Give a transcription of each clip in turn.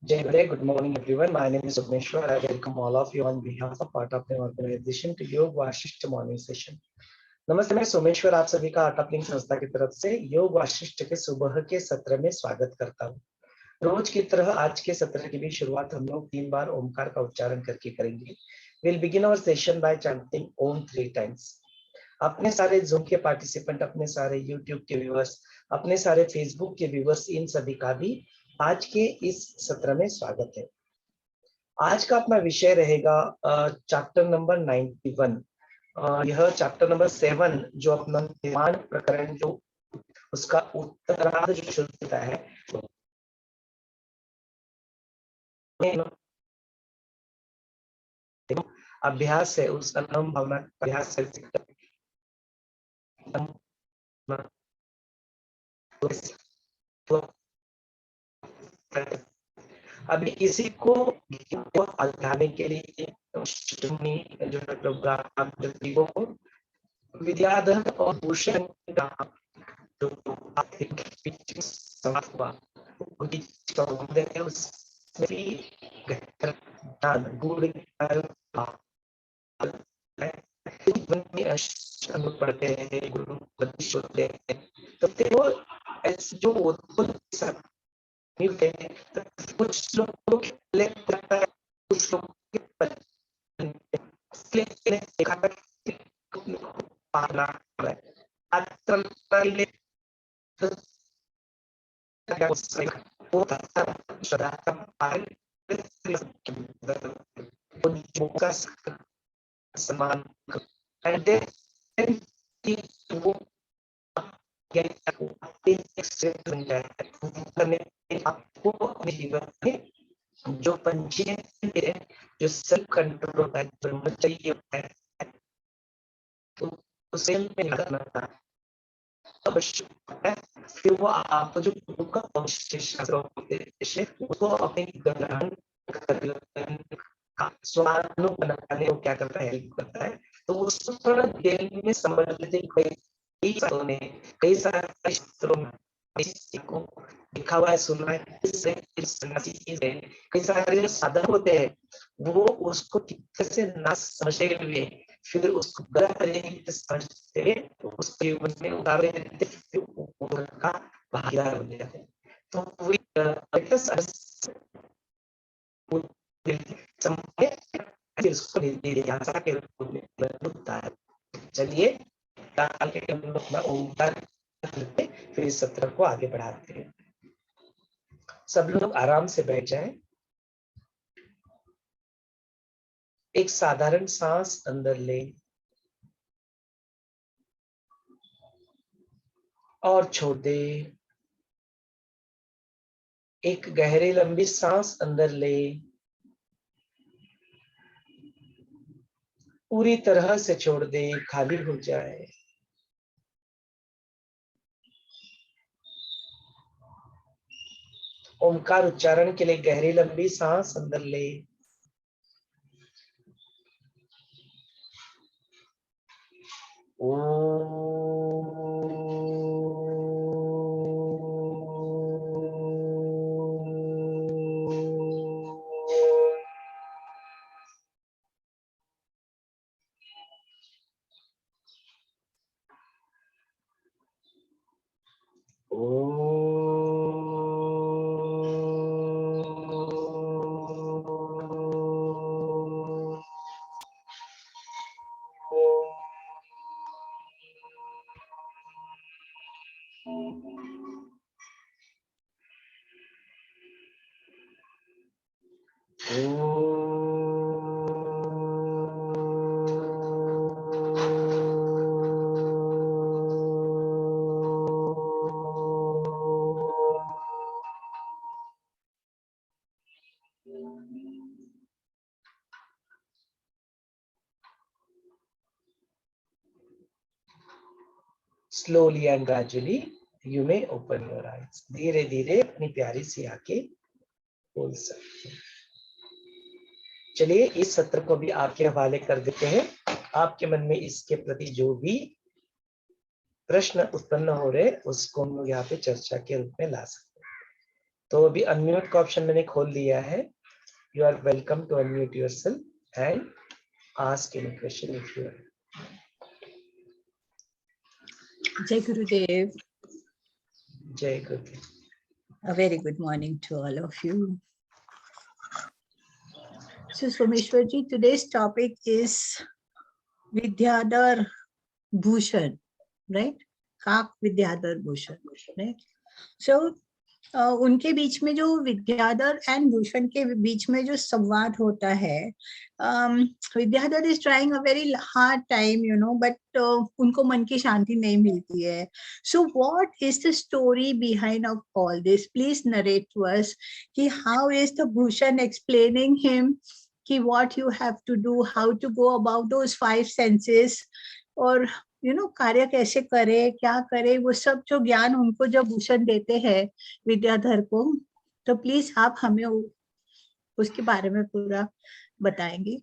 Jai Gure, good morning everyone. My name is Submeshwar. I welcome all of you on behalf of part of the organization to योग Vasishtha morning session. नमस्ते, मैं सोमेश्वर आप सभी का art link संस्था की तरफ से योग वाशिष्ठ के सुबह के सत्र में स्वागत करता हूँ। रोज की तरह आज के सत्र की भी शुरुआत हम लोग 3 बार ओमकार का उच्चारण करके करेंगे। We'll begin our session by chanting Om 3 times. अपने सारे Zoom के पार्टिसिपेंट, अपने सारे YouTube के व्यूअर्स, अपने सारे Facebook के व्यूअर्स, इन सभी का भी आज के इस सत्र में स्वागत है। आज का अपना विषय रहेगा चैप्टर नंबर 91। यह चैप्टर नंबर 7 जो अपना निर्माण प्रकरण जो उसका उत्तरार्ध जो शुरू होता है अभ्यास है, उस अनुम भावना अभ्यास है। अभी किसी को अध्याय के लिए जो गरीबों को विद्याधर और भूषण का जो समाप्त हुआ पढ़ते हैं, गुरु होते हैं, तो वो जो मिलते हैं, तो कुछ लोग करता है, कुछ लोग समान आपको अपने जीवन में जो पंचेंद्रिय है, जो सेल्फ कंट्रोल होता है, ब्रह्मचर्य होता है, तो उसे में लगना आवश्यक है। फिर वो आप जो गुरु का उसको अपने ग्रहण स्वानु बनाने को क्या करता है, हेल्प करता है। तो उसको थोड़ा देर में समझ लेते कई सारे शास्त्रों में को लिखा हुआ है, सुना है, कई सारे जो साधन होते हैं वो उसको ठीक से ना समझे हुए फिर उसको गलत तरीके से समझते हुए उसके जीवन में उतार देते का भागीदार हो जाते हैं। तो चलिए अपना ओंकार फिर इस सत्र को आगे बढ़ाते हैं। सब लोग आराम से बैठ जाएं। एक साधारण सांस अंदर ले और छोड़ दे। एक गहरी लंबी सांस अंदर ले, पूरी तरह से छोड़ दे, खाली हो जाए। ओमकार उच्चारण के लिए गहरी लंबी सांस अंदर ले, slowly and gradually you may open your eyes. धीरे धीरे अपनी प्यारी सी आंखें खोल सकते हैं। चलिए इस सत्र को भी आपके हवाले कर देते हैं। आपके मन में इसके प्रति जो भी प्रश्न उत्पन्न हो रहे उसको हम लोग यहाँ पे चर्चा के रूप में ला सकते हैं। तो अभी अनम्यूट का ऑप्शन मैंने खोल दिया है. You are welcome to unmute yourself and ask any question if you are. Jai Gurudev. Jai Gurudev. A very good morning to all of you. So Someshwarji, today's topic is Vidyadhar Bhushan, right? Kak Vidyadhar Bhushan, right? So उनके बीच में जो Vidyadhar and Bhushan के बीच में जो संवाद होता है, Vidyadhar is trying a very hard time, you know, but उनको मन की शांति नहीं मिलती है. So what is the story behind of all this? Please narrate to us कि how is the Bhushan explaining him कि what you have to do, how to go about those 5 senses, और यू नो कार्य कैसे करे, क्या करे, वो सब जो ज्ञान उनको जब भूषण देते हैं विद्याधर को, तो प्लीज आप हमें उसके बारे में पूरा बताएंगे.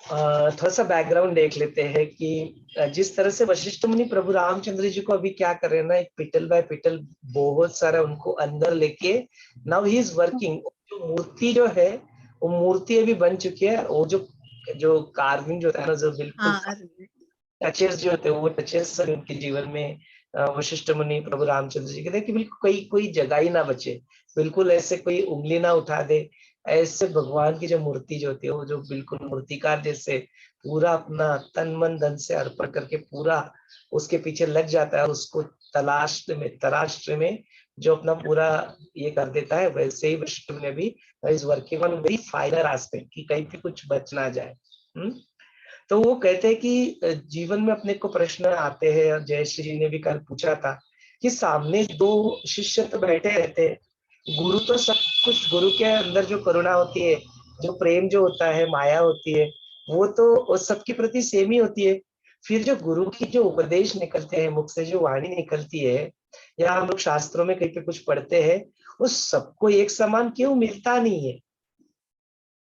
थोड़ा सा बैकग्राउंड देख लेते हैं कि जिस तरह से वशिष्ठ मुनि प्रभु रामचंद्र जी को अभी क्या कर रहे हैं ना, एक पिटल बाय पिटल बहुत सारा उनको अंदर लेके नाउ ही इज वर्किंग. जो मूर्ति जो है वो मूर्ति अभी बन चुकी है. वो जो कार्विंग जो है ना, जो बिल्कुल टचेस जो होते हैं वो टचेस उनके जीवन में वशिष्ठ मुनि प्रभु रामचंद्र जी कहते हैं कि बिल्कुल कोई जगह ही ना बचे, बिल्कुल ऐसे कोई उंगली ना उठा दे. ऐसे भगवान की जो मूर्ति जो होती है वो जो बिल्कुल मूर्तिकार जैसे पूरा अपना तन मन धन से अर्पण करके पूरा उसके पीछे लग जाता है, उसको तराष्ट्र में जो अपना पूरा ये कर देता है, वैसे ही वशिष्ठ ने भी is working on very फाइनर aspect कि कहीं भी कुछ बच ना जाए. तो वो कहते हैं कि जीवन में अपने को प्रश्न आते हैं, और जयश्री जी ने भी कल पूछा था कि सामने 2 शिष्य तो बैठे रहते हैं, गुरु तो सब कुछ, गुरु के अंदर जो करुणा होती है, जो प्रेम जो होता है, माया होती है, वो तो सबके प्रति सेम ही होती है. फिर जो गुरु की जो उपदेश निकलते हैं, मुख से जो वाणी निकलती है, या हम लोग शास्त्रों में कहीं पे कुछ पढ़ते हैं, वो सबको एक समान क्यों मिलता नहीं है?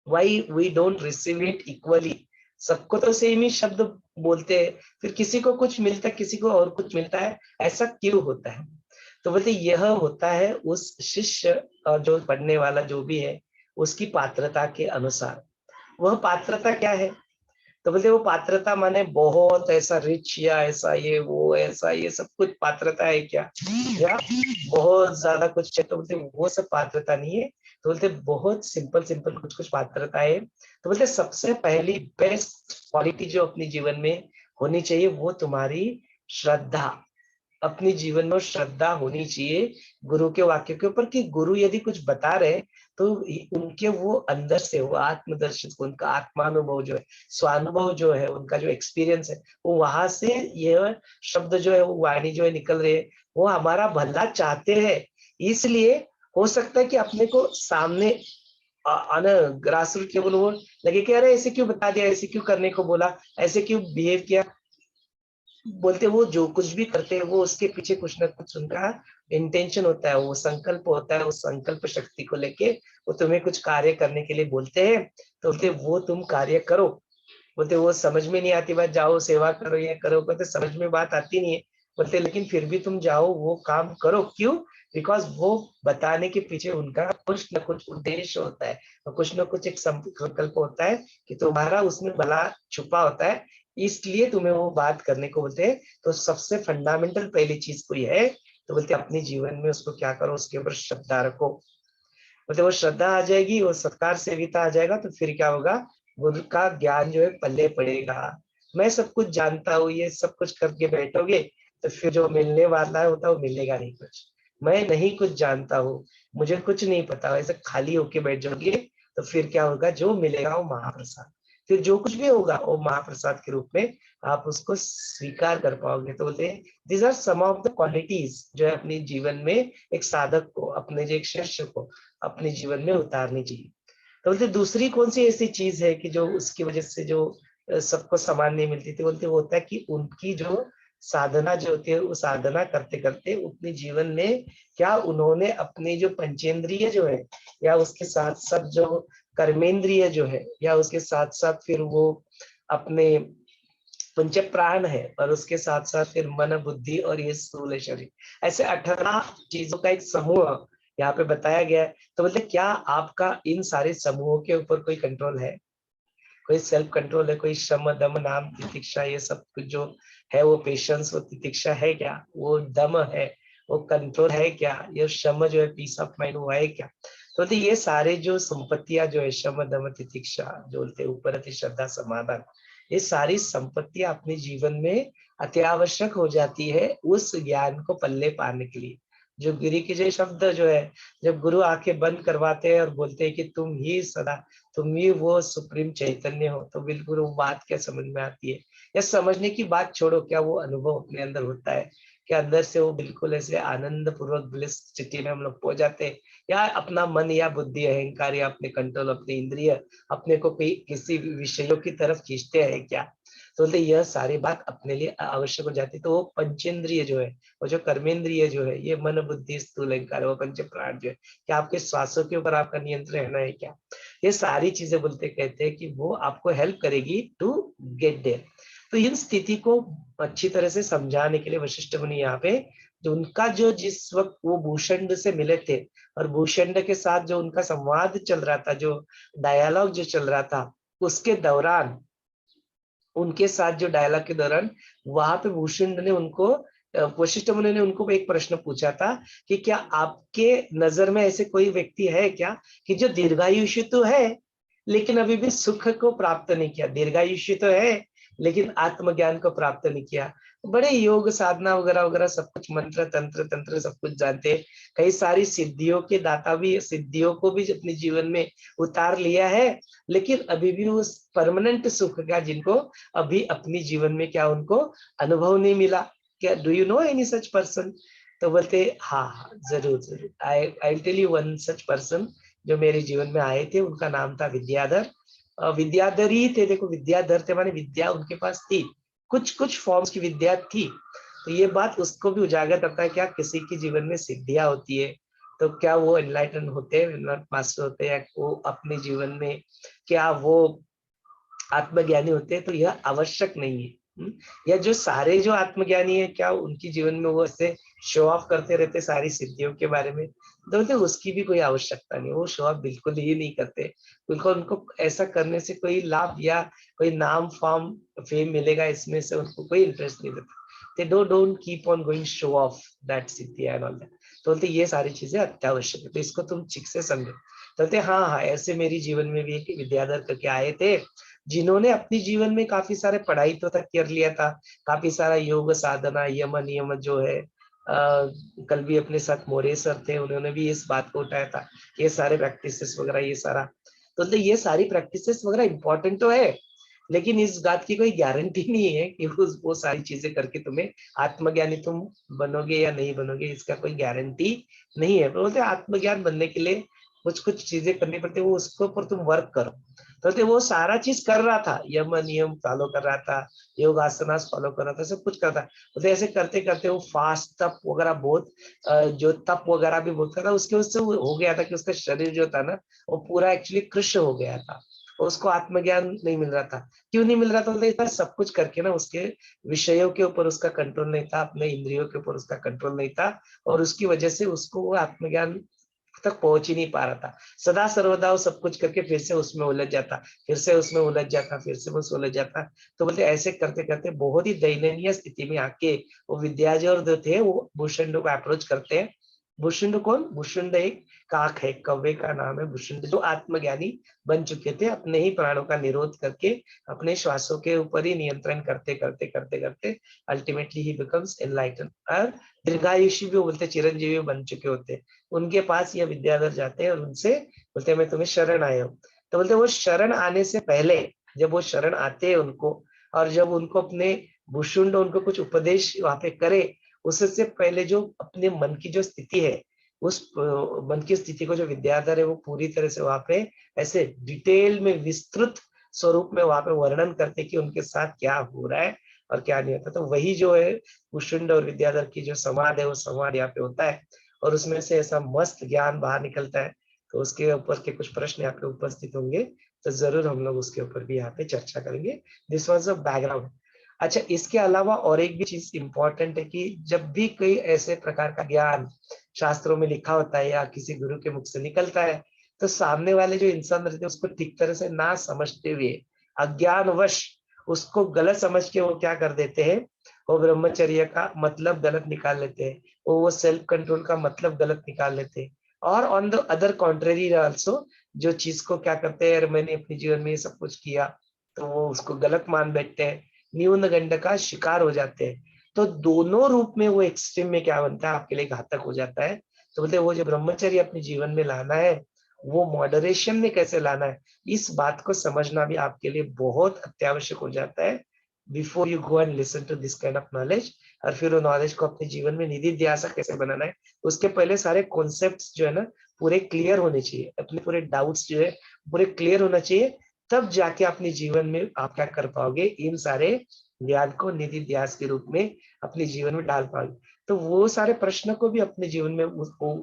Why we don't receive it equally? सबको तो सेम ही शब्द बोलते हैं, फिर किसी को कुछ मिलता है, किसी को और कुछ मिलता है, ऐसा क्यों होता है? तो बोलते यह होता है उस शिष्य और जो पढ़ने वाला जो भी है उसकी पात्रता के अनुसार. वह पात्रता क्या है? तो बोलते वो पात्रता माने बहुत ऐसा रिच या ऐसा ये वो ऐसा ये सब कुछ पात्रता है क्या, या बहुत ज्यादा कुछ है? तो बोलते वो सब पात्रता नहीं है. तो बोलते बहुत सिंपल कुछ पात्रता है. तो बोलते सबसे पहली बेस्ट क्वालिटी जो अपने जीवन में होनी चाहिए वो तुम्हारी श्रद्धा. अपने जीवन में श्रद्धा होनी चाहिए गुरु के वाक्य के ऊपर, कि गुरु यदि कुछ बता रहे तो उनके वो अंदर से वो आत्मदर्शन, उनका आत्मानुभव जो है, स्वानुभव जो है, उनका जो एक्सपीरियंस है, वो वहां से ये शब्द जो है, वो वाणी जो है निकल रही है, वो हमारा भला चाहते हैं. इसलिए हो सकता है कि अपने को सामने ग्रास रूट केवल वो लगे कि अरे ऐसे क्यों बता दिया, ऐसे क्यों करने को बोला, ऐसे क्यों बिहेव किया. बोलते वो जो कुछ भी करते हैं वो उसके पीछे कुछ ना कुछ उनका इंटेंशन होता है, वो संकल्प होता है. उस संकल्प शक्ति को लेके वो तुम्हें कुछ कार्य करने के लिए बोलते हैं. तो बोलते वो तुम कार्य करो. बोलते वो समझ में नहीं आती बात, जाओ सेवा करो, ये करो. बोलते समझ में बात आती नहीं है. बोलते लेकिन फिर भी तुम जाओ वो काम करो. क्यों? बिकॉज वो बताने के पीछे उनका कुछ न कुछ उद्देश्य होता है, और कुछ न कुछ एक संकल्प होता है कि तुम्हारा उसमें भला छुपा होता है, इसलिए तुम्हें वो बात करने को बोलते हैं. तो सबसे फंडामेंटल पहली चीज कोई है तो बोलते अपने जीवन में उसको क्या करो, उसके ऊपर श्रद्धा रखो. बोलते वो श्रद्धा आ जाएगी, वो सत्कार सेविता आ जाएगा, तो फिर क्या होगा, गुरु का ज्ञान जो है पल्ले पड़ेगा. मैं सब कुछ जानता हूँ, ये सब कुछ करके बैठोगे तो फिर जो मिलने वाला होता है वो मिलेगा नहीं कुछ. मैं नहीं कुछ जानता हूँ, मुझे कुछ नहीं पता, ऐसे खाली होके बैठ जाओगे तो फिर क्या होगा, जो मिलेगा वो महाप्रसाद. फिर जो कुछ भी होगा वो महाप्रसाद के रूप में आप उसको स्वीकार कर पाओगे. तो बोलते हैं these are some of the qualities जो है अपने जीवन में एक साधक को, अपने जो एक शिष्य को अपने जीवन में उतारनी चाहिए. तो बोलते दूसरी कौन सी ऐसी चीज है कि जो उसकी वजह से जो सबको समान नहीं मिलती थी. बोलते वो होता है कि उनकी जो साधना जो होती है, वो साधना करते करते अपने जीवन में क्या उन्होंने अपने जो पंचेंद्रिय जो है, या उसके साथ साथ जो कर्मेंद्रिय जो है, या उसके साथ साथ फिर वो अपने पंच प्राण है, और उसके साथ साथ फिर मन, बुद्धि और ये स्थूल शरीर, ऐसे 18 चीजों का एक समूह यहाँ पे बताया गया है। तो मतलब क्या आपका इन सारे समूहों के ऊपर कोई कंट्रोल है? कोई सेल्फ कंट्रोल है? कोई शम दम नाम तितिक्षा ये सब कुछ जो है, वो पेशेंस, वो तितिक्षा है क्या? वो दम है, वो कंट्रोल है क्या? ये शम जो है पीस ऑफ माइंड, वो है क्या? तो ये सारे जो संपत्तियां जो है, शम दम तितिक्षा जो बोलते हैं, ऊपर अति श्रद्धा समाधान, ये सारी संपत्तियां अपने जीवन में अत्यावश्यक हो जाती है उस ज्ञान को पल्ले पाने के लिए। जो गुरु के जो शब्द जो है, जब गुरु आंखें बंद करवाते हैं और बोलते हैं कि तुम ही सदा, तुम ही वो सुप्रीम चैतन्य हो, तो बिल्कुल वो बात क्या समझ में आती है? या समझने की बात छोड़ो, क्या वो अनुभव अपने अंदर होता है? क्या अंदर से वो बिल्कुल ऐसे आनंद पूर्वक ब्लिस स्थिति में हम लोग पहुंच जाते हैं? या अपना मन या बुद्धि, अहंकार या अपने कंट्रोल, अपने इंद्रिय अपने को कोई किसी विषयों की तरफ खींचते हैं क्या? तो यह सारी बात अपने लिए आवश्यक हो जाती है। तो वो पंचेंद्रिय जो है, वो जो कर्मेंद्रिय जो है, ये मन, बुद्धि, स्थूल अहंकार, वो पंच प्राण जो है, क्या आपके श्वासों के ऊपर आपका नियंत्रण रहना है क्या? ये सारी चीजें बोलते कहते हैं कि वो आपको हेल्प करेगी टू गेट देयर। तो इन स्थिति को अच्छी तरह से समझाने के लिए वशिष्ठ मुनि यहाँ पे, जो उनका जो जिस वक्त वो भूषण से मिले थे, और भूषण के साथ जो उनका संवाद चल रहा था, जो डायलॉग जो चल रहा था, उसके दौरान, उनके साथ जो डायलॉग के दौरान, वहां पे भूषण ने उनको, वशिष्ठ मुनि ने उनको एक प्रश्न पूछा था कि क्या आपके नजर में ऐसे कोई व्यक्ति है क्या, कि जो दीर्घायुष्य तो है लेकिन अभी भी सुख को प्राप्त नहीं किया? दीर्घायुष्य तो है लेकिन आत्मज्ञान को प्राप्त नहीं किया। बड़े योग साधना वगैरह वगैरह सब कुछ, मंत्र तंत्र तंत्र सब कुछ जानते हैं, कई सारी सिद्धियों के दाता भी, सिद्धियों को भी अपने जीवन में उतार लिया है, लेकिन अभी भी उस परमानेंट सुख का जिनको अभी अपनी जीवन में क्या उनको अनुभव नहीं मिला। क्या do you know any such person? तो बोलते हाँ हाँ जरूर जरूर, I tell you one such person जो मेरे जीवन में आए थे, उनका नाम था विद्याधर। विद्याधर ही थे, देखो विद्याधर थे माने विद्या उनके पास थी, कुछ कुछ फॉर्म्स की विद्या थी। तो ये बात उसको भी उजागर करता है, क्या किसी के जीवन में सिद्धियां होती है तो क्या वो एनलाइटन होते हैं, मास्टर होते हैं, या वो अपने जीवन में क्या वो आत्मज्ञानी होते हैं? तो यह आवश्यक नहीं है। या जो सारे जो आत्मज्ञानी है, क्या उनके जीवन में वो ऐसे शो ऑफ करते रहते सारी सिद्धियों के बारे में? तो बोलते उसकी भी कोई आवश्यकता नहीं, वो शो ऑफ बिल्कुल ही नहीं करते, बिल्कुल उनको ऐसा करने से कोई लाभ या कोई नाम फाम फेम मिलेगा इसमें से उनको कोई इंटरेस्ट नहीं रहता। they don't keep on going show off that Siddhi and all that। तो बोलते ये सारी चीजें अत्यावश्यक है, तो इसको तुम ठीक से समझो। तो बोलते हाँ हाँ, ऐसे मेरी जीवन में भी एक विद्याधर करके आए थे, जिन्होंने अपने जीवन में काफी सारे पढ़ाई तो तक कर लिया था, काफी सारा योग साधना यम नियम जो है, कल भी अपने साथ मोरे सर थे, उन्होंने भी इस बात को उठाया था, ये सारे प्रैक्टिसेस वगैरह ये सारा। तो ये सारी प्रैक्टिसेस वगैरह इंपॉर्टेंट तो है, लेकिन इस बात की कोई गारंटी नहीं है कि वो सारी चीजें करके तुम्हें आत्मज्ञानी तुम बनोगे या नहीं बनोगे, इसका कोई गारंटी नहीं है। बोलते आत्मज्ञान बनने के लिए कुछ कुछ चीजें करनी पड़ती है, वो उसके ऊपर तुम वर्क करो। तो वो सारा चीज कर रहा था, यम नियम फॉलो कर रहा था, योग आसनास फॉलो कर रहा था, सब कुछ करता। तो ऐसे करते करते वो फास्ट तप वगैरह बहुत, जो तप वगैरह भी बहुत कर था, उसके उससे हो गया था कि उसका शरीर जो था ना, वो पूरा एक्चुअली कृष्ण हो गया था, उसको आत्मज्ञान नहीं मिल रहा था। क्यों नहीं मिल रहा था? तो सब कुछ करके ना उसके विषयों के ऊपर उसका कंट्रोल नहीं था, अपने इंद्रियों के ऊपर उसका कंट्रोल नहीं था, और उसकी वजह से उसको वो आत्मज्ञान तक पहुंच ही नहीं पा रहा था। सदा सर्वदा वो सब कुछ करके फिर से उसमें उलझ जाता, फिर से उसमें उलझ जाता, फिर से बस उलझ जाता। तो बोलते ऐसे करते करते बहुत ही दयनीय स्थिति में आके वो विद्याधर जो थे वो भूषण को अप्रोच करते हैं। भूषण कौन? भूषण एक काक है, कौवे का नाम है भूषण, जो आत्मज्ञानी बन चुके थे, अपने ही प्राणों का निरोध करके अपने श्वासों के ऊपर ही नियंत्रण करते करते करते करते अल्टीमेटली ही बिकम्स एनलाइटन, और दीर्घायुषी भी बोलते, चिरंजीवी बन चुके होते। उनके पास ये विद्याधर जाते हैं और उनसे बोलते मैं तुम्हें शरण आया हूँ। तो बोलते वो शरण आने से पहले, जब वो शरण आते हैं उनको, और जब उनको अपने भूषुंड उनको कुछ उपदेश वहां पे करे, उससे पहले जो अपने मन की जो स्थिति है, उस मन की स्थिति को जो विद्याधर है वो पूरी तरह से वहां पे ऐसे डिटेल में विस्तृत स्वरूप में वहां पे वर्णन करते कि उनके साथ क्या हो रहा है और क्या नहीं होता। तो वही जो है भूषुंड और विद्याधर की जो संवाद है, वो संवाद यहाँ पे होता है, और उसमें से ऐसा मस्त ज्ञान बाहर निकलता है। तो उसके ऊपर के कुछ प्रश्न यहाँ पे उपस्थित होंगे, तो जरूर हम लोग उसके ऊपर भी यहाँ पे चर्चा करेंगे। This was a background. अच्छा, इसके अलावा और एक भी चीज इंपॉर्टेंट है कि जब भी कोई ऐसे प्रकार का ज्ञान शास्त्रों में लिखा होता है या किसी गुरु के मुख से निकलता है, तो सामने वाले जो इंसान रहते हैं उसको ठीक तरह से ना समझते हुए अज्ञानवश उसको गलत समझ के वो क्या कर देते हैं, वो ब्रह्मचर्य का मतलब गलत निकाल लेते हैं, वो सेल्फ कंट्रोल का मतलब गलत निकाल लेते हैं। और on the other contrary also, जो चीज को क्या करते हैं, यार मैंने अपने जीवन में ये सब कुछ किया, तो वो उसको गलत मान बैठते हैं, न्यूनगंड का शिकार हो जाते हैं। तो दोनों रूप में वो एक्सट्रीम में क्या बनता है, आपके लिए घातक हो जाता है। तो बोलते हैं वो जो ब्रह्मचर्य अपने जीवन में लाना है, वो मॉडरेशन में कैसे लाना है, इस बात को समझना भी आपके लिए बहुत अत्यावश्यक हो जाता है before you go and listen to this kind of knowledge. और फिर वो नॉलेज को अपने जीवन में निधि ध्यासा कैसे बनाना है, उसके पहले सारे कॉन्सेप्ट्स जो है ना पूरे क्लियर होने चाहिए, अपने पूरे डाउट्स जो है पूरे क्लियर होना चाहिए। तब जाके अपने जीवन में आप क्या कर पाओगे, इन सारे ज्ञान को निधि ध्यास के रूप में अपने जीवन में डाल पाओगे। तो वो सारे प्रश्न को भी अपने जीवन में उसको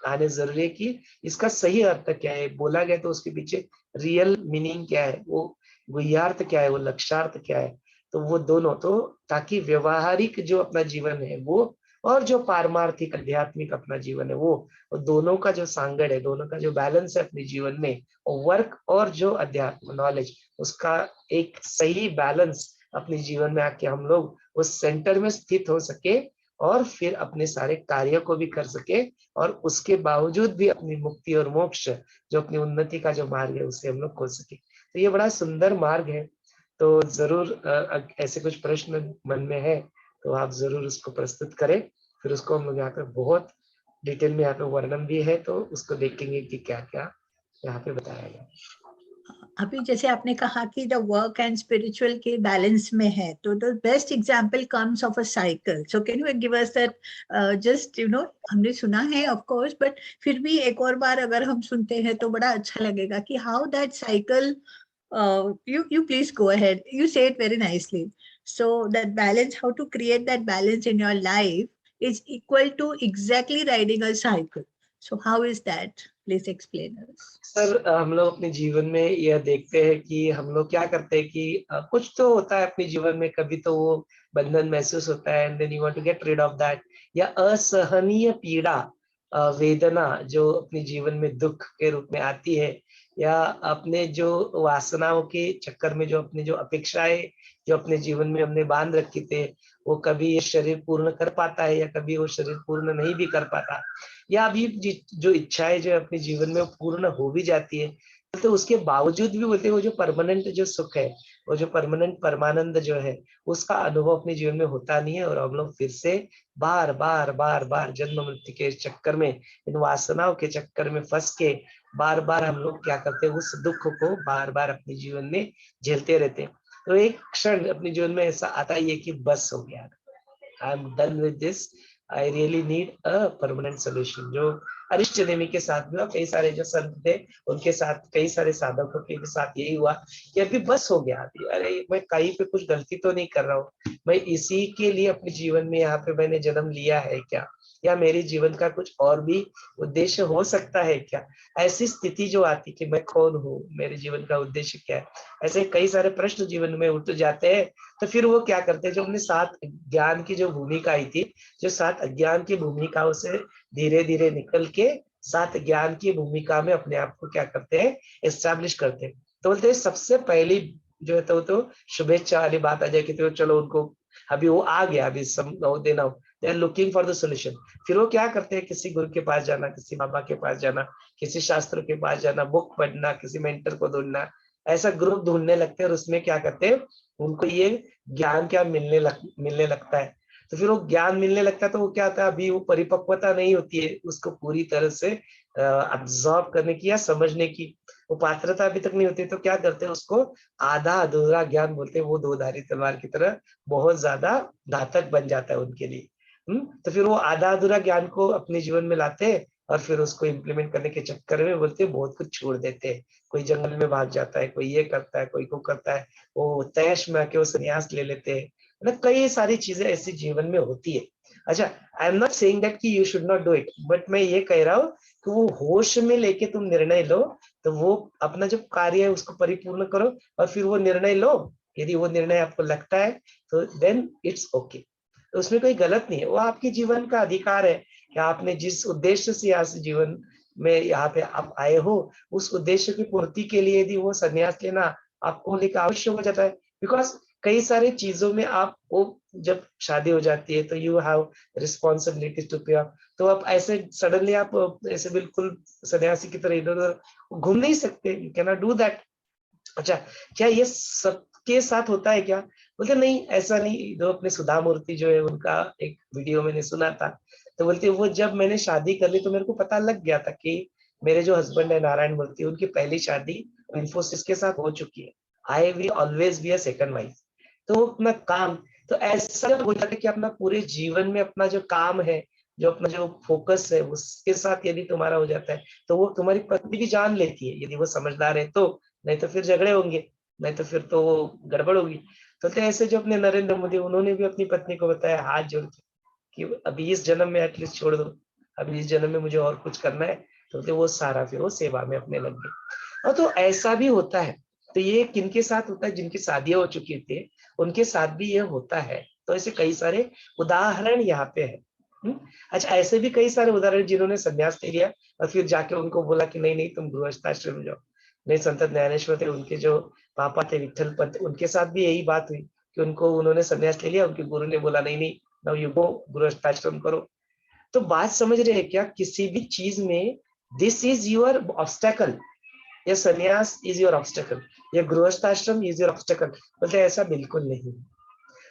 आने जरूरी है कि इसका सही अर्थ क्या है, बोला गया तो उसके पीछे रियल मीनिंग क्या है, वो गुह्यार्थ क्या है, वो लक्ष्यार्थ क्या है। तो वो दोनों, तो ताकि व्यवहारिक जो अपना जीवन है वो, और जो पारमार्थिक आध्यात्मिक अपना जीवन है वो दोनों का जो सांगड़ है, दोनों का जो बैलेंस है अपने जीवन में, वर्क और जो अध्यात्म नॉलेज, उसका एक सही बैलेंस अपने जीवन में आके हम लोग उस सेंटर में स्थित हो सके, और फिर अपने सारे कार्य को भी कर सके, और उसके बावजूद भी अपनी मुक्ति और मोक्ष, जो अपनी उन्नति का जो मार्ग है, उसे हम लोग खोज सके। तो ये बड़ा सुंदर मार्ग है। तो जरूर ऐसे कुछ प्रश्न मन में है तो आप जरूर उसको प्रस्तुत करें, फिर उसको हम लोग यहाँ पे बहुत डिटेल में यहाँ पे वर्णन भी है, तो उसको देखेंगे कि क्या क्या यहाँ पे बताया गया। अभी जैसे आपने कहा कि द वर्क एंड स्पिरिचुअल के बैलेंस में है, तो the best example comes of a cycle. So can you give us that, just हमने सुना है ऑफ कोर्स, बट फिर भी एक और बार अगर हम सुनते हैं तो बड़ा अच्छा लगेगा कि how that cycle, you please go ahead, you say it very nicely. So that balance, how to create that balance in your life is equal to exactly riding a cycle. So how is that? Please explain us. Sir, हम लोग अपने जीवन में यह देखते हैं कि हम लोग क्या करते हैं कि कुछ तो होता है अपने जीवन में, कभी तो वो बंधन महसूस होता है, and then you want to get rid of that, या असहनीय पीड़ा, वेदना जो अपने जीवन में दुख के रूप में आती है, या अपने जो वासनाओं के चक्कर में जो अपनी जो अपेक्षाएं जो अपने जीवन में हमने बांध रखी थे, वो कभी ये शरीर पूर्ण कर पाता है या कभी वो शरीर पूर्ण नहीं भी कर पाता, या अभी जो इच्छाएं जो अपने जीवन में पूर्ण हो भी जाती है, तो उसके बावजूद भी बोलते हैं वो जो परमानेंट जो सुख है, वो जो परमानेंट परमानंद जो है, उसका अनुभव अपने जीवन में होता नहीं है। और हम लोग फिर से बार बार बार बार जन्म मृत्यु के चक्कर में, इन वासनाओं के चक्कर में फंस के बार बार हम लोग क्या करते हैं, उस दुख को बार बार अपने जीवन में झेलते रहते हैं। तो एक क्षण अपने जीवन में ऐसा आता ही है कि बस हो गया, I am done with this, I really need a permanent solution. जो अरिष्ट नेमी के साथ भी, और कई सारे जो संत थे उनके साथ, कई सारे साधकों के साथ यही हुआ कि अभी बस हो गया, अभी अरे मैं कहीं पे कुछ गलती तो नहीं कर रहा हूँ, मैं इसी के लिए अपने जीवन में यहाँ पे मैंने जन्म लिया है क्या, या मेरे जीवन का कुछ और भी उद्देश्य हो सकता है क्या। ऐसी स्थिति जो आती कि मैं कौन हूँ, मेरे जीवन का उद्देश्य क्या है, ऐसे कई सारे प्रश्न जीवन में उठ जाते हैं। तो फिर वो क्या करते हैं, जो अपने साथ ज्ञान की जो भूमिका आई थी, जो साथ अज्ञान की भूमिकाओं से धीरे धीरे निकल के साथ ज्ञान की भूमिका में अपने आप को क्या करते हैं, एस्टैब्लिश करते हैं। तो बोलते हैं सबसे पहली जो है तो शुभेच्छा वाली बात आ जाए कि तो चलो उनको अभी वो आ गया, अभी देना, they are looking for the solution. फिर वो क्या करते हैं, किसी गुरु के पास जाना, किसी बाबा के पास जाना, किसी शास्त्र के पास जाना, बुक पढ़ना, किसी मेंटर को ढूंढना, ऐसा ग्रुप ढूंढने लगते हैं। और उसमें क्या करते हैं, उनको ये ज्ञान क्या मिलने लगता है। तो फिर वो ज्ञान मिलने लगता है, तो वो क्या होता है, अभी वो परिपक्वता नहीं होती है उसको पूरी तरह से अब्सॉर्ब करने की या समझने की, वो पात्रता अभी तक नहीं होती। तो क्या करते हैं, उसको आधा अधूरा ज्ञान बोलते हैं, वो दो धारी तलवार की तरह बहुत ज्यादा घातक बन जाता है उनके लिए। तो फिर वो आधा अधूरा ज्ञान को अपने जीवन में लाते हैं, और फिर उसको इम्प्लीमेंट करने के चक्कर में बोलते हैं बहुत कुछ छोड़ देते हैं। कोई जंगल में भाग जाता है, कोई ये करता है, कोई को करता है, वो तैश में आके वो संन्यास ले लेते हैं। मतलब कई सारी चीजें ऐसी जीवन में होती है। अच्छा, I am not saying that कि you should not do it, but मैं ये कह रहा हूँ कि वो होश में लेके तुम निर्णय लो, तो वो अपना जो कार्य है उसको परिपूर्ण करो, और फिर वो निर्णय लो यदि वो निर्णय आपको लगता है तो देन इट्स ओके, तो उसमें कोई गलत नहीं है, वो आपके जीवन का अधिकार है कि आपने जिस उद्देश्य से यहाँ से जीवन में यहाँ पे आप आए हो, उस उद्देश्य की पूर्ति के लिए यदि वो संन्यास लेना आपको लेकर आवश्यक हो जाता है। बिकॉज कई सारे चीजों में आपको जब शादी हो जाती है तो यू हैव रिस्पॉन्सिबिलिटी टू पे, तो आप ऐसे सडनली आप ऐसे बिल्कुल सन्यासी की तरह इधर उधर घूम नहीं सकते, you can not do that. अच्छा, क्या ये सबके साथ होता है क्या? बोलते नहीं, ऐसा नहीं। जो अपने सुधा मूर्ति जो है उनका एक वीडियो मैंने सुना था, तो बोलते वो जब मैंने शादी कर ली तो मेरे को पता लग गया था कि मेरे जो हस्बैंड है नारायण मूर्ति, उनकी पहली शादी इन्फोसिस के साथ हो चुकी है। I will always be a second wife. तो अपना काम, तो ऐसा जब हो जाता है कि अपना पूरे जीवन में अपना जो काम है, जो अपना जो फोकस है उसके साथ यदि तुम्हारा हो जाता है, तो वो तुम्हारी पत्नी भी जान लेती है यदि वो समझदार है तो, नहीं तो फिर झगड़े होंगे, नहीं तो फिर तो वो गड़बड़ होगी। तो ऐसे जो अपने नरेंद्र मोदी, उन्होंने भी अपनी पत्नी को बताया हाथ जोड़ के कि अभी इस जन्म में एटलीस्ट छोड़ दो, अभी इस जन्म में मुझे और कुछ करना है। तो वो सारा फिर वो सेवा में अपने लग गए। और तो ऐसा भी होता है। तो ये किनके साथ होता है? जिनकी शादियां हो चुकी थी उनके साथ भी ये होता है। तो ऐसे कई सारे उदाहरण यहाँ पे है। अच्छा, ऐसे भी कई सारे उदाहरण जिन्होंने संन्यास ले लिया और फिर जाके उनको बोला कि नहीं नहीं तुम गृहस्थाश्रम में जाओ। नहीं, संत ज्ञानेश्वर थे, उनके जो पापा थे विठल पंत, उनके साथ भी यही बात हुई कि उनको उन्होंने संन्यास ले लिया, उनके गुरु ने बोला नहीं नहीं, नाउ यू गो, गृहस्थाश्रम करो। तो बात समझ रहे हैं क्या? किसी भी चीज में दिस इज योर ऑब्स्टेकल, या संन्यास इज योर ऑब्स्टेकल, या गृहस्थाश्रम इज योर ऑब्स्टेकल। बोलते ऐसा बिल्कुल नहीं।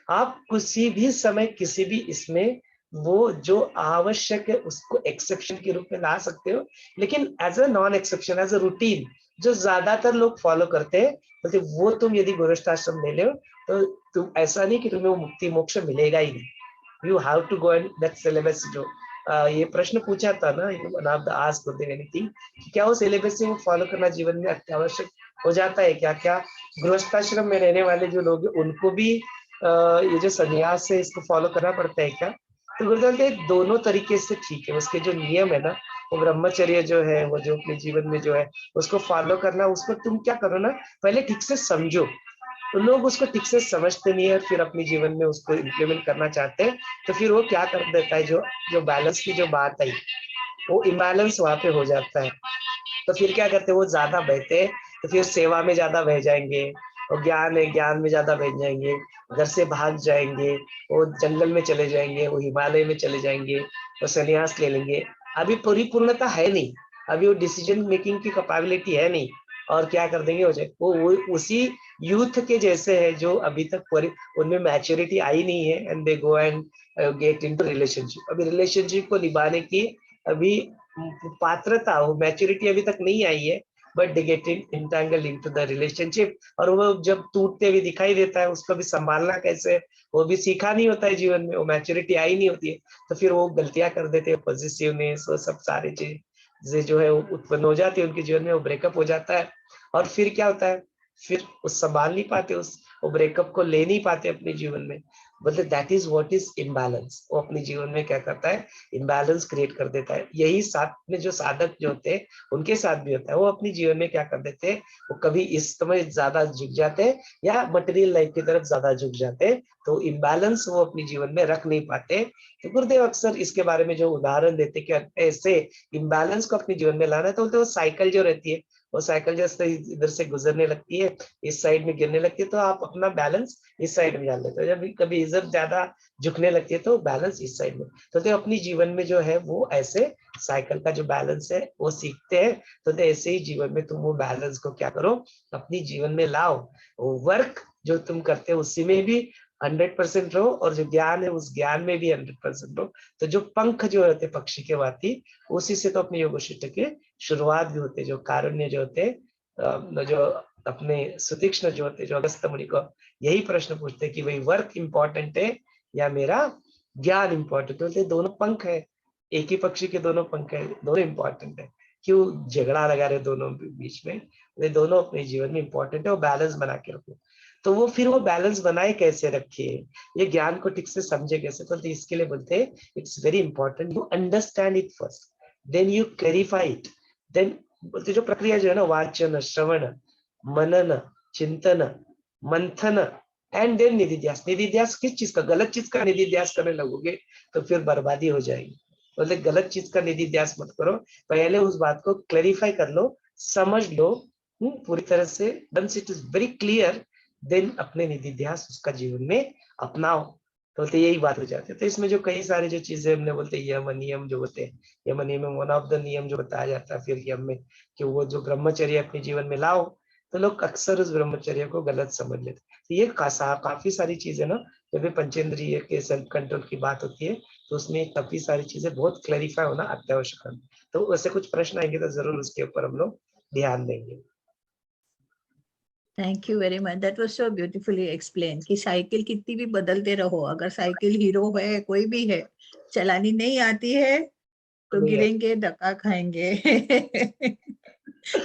आप किसी भी समय किसी भी इसमें वो जो आवश्यक है उसको एक्सेप्शन के रूप में ला सकते हो, लेकिन as a non exception, as a routine जो ज्यादातर लोग फॉलो करते हैं, बोलते वो तुम यदि गृहस्थाश्रम ले लो तो तुम ऐसा नहीं कि तुम्हें वो मुक्ति मोक्ष मिलेगा ही नहीं। You have to go and that syllabus. जो ये प्रश्न पूछा था ना, आस्क गुरुदेव एनीथिंग, क्या वो सिलेबस से वो फॉलो करना जीवन में अत्यावश्यक हो जाता है क्या? क्या गृहस्थाश्रम में रहने वाले जो लोग हैं उनको भी ये जो संन्यास है इसको फॉलो करना पड़ता है क्या? तो गुरुदेव दोनों तरीके से ठीक है। उसके जो नियम है ना, वो ब्रह्मचर्य जो है, वो जो अपने जीवन में जो है उसको फॉलो करना, उसको तुम क्या करो ना, पहले ठीक से समझो। तो लोग उसको ठीक से समझते नहीं है, फिर अपने जीवन में उसको इम्प्लीमेंट करना चाहते हैं, तो फिर वो क्या कर देता है, जो जो बैलेंस की जो बात आई, वो इम्बैलेंस वहां पे हो जाता है। तो फिर क्या करते हैं, वो ज्यादा बहते हैं, तो फिर सेवा में ज्यादा बह जाएंगे, और ज्ञान है, ज्ञान में ज्यादा बह जाएंगे, घर से भाग जाएंगे, वो जंगल में चले जाएंगे, वो हिमालय में चले जाएंगे, वो संन्यास ले लेंगे। अभी परिपूर्णता है नहीं, अभी वो डिसीजन मेकिंग की कैपेबिलिटी है नहीं, और क्या कर देंगे हो जाए वो उसी यूथ के जैसे है जो अभी तक उनमें मैच्योरिटी आई नहीं है, and they go and get into relationship. अभी रिलेशनशिप को निभाने की अभी पात्रता, वो मैच्योरिटी अभी तक नहीं आई है, but they get entangled into the relationship, और वो जब टूटते हुए दिखाई देता है उसको भी संभालना कैसे, वो भी सीखा नहीं होता है जीवन में, वो मैच्योरिटी आई नहीं होती है, तो फिर वो गलतियां कर देते हैं, पॉजिटिवनेस, वो सब सारी चीजें जो है वो उत्पन्न हो जाती है उनके जीवन में, वो ब्रेकअप हो जाता है। और फिर क्या होता है, फिर वो संभाल नहीं पाते, उस वो ब्रेकअप को ले नहीं पाते अपने जीवन में। मतलब that is what is imbalance. वो अपने जीवन में क्या करता है, इम्बैलेंस क्रिएट कर देता है। यही साथ में जो साधक जो होते हैं उनके साथ भी होता है, वो अपनी जीवन में क्या कर देते हैं, वो कभी इस समय ज्यादा झुक जाते हैं या मटेरियल लाइफ की तरफ ज्यादा झुक जाते हैं, तो इम्बैलेंस वो अपने जीवन में रख नहीं पाते। तो गुरुदेव अक्सर इसके बारे में जो उदाहरण देते कि ऐसे इम्बैलेंस को अपने जीवन में लाना है, तो बोलते वो साइकिल जो रहती है, वो साइकिल जैसे इधर से गुजरने लगती है, इस साइड में गिरने लगती है, तो आप अपना बैलेंस इस साइड में डाल लेते हो। जब कभी इधर ज्यादा झुकने लगती है तो बैलेंस इस साइड में। तो अपनी जीवन में जो है वो ऐसे साइकिल का जो बैलेंस है वो सीखते हैं। तो ऐसे ही जीवन में तुम वो बैलेंस को क्या करो, अपनी जीवन में लाओ। वर्क जो तुम करते हो उसी में भी 100% रहो, और जो ज्ञान है उस ज्ञान में भी 100% रहो। तो जो पंख जो होते पक्षी के भांति, उसी से तो अपने योग वशिष्ठ के शुरुआत भी होते, जो कारुण्य जो होते, जो अपने सुतीक्ष्ण जो होते, जो अगस्त्य मुनि को यही प्रश्न पूछते कि भाई वर्क इंपॉर्टेंट है या मेरा ज्ञान इंपॉर्टेंट होते? दोनों पंख है, एक ही पक्षी के दोनों पंख है, दोनों इंपॉर्टेंट है। क्यों झगड़ा लगा रहे दोनों बीच में? वे दोनों अपने जीवन में इंपॉर्टेंट है, वो बैलेंस बना के रखो। तो वो फिर वो बैलेंस बनाए कैसे रखे, ये ज्ञान को ठीक से समझे कैसे, तो इसके लिए बोलते हैं it's very important you understand it first, then you clarify it. Then बोलते जो प्रक्रिया जो है ना, वाचन, श्रवण, मनन, चिंतन, मंथन एंड देन निधिध्यास। निधिध्यास किस चीज का? गलत चीज का निधिध्यास करने लगोगे तो फिर बर्बादी हो जाएगी। बोले गलत चीज का निधिध्यास मत करो, पहले उस बात को क्लैरिफाई कर लो, समझ लो पूरी तरह से, once it is very clear then अपने निधिध्यास उसका जीवन में अपनाओ। तो बोलते यही बात हो जाती है। तो इसमें जो कई सारे जो चीजें हमने बोलते यम नियम जो होते हैं, यम नियम में वन ऑफ द नियम जो बताया जाता है फिर यम में, कि वो जो ब्रह्मचर्य अपने जीवन में लाओ, तो लोग अक्सर उस ब्रह्मचर्य को गलत समझ लेते। तो ये काफी सारी चीजें ना, जब भी पंचेंद्रिय के सेल्फ कंट्रोल की बात होती है तो उसमें काफी सारी चीजें बहुत क्लैरिफाई होना अत्यावश्यक है। तो वैसे कुछ प्रश्न आएंगे तो जरूर उसके ऊपर हम लोग ध्यान देंगे। Thank you very much, that was so beautifully explain कि साइकिल कितनी भी बदलते रहो, अगर साइकिल हीरो है कोई भी है, चलानी नहीं आती है तो गिरेंगे, धक्का खाएंगे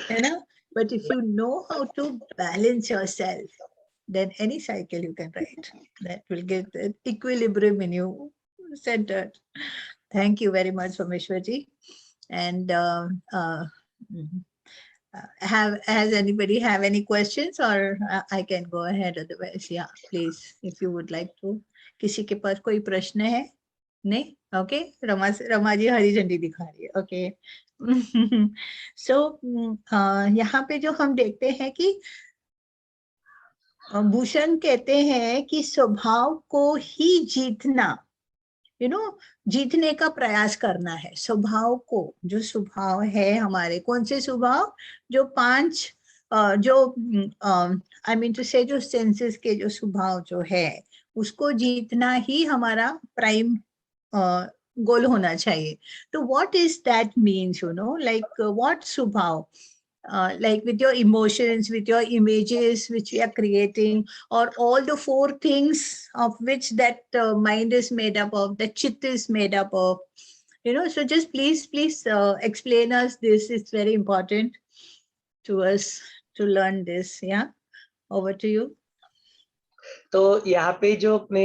है ना? But if you know how to balance yourself, then any cycle you can ride that will get the equilibrium in you centered. Thank you very much, Someshwar ji. And has anybody have any questions, or I can go ahead otherwise? Yeah, please, if you would like to. किसी के पास कोई प्रश्न है? नहीं? Okay, Rama ji हरी झंडी दिखा रही है। Okay. So यहाँ पे जो हम देखते हैं कि भूषण कहते हैं कि स्वभाव को ही जीतना, जीतने का प्रयास करना है। स्वभाव को, जो स्वभाव है हमारे, कौन से स्वभाव? जो 5 जो आई मीन टू से जो सेंसेस के जो स्वभाव जो है, उसको जीतना ही हमारा प्राइम गोल होना चाहिए। तो what is that means, like what स्वभाव? like with your emotions, with your images which we are creating, or all the 4 things of which that mind is made up of, the chit is made up of, so just please explain us this. It's very important to us to learn this. Yeah, over to you. तो यहाँ पे जो अपने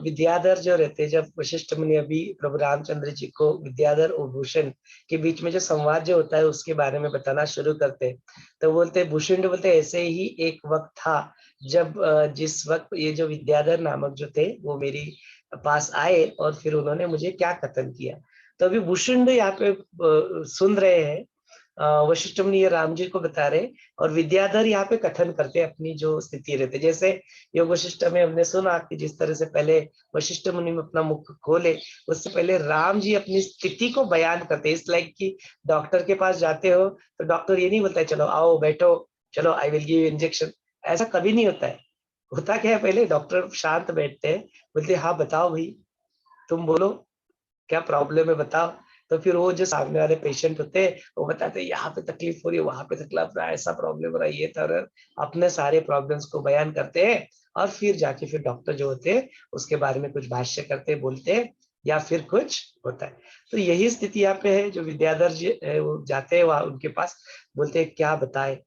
विद्याधर जो रहते हैं, जब वशिष्ठ मुनि अभी प्रभु रामचंद्र जी को विद्याधर और भूषण के बीच में जो संवाद जो होता है उसके बारे में बताना शुरू करते हैं, तो बोलते भूषण बोलते ऐसे ही एक वक्त था जब जिस वक्त ये जो विद्याधर नामक जो थे वो मेरी पास आए और फिर उन्होंने मुझे क्या कथन किया। तो अभी भूषण यहाँ पे सुन रहे हैं, वशिष्ठ मुनि ये राम जी को बता रहे, और विद्याधर यहाँ पे कथन करते अपनी जो स्थिति रहते। जैसे योग वशिष्ठ में हमने सुना कि जिस तरह से पहले वशिष्ठ मुनि में अपना मुख खोले, उससे पहले राम जी अपनी स्थिति को बयान करते। इस लाइक कि डॉक्टर के पास जाते हो तो डॉक्टर ये नहीं बोलता है चलो आओ बैठो, चलो I will give you injection, ऐसा कभी नहीं होता है। होता क्या है, पहले डॉक्टर शांत बैठते हैं, बोलते हाँ बताओ भाई, तुम बोलो क्या प्रॉब्लम है बताओ। तो फिर वो जो सामने वाले पेशेंट होते हैं वो बताते हैं यहाँ पे तकलीफ हो रही है, वहां पे तकलीफ हो रहा है, ऐसा प्रॉब्लम हो रहा है, ये तरह अपने सारे प्रॉब्लम्स को बयान करते हैं, और फिर जाके फिर डॉक्टर जो होते हैं उसके बारे में कुछ भाष्य करते बोलते हैं या फिर कुछ होता है। तो यही स्थिति यहाँ पे है। जो विद्याधर जी वो जाते हैं वहां उनके पास, बोलते हैं क्या बताए,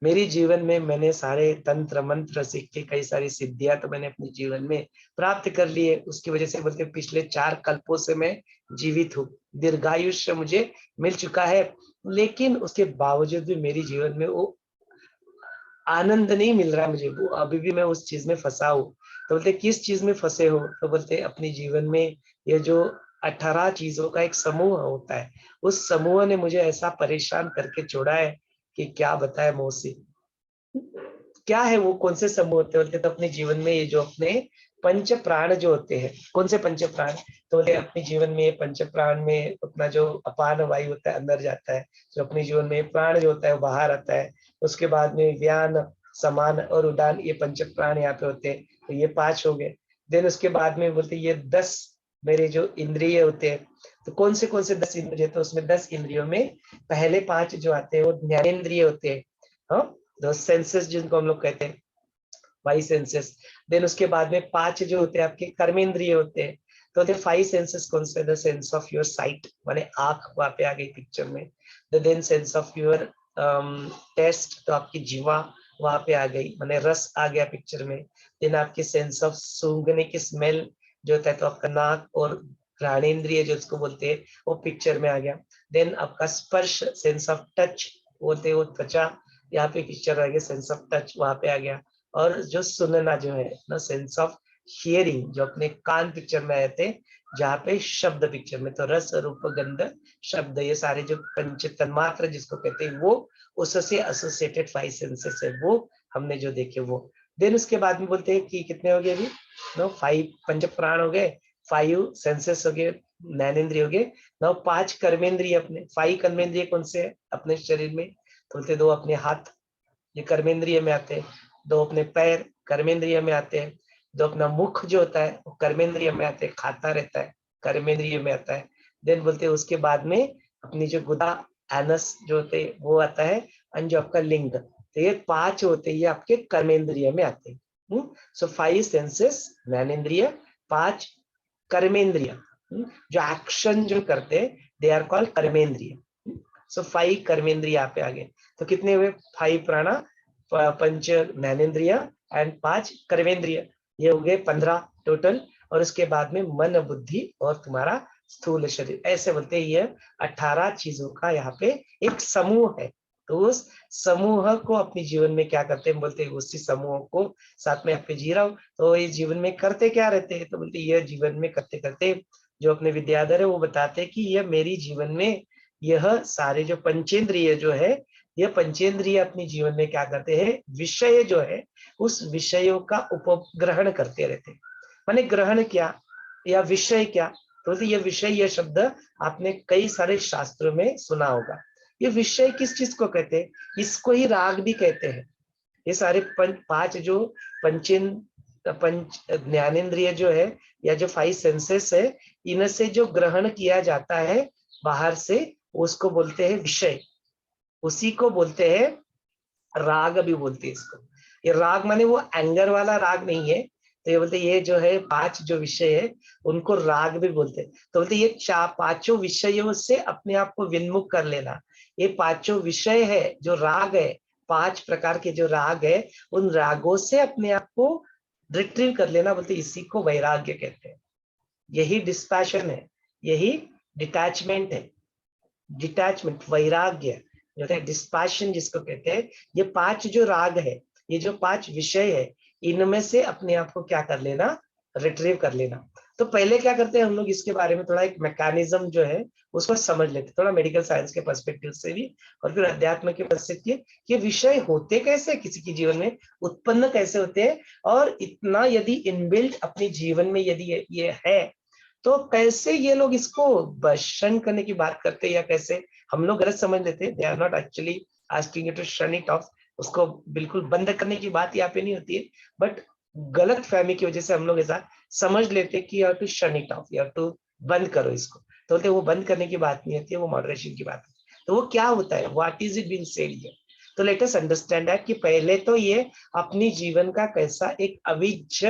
मेरी जीवन में मैंने सारे तंत्र मंत्र सीख के कई सारी सिद्धियां तो मैंने अपने जीवन में प्राप्त कर ली है, उसकी वजह से बोलते पिछले 4 कल्पों से मैं जीवित हूँ, दीर्घायुष्य मुझे मिल चुका है, लेकिन उसके बावजूद भी मेरी जीवन में वो आनंद नहीं मिल रहा मुझे, वो अभी भी मैं उस चीज में फंसा हूँ। तो बोलते किस चीज में फंसे हो? तो बोलते अपने जीवन में ये जो 18 चीजों का एक समूह होता है, उस समूह ने मुझे ऐसा परेशान करके छोड़ा है कि क्या बताए मौसी। क्या है वो, कौन से समूह होते तो अपने जीवन में ये जो अपने पंच प्राण जो होते हैं, कौन से पंच प्राण? तो बोले अपने जीवन में पंच प्राण में अपना जो अपान वायु होता है अंदर जाता है, जो अपने जीवन में प्राण जो होता है वो बाहर आता है, उसके बाद में व्यान समान और उड़ान, ये पंच प्राण यहाँ पे होते हैं, तो ये 5 हो गए। देन उसके बाद में बोलते ये 10 मेरे जो इंद्रिय होते हैं, तो कौन से 10 इंद्रिय? तो उसमें 10 इंद्रियों में पहले 5 जो आते हैं वो ज्ञानेंद्रिय होते हैं, हाँ, सेंसेस जिनको हम लोग कहते हैं, 5 सेंसेस। देन उसके बाद में 5 जो होते हैं आपके कर्मेंद्रिय होते हैं। तो 5 सेंसेस कौन से? The sense of your sight, माने आंख वहां पे आ गई पिक्चर में। Then sense of your taste, तो आपकी जीवा वहां पे आ गई, माने रस आ गया पिक्चर में। देन आपके सेंस ऑफ सूंघने की स्मेल जो होता है, तो आपका नाक और घ्राणेन्द्रिय जो उसको बोलते हैं वो पिक्चर में आ गया। देन आपका स्पर्श, सेंस ऑफ टच बोलते हैं, वो त्वचा यहाँ पे पिक्चर आ गया, सेंस ऑफ टच वहां पे आ गया। और जो सुनना जो है ना, सेंस ऑफ हियरिंग, जो अपने कान पिक्चर में आए थे, जहाँ पे शब्द पिक्चर में, तो रस रूप गंध शब्द, ये सारे जो पंच तन्मात्र जिसको कहते हैं, वो उससे एसोसिएटेड 5 सेंसेस है, वो हमने जो देखे वो। देन उसके बाद में बोलते हैं कि कितने हो गए अभी, नो 5 पंच प्राण हो गए, 5 सेंसेस हो गए, ज्ञानेंद्रिय हो गए, नो 5 कर्मेंद्रिय। अपने 5 कर्मेंद्रिय कौन से है अपने शरीर में, तो बोलते 2 अपने हाथ, ये कर्मेंद्रिय में आते हैं, 2 अपने पैर कर्मेंद्रिय में आते हैं, 2 अपना मुख जो होता है वो कर्मेंद्रिय में आते हैं, खाता रहता है, कर्मेंद्रिय में आता है। देन बोलते हैं उसके बाद में अपनी जो गुदा एनस जो होते हैं वो आता है, और जो आपका लिंग, तो ये 5 होते हैं, ये आपके कर्मेंद्रिय में आते हैं। सो 5 सेंसेस ज्ञानेंद्रिय, 5 कर्मेंद्रिय, जो एक्शन जो करते हैं दे आर कॉल्ड कर्मेंद्रिय। सो 5 कर्मेंद्रिय यहाँ पे आ गए, तो कितने हुए 5 प्राणा, 5 ज्ञानेंद्रिय एंड 5 कर्मेंद्रिय, ये हो गए 15 टोटल। और उसके बाद में मन बुद्धि और तुम्हारा स्थूल शरीर, ऐसे बोलते हैं ये 18 चीजों का यहाँ पे एक समूह है। तो उस समूह को अपने जीवन में क्या करते हैं, बोलते हैं उसी समूह को साथ में आपके जी रहा हूँ, तो ये जीवन में करते क्या रहते हैं, तो बोलते ये जीवन में करते करते जो अपने विद्याधर है वो बताते हैं कि यह मेरी जीवन में यह सारे जो पंचेंद्रिय जो है, यह पंचेंद्रिय अपने जीवन में क्या करते हैं, विषय जो है उस विषयों का उपग्रहण करते रहते हैं। माने ग्रहण क्या या विषय क्या, तो ये विषय, यह शब्द आपने कई सारे शास्त्रों में सुना होगा। ये विषय किस चीज को कहते हैं, इसको ही राग भी कहते हैं। ये सारे 5 जो पंच ज्ञानेंद्रिय जो है या जो 5 सेंसेस है, इनसे जो ग्रहण किया जाता है बाहर से, उसको बोलते हैं विषय, उसी को बोलते हैं राग भी बोलते हैं इसको। ये राग माने वो एंगर वाला राग नहीं है, तो ये बोलते ये जो है 5 जो विषय है उनको राग भी बोलते हैं। तो बोलते ये 5 विषयों से अपने आप को विन्मुख कर लेना, ये 5 विषय है जो राग है, 5 प्रकार के जो राग है, उन रागों से अपने आप को रिट्रीव कर लेना, बोलते इसी को वैराग्य कहते हैं। यही डिस्पैशन है, यही डिटैचमेंट है, डिटैचमेंट वैराग्य जो है, डिस्पैशन जिसको कहते हैं। ये 5 जो राग है, ये जो 5 विषय है, इनमें से अपने आप को क्या कर लेना, रिट्रीव कर लेना। तो पहले क्या करते हैं हम लोग, इसके बारे में थोड़ा एक मैकेनिज्म जो है उसको समझ लेते, थोड़ा मेडिकल साइंस के पर्सपेक्टिव से भी, और फिर अध्यात्म के पर्सपेक्टिव, ये विषय होते कैसे किसी के जीवन में, उत्पन्न कैसे होते हैं, और इतना यदि इनबिल्ट अपने जीवन में यदि ये है, तो कैसे ये लोग इसको शन करने की बात करते हैं, या कैसे हम लोग गलत समझ लेते हैं। They are not actually asking you to shun it off, उसको बिल्कुल बंद करने की बात यहाँ पे नहीं होती है, बट गलत फहमी की वजह से हम लोग ऐसा समझ लेते हैं कि you have to shun it off, you have to बंद करो इसको। तो बोलते वो बंद करने की बात नहीं होती है, वो मॉडरेशन की बात है। तो वो क्या होता है, what is it being said here, तो लेट अस अंडरस्टैंड दैट कि पहले तो ये अपनी जीवन का कैसा एक अविज्ञ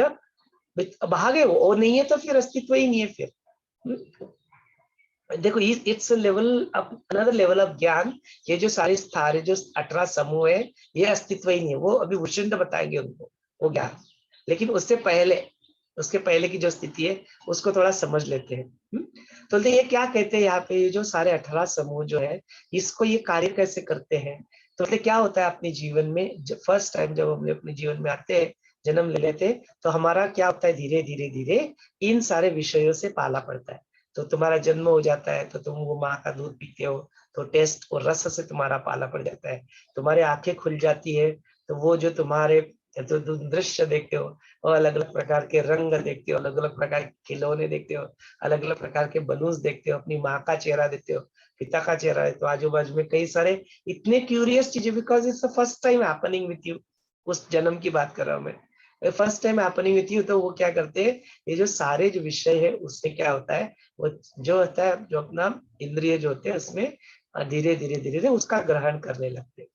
भाग है, वो नहीं है तो फिर अस्तित्व ही नहीं है। फिर देखो it's level up, another level of ज्ञान। ये जो सारे जो 18 समूह है, ये अस्तित्व ही नहीं है, वो अभी भूषण बताएंगे उनको वो ज्ञान। लेकिन उसके पहले की जो स्थिति है उसको थोड़ा समझ लेते हैं। तो ये क्या कहते हैं यहाँ पे, ये जो सारे 18 समूह जो है, इसको ये कार्य कैसे करते हैं। तो क्या होता है अपने जीवन में, फर्स्ट टाइम जब हम अपने जीवन में आते हैं, जन्म ले लेते हैं, तो हमारा क्या होता है, धीरे धीरे धीरे इन सारे विषयों से पाला पड़ता है। तो तुम्हारा जन्म हो जाता है, तो तुम वो माँ का दूध पीते हो, तो टेस्ट और रस से तुम्हारा पाला पड़ जाता है। तुम्हारी आंखें खुल जाती है, तो वो जो तुम्हारे तो तुम दृश्य देखते हो, और अलग अलग प्रकार के रंग देखते हो, अलग अलग प्रकार के खिलौने देखते हो, अलग अलग प्रकार के बलून्स देखते हो, अपनी माँ का चेहरा देखते हो, पिता का चेहरा है, तो आजू बाजू में कई सारे इतने क्यूरियस चीजें, because it's the first time happening with you. उस जन्म की बात कर रहा हूँ मैं, first time happening with you. तो वो क्या करते हैं, ये जो सारे जो विषय है उससे क्या होता है, वो जो होता है, जो अपना इंद्रिय जो होते हैं उसमें धीरे धीरे धीरे उसका ग्रहण करने लगते हैं।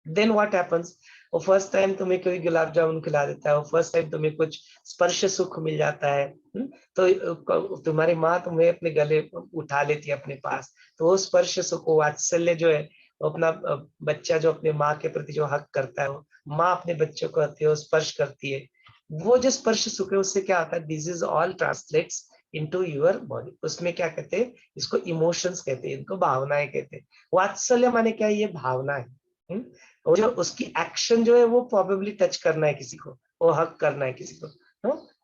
देन व्हाट हैपेंस, वो फर्स्ट टाइम तुम्हें कोई गुलाब जामुन खिला देता है, वो फर्स्ट टाइम तुम्हें कुछ स्पर्श सुख मिल जाता है, तो तुम्हारी माँ तुम्हें अपने गले उठा लेती है अपने पास, तो वो स्पर्श सुख, वात्सल्य जो है, अपना बच्चा जो अपने माँ के प्रति जो हक करता है, वो माँ अपने बच्चों को आती है, स्पर्श करती है, वो जो स्पर्श सुख है उससे क्या होता है, this is all translates into your body. उसमें क्या कहते हैं, इसको इमोशंस कहते हैं, इनको भावनाएं कहते हैं। वात्सल्य माने क्या है, ये भावना है। और जो उसकी एक्शन जो है वो प्रोबेबली टच करना है किसी को, वो हक करना है किसी को,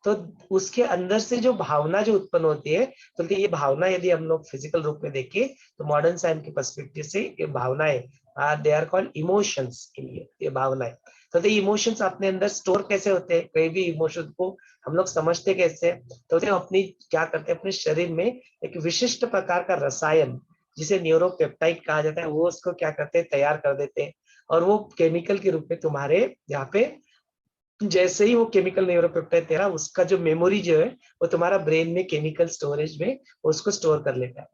तो उसके अंदर से जो भावना जो उत्पन्न होती है, तो ये भावना यदि हम लोग फिजिकल रूप में देखें तो मॉडर्न साइंस के पर्सपेक्टिव से ये भावनाएं, दे आर कॉल्ड इमोशंस, ये भावनाएं। तो ये इमोशंस अपने अंदर स्टोर कैसे होते हैं, कोई भी इमोशन को हम लोग समझते कैसे, तो अपनी क्या करते हैं, अपने शरीर में एक विशिष्ट प्रकार का रसायन जिसे न्यूरोपेप्टाइड कहा जाता है, वो उसको क्या करते हैं, तैयार कर देते हैं, और वो केमिकल के रूप में तुम्हारे यहाँ पे, जैसे ही वो केमिकल न्यूरोपेप्टाइड तेरा उसका जो मेमोरी जो है वो तुम्हारा ब्रेन में केमिकल स्टोरेज में उसको स्टोर कर लेता है।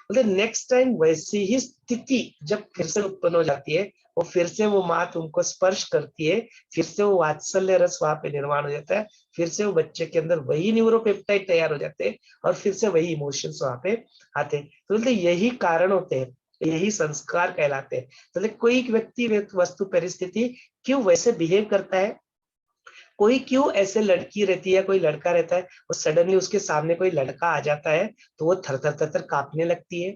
बोलते नेक्स्ट टाइम वैसी ही स्थिति जब फिर से उत्पन्न हो जाती है, वो फिर से वो माँ तुमको स्पर्श करती है, फिर से वो वात्सल्य रस वहां पे निर्माण हो जाता है, फिर से वो बच्चे के अंदर वही न्यूरोपेप्टाइड तैयार हो जाते हैं और फिर से वही इमोशंस वहां पे आते हैं। तो बोलते यही कारण होते हैं, यही संस्कार कहलाते हैं। तो कोई व्यक्ति वस्तु परिस्थिति क्यों वैसे बिहेव करता है, कोई क्यों ऐसे लड़की रहती है, कोई लड़का रहता है, वो सडनली उसके सामने कोई लड़का आ जाता है तो वो थर थर थर थर कांपने लगती है,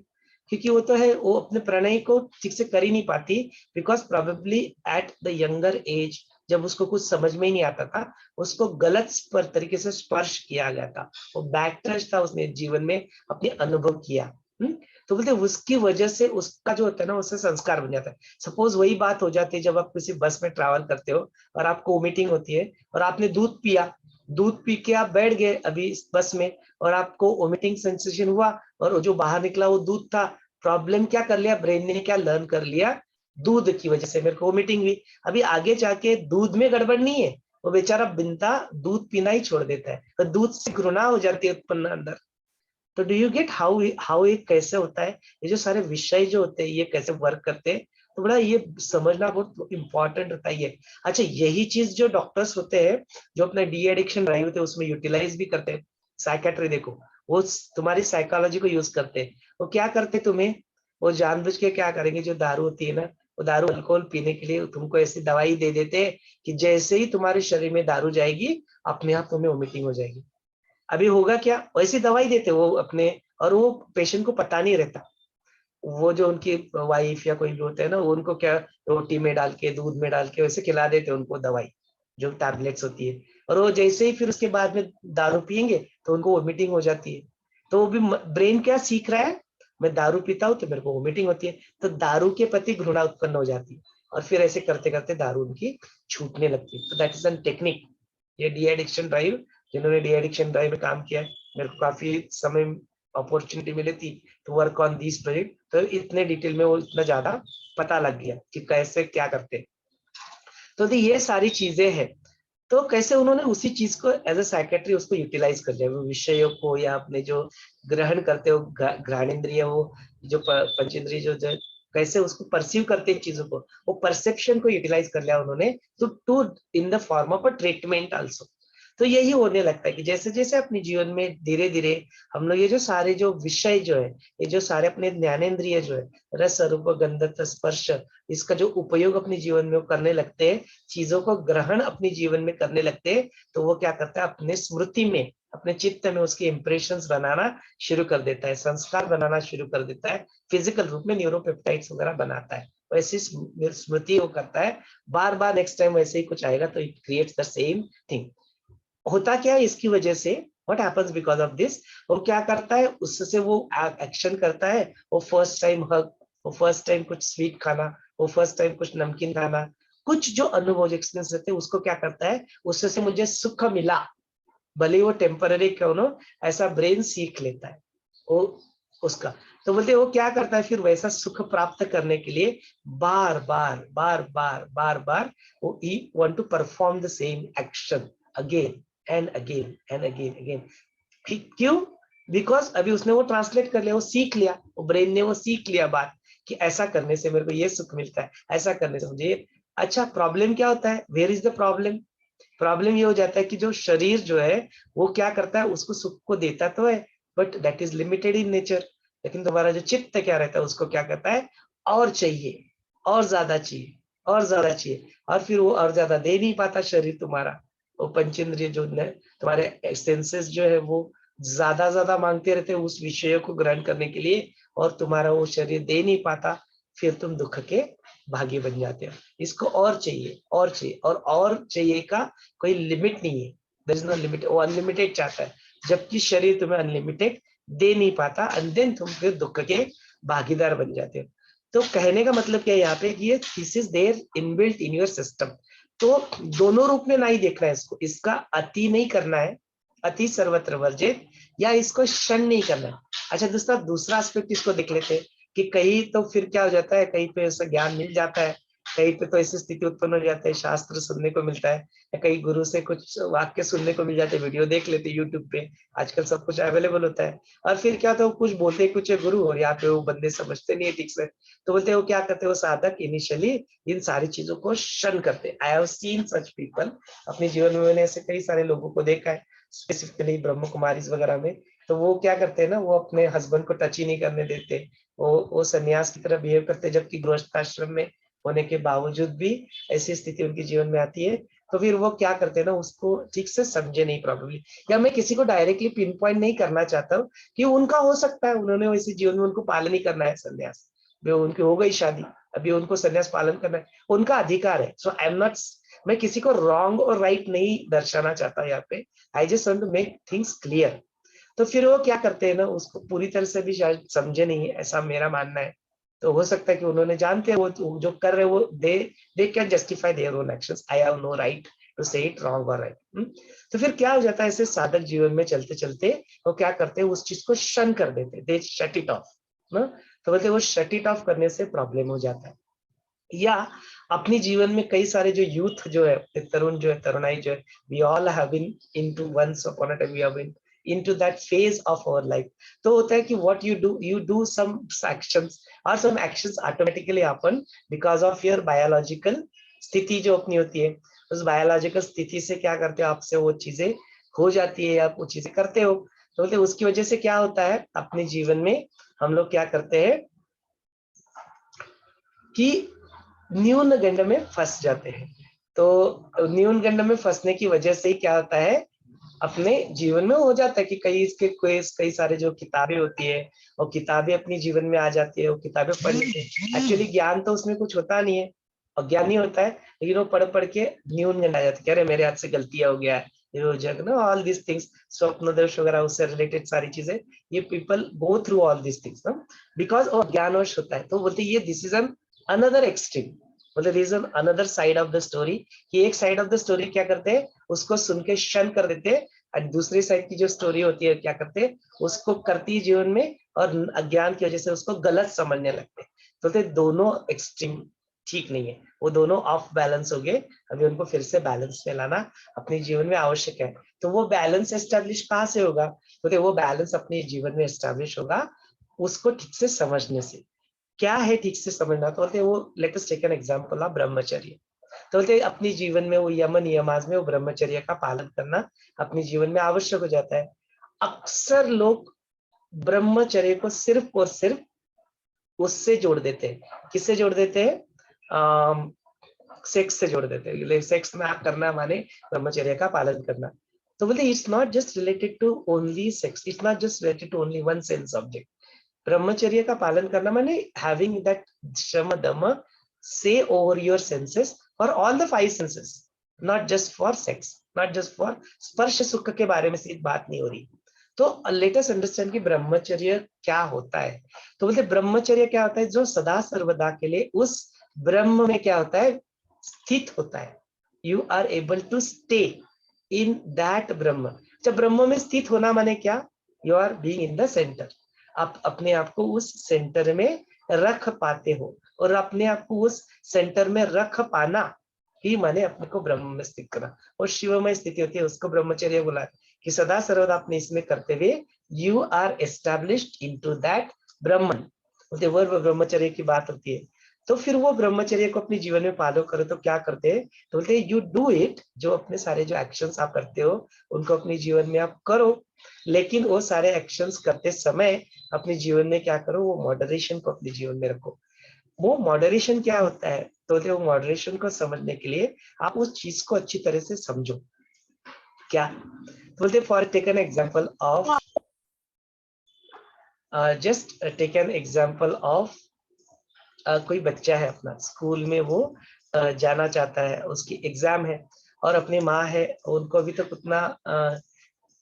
क्योंकि वो तो है वो अपने प्रणय को ठीक से कर ही नहीं पाती, because probably at the younger age जब उसको कुछ समझ में ही नहीं आता था, उसको गलत तरीके से स्पर्श किया गया था, वो बैक टच था, उसने जीवन में अपने अनुभव किया। तो बोलते उसकी वजह से उसका जो होता है ना, उससे संस्कार बन जाता है। सपोज वही बात हो जाती है जब आप किसी बस में ट्रैवल करते हो और आपको वोमिटिंग होती है और आपने दूध पिया, दूध पी के आप बैठ गए अभी इस बस में और आपको वोमिटिंग सेंसेशन हुआ और जो बाहर निकला वो दूध था। प्रॉब्लम क्या कर लिया, ब्रेन ने क्या लर्न कर लिया, दूध की वजह से मेरे को वोमिटिंग हुई। अभी आगे जाके दूध में गड़बड़ नहीं है, वो बेचारा बिनता दूध पीना ही छोड़ देता है, तो दूध से घृणा हो जाती है उत्पन्न अंदर। तो डू यू गेट हाउ ये कैसे होता है, ये जो सारे विषय जो होते हैं ये कैसे वर्क करते हैं, तो बड़ा ये समझना बहुत इंपॉर्टेंट होता है ये। अच्छा, यही चीज जो डॉक्टर्स होते हैं जो अपने डी एडिक्शन ड्राइव होते हैं उसमें यूटिलाइज भी करते हैं। साइकेट्री देखो, वो तुम्हारी साइकोलॉजी को यूज करते हैं। वो क्या करते तुम्हें, वो जानबूझ के क्या करेंगे, जो दारू होती है ना, वो दारू अल्कोहल पीने के लिए तुमको ऐसी दवाई दे देते हैं कि जैसे ही तुम्हारे शरीर में दारू जाएगी अपने आप तुम्हें वोमिटिंग हो जाएगी। अभी होगा क्या, वैसी दवाई देते वो अपने, और वो पेशेंट को पता नहीं रहता, वो जो उनकी वाइफ या कोई भी होते हैं ना, वो उनको क्या रोटी में डाल के दूध में डाल के वैसे खिला देते हैं उनको दवाई, जो टैबलेट्स होती है। और वो जैसे ही फिर उसके बाद में दारू पियेंगे तो उनको वोमिटिंग हो जाती है। तो वो भी ब्रेन क्या सीख रहा है, मैं दारू पीता हूँ तो मेरे को वोमिटिंग होती है, तो दारू के प्रति घृणा उत्पन्न हो जाती है और फिर ऐसे करते करते दारू उनकी छूटने लगती है। तो दैट इज एन टेक्निक। ये डी एडिक्शन ड्राइव, जिन्होंने डी एडिक्शन ड्राइव में काम किया है, मेरे को काफी समय अपॉर्चुनिटी मिली थी to work on this project, तो इतने डिटेल में वो इतना ज्यादा पता लग गया कि कैसे क्या करते हैं। तो ये सारी चीजें हैं, तो कैसे उन्होंने उसी चीज को एज ए साइकेट्री उसको यूटिलाइज कर लिया, वो विषयों को या अपने जो ग्रहण करते हो घ्राणेन्द्रिय, वो जो पंचेंद्रिय जो कैसे उसको परसीव करते हैं चीजों को, वो परसेप्शन को यूटिलाइज कर लिया उन्होंने, to in the form of a treatment also. तो यही होने लगता है कि जैसे जैसे अपने जीवन में धीरे धीरे हम लोग ये जो सारे जो विषय जो है, ये जो सारे अपने ज्ञानेन्द्रिय जो है, रस रूप गंध स्पर्श, इसका जो उपयोग अपने जीवन में करने लगते हैं, चीजों को ग्रहण अपने जीवन में करने लगते हैं, तो वो क्या करता है, अपने स्मृति में, अपने चित्त में उसके इंप्रेशंस बनाना शुरू कर देता है, संस्कार बनाना शुरू कर देता है, फिजिकल रूप में न्यूरोपेप्टाइड्स वगैरह बनाता है, वैसी स्मृति वो करता है। बार बार नेक्स्ट टाइम वैसे ही कुछ आएगा तो it creates the same thing. होता क्या है इसकी वजह से, what happens because of this, वो क्या करता है, उससे वो एक्शन करता है, वो फर्स्ट टाइम हग, वो फर्स्ट टाइम कुछ स्वीट खाना, वो फर्स्ट टाइम कुछ नमकीन खाना, कुछ जो अनुभव एक्सपीरियंस रहते हैं उसको क्या करता है, उससे से मुझे सुख मिला, भले वो टेम्पररी क्यों ना, ऐसा ब्रेन सीख लेता है वो उसका। तो बोलते वो क्या करता है, फिर वैसा सुख प्राप्त करने के लिए बार बार बार बार बार बार वो ही want to perform the same action again and again and again again. क्यों, बिकॉज अभी उसने वो ट्रांसलेट कर लिया, वो सीख लिया, वो ब्रेन ने वो सीख लिया बात कि ऐसा करने से मेरे को ये सुख मिलता है, ऐसा करने से मुझे। अच्छा, प्रॉब्लम क्या होता है, where is the problem, problem ये हो जाता है कि जो शरीर जो है वो क्या करता है, उसको सुख को देता तो है but that is limited in nature, लेकिन तुम्हारा जो चित्त क्या रहता है उसको क्या करता है, और चाहिए, और ज्यादा चाहिए, और ज्यादा चाहिए, और फिर वो और ज्यादा दे नहीं पाता शरीर तुम्हारा, वो पंचेंद्रिय जो तुम्हारे सेंसेस जो है वो ज्यादा ज्यादा मांगते रहते हैं उस विषय को ग्रहण करने के लिए, और तुम्हारा वो शरीर दे नहीं पाता। फिर तुम दुख के भागी बन जाते हो। इसको और चाहिए और चाहिए और चाहिए का कोई लिमिट नहीं है। There is no limit. वो अनलिमिटेड चाहता है, जबकि शरीर तुम्हें अनलिमिटेड दे नहीं पाता, एंड देन तुम फिर दुख के भागीदार बन जाते हो। तो कहने का मतलब क्या है यहाँ पे कि ये thesis there inbuilt in your system. तो दोनों रूप में नहीं देखना है इसको, इसका अति नहीं करना है, अति सर्वत्र वर्जित, या इसको शन नहीं करना है। अच्छा दोस्तों, दूसरा एस्पेक्ट इसको देख लेते हैं कि कहीं तो फिर क्या हो जाता है, कहीं पे ऐसा ज्ञान मिल जाता है, कहीं पे तो ऐसी स्थिति उत्पन्न हो जाती है, शास्त्र सुनने को मिलता है, या कहीं गुरु से कुछ वाक्य सुनने को मिल जाते हैं, वीडियो देख लेते हैं यूट्यूब पे, आजकल सब कुछ अवेलेबल होता है। और फिर क्या होता है, कुछ बोलते कुछ है गुरु, और यहाँ पे वो बंदे समझते नहीं है ठीक से, तो बोलते हैं वो क्या करते हैं, वो साधक इनिशियली इन सारी चीजों को शन करते हैं। I have seen such people, अपने जीवन में मैंने ऐसे कई सारे लोगों को देखा है, स्पेसिफिकली ब्रह्म कुमारीज वगैरह में। तो वो क्या करते हैं ना, वो अपने हस्बैंड को टच ही नहीं करने देते, वो सन्यास की तरह बिहेव करते हैं, जबकि गृहस्थाश्रम में होने के बावजूद भी ऐसी स्थिति उनके जीवन में आती है। तो फिर वो क्या करते हैं ना, उसको ठीक से समझे नहीं प्रॉब्लली। या मैं किसी को डायरेक्टली पिन पॉइंट नहीं करना चाहता हूँ कि उनका हो सकता है, उन्होंने वैसे जीवन में उनको पालन ही करना है संन्यास, उनकी हो गई शादी, अभी उनको संन्यास पालन करना है, उनका अधिकार है। सो आई एम नॉट, मैं किसी को रॉन्ग और राइट नहीं दर्शाना चाहता यहाँ पे, I just want to make things clear. तो फिर वो क्या करते हैं ना, उसको पूरी तरह से भी शायद समझे नहीं है, ऐसा मेरा मानना है। तो हो सकता है कि उन्होंने जानते हैं वो जो कर रहे हैं, वो they can justify their own actions, I have no right to say it wrong और राइट। तो फिर क्या हो जाता है, ऐसे साधक जीवन में चलते चलते वो क्या करते हैं, उस चीज को शन कर देते हैं, दे शट इट ऑफ ना। तो बोलते वो शट इट ऑफ करने से प्रॉब्लम हो जाता है। या अपनी जीवन में कई सारे जो यूथ जो है, तरुण जो है, तरुणाई जो है, we all have been into once upon a time, we have been into that phase of our life। तो होता है कि what you do some actions, or some actions automatically happen because of your biological स्थिति जो अपनी होती है, उस बायोलॉजिकल स्थिति से क्या करते हो, आपसे वो चीजें हो जाती है, आप वो चीजें करते हो। तो बोलते उसकी वजह से क्या होता है, अपने जीवन में हम लोग क्या करते हैं कि न्यून गंड में फंस जाते हैं। तो न्यून गंड में फंसने की वजह से क्या होता है, अपने जीवन में हो जाता है कि कई सारे जो किताबें होती है, वो किताबें अपनी जीवन में आ जाती है, वो किताबें पढ़ लेते हैं। एक्चुअली ज्ञान तो उसमें कुछ होता नहीं है, अज्ञानी होता है, लेकिन वो पढ़ पढ़ के न्यूनगंड आ जाती है, अरे मेरे हाथ से गलतियां हो गया है, जग ना ऑल दिस थिंग्स, स्वप्नदर्श वगैरह उससे रिलेटेड सारी चीजें, ये people go through all this things ना, बिकॉज वो ज्ञानवश होता है। तो बोलते ये this is an another extreme, मतलब reason another side of the story, कि एक साइड ऑफ द स्टोरी क्या करते हैं, उसको सुन के शन कर देते हैं, और दूसरी साइड की जो स्टोरी होती है क्या करते हैं, उसको करती है जीवन में, और अज्ञान की वजह से उसको गलत समझने लगते हैं। तो दोनों एक्सट्रीम ठीक नहीं है, वो दोनों ऑफ बैलेंस हो गए, अभी उनको फिर से बैलेंस में लाना अपने जीवन में आवश्यक है। तो वो बैलेंस एस्टेब्लिश कहाँ से होगा, तो वो बैलेंस अपने जीवन में एस्टेब्लिश होगा उसको ठीक से समझने से। क्या है ठीक से समझना, तो बोलते वो let us take an example of brahmacharya. तो बोलते अपने जीवन में वो यम नियमाज में वो ब्रह्मचर्य का पालन करना अपने जीवन में आवश्यक हो जाता है। अक्सर लोग ब्रह्मचर्य को सिर्फ और सिर्फ उससे जोड़ देते हैं, किससे जोड़ देते हैं, सेक्स से जोड़ देते हैं, सेक्स में आप करना माने ब्रह्मचर्य का पालन करना। तो बोलते it's not just related to only sex, it's not just related to only one sense object. ब्रह्मचर्य का पालन करना माने हैविंग दैट शम दम से over your senses for all the 5 senses, not just for sex, not just for स्पर्श सुख के बारे में सिर्फ बात नहीं हो रही। तो लेट अस अंडरस्टैंड कि ब्रह्मचर्य क्या होता है। तो बोलते ब्रह्मचर्य क्या होता है, जो सदा सर्वदा के लिए उस ब्रह्म में क्या होता है, स्थित होता है। You are able to stay in that Brahma. जब ब्रह्म में स्थित होना माने क्या, you are being in the centre, आप अपने आप को उस सेंटर में रख पाते हो, और अपने आप को उस सेंटर में रख पाना ही माने अपने को ब्रह्म में स्थित करना, और शिवमय स्थिति होती है, उसको ब्रह्मचर्य बोला है, कि सदा सर्वदा अपने इसमें करते हुए you are established into that Brahman. वो ब्रह्मचर्य की बात होती है। तो फिर वो ब्रह्मचर्य को अपने जीवन में पालो करो, तो क्या करते हैं, तो बोलते हैं यू डू इट, जो अपने सारे जो एक्शंस आप करते हो उनको अपने जीवन में आप करो, लेकिन वो सारे एक्शंस करते समय अपने जीवन में क्या करो, वो मॉडरेशन को अपने जीवन में रखो। वो मॉडरेशन क्या होता है, तो वो मॉडरेशन को समझने के लिए आप उस चीज को अच्छी तरह से समझो। क्या बोलते, for take an example of just take an example of कोई बच्चा है अपना स्कूल में, वो जाना चाहता है, उसकी एग्जाम है, और अपनी माँ है, उनको अभी तक उतना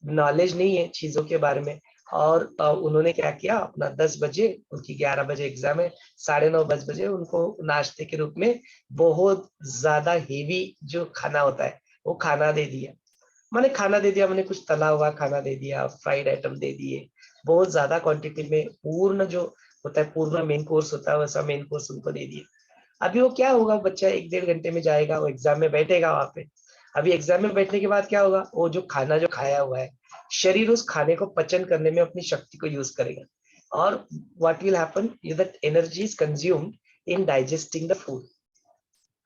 नॉलेज नहीं है चीजों के बारे में, और उन्होंने क्या किया, अपना 10 बजे, उनकी 11 बजे एग्जाम है, 9:30 10 बजे उनको नाश्ते के रूप में बहुत ज्यादा हेवी जो खाना होता है वो खाना दे दिया। मैंने खाना दे दिया, मैंने कुछ तला हुआ खाना दे दिया, फ्राइड आइटम दे दिए, बहुत ज्यादा क्वांटिटी में, पूर्ण जो होता है, पूर्ण मेन कोर्स होता है वैसा मेन कोर्स उनको दे दिया। अभी वो क्या होगा, बच्चा 1-1.5 घंटे में जाएगा, वो एग्जाम में बैठेगा वहां पे। अभी एग्जाम में बैठने के बाद क्या होगा, वो जो खाना जो खाया हुआ है, शरीर उस खाने को पचन करने में अपनी शक्ति को यूज करेगा, और what will happen, that energy is consumed in digesting the food.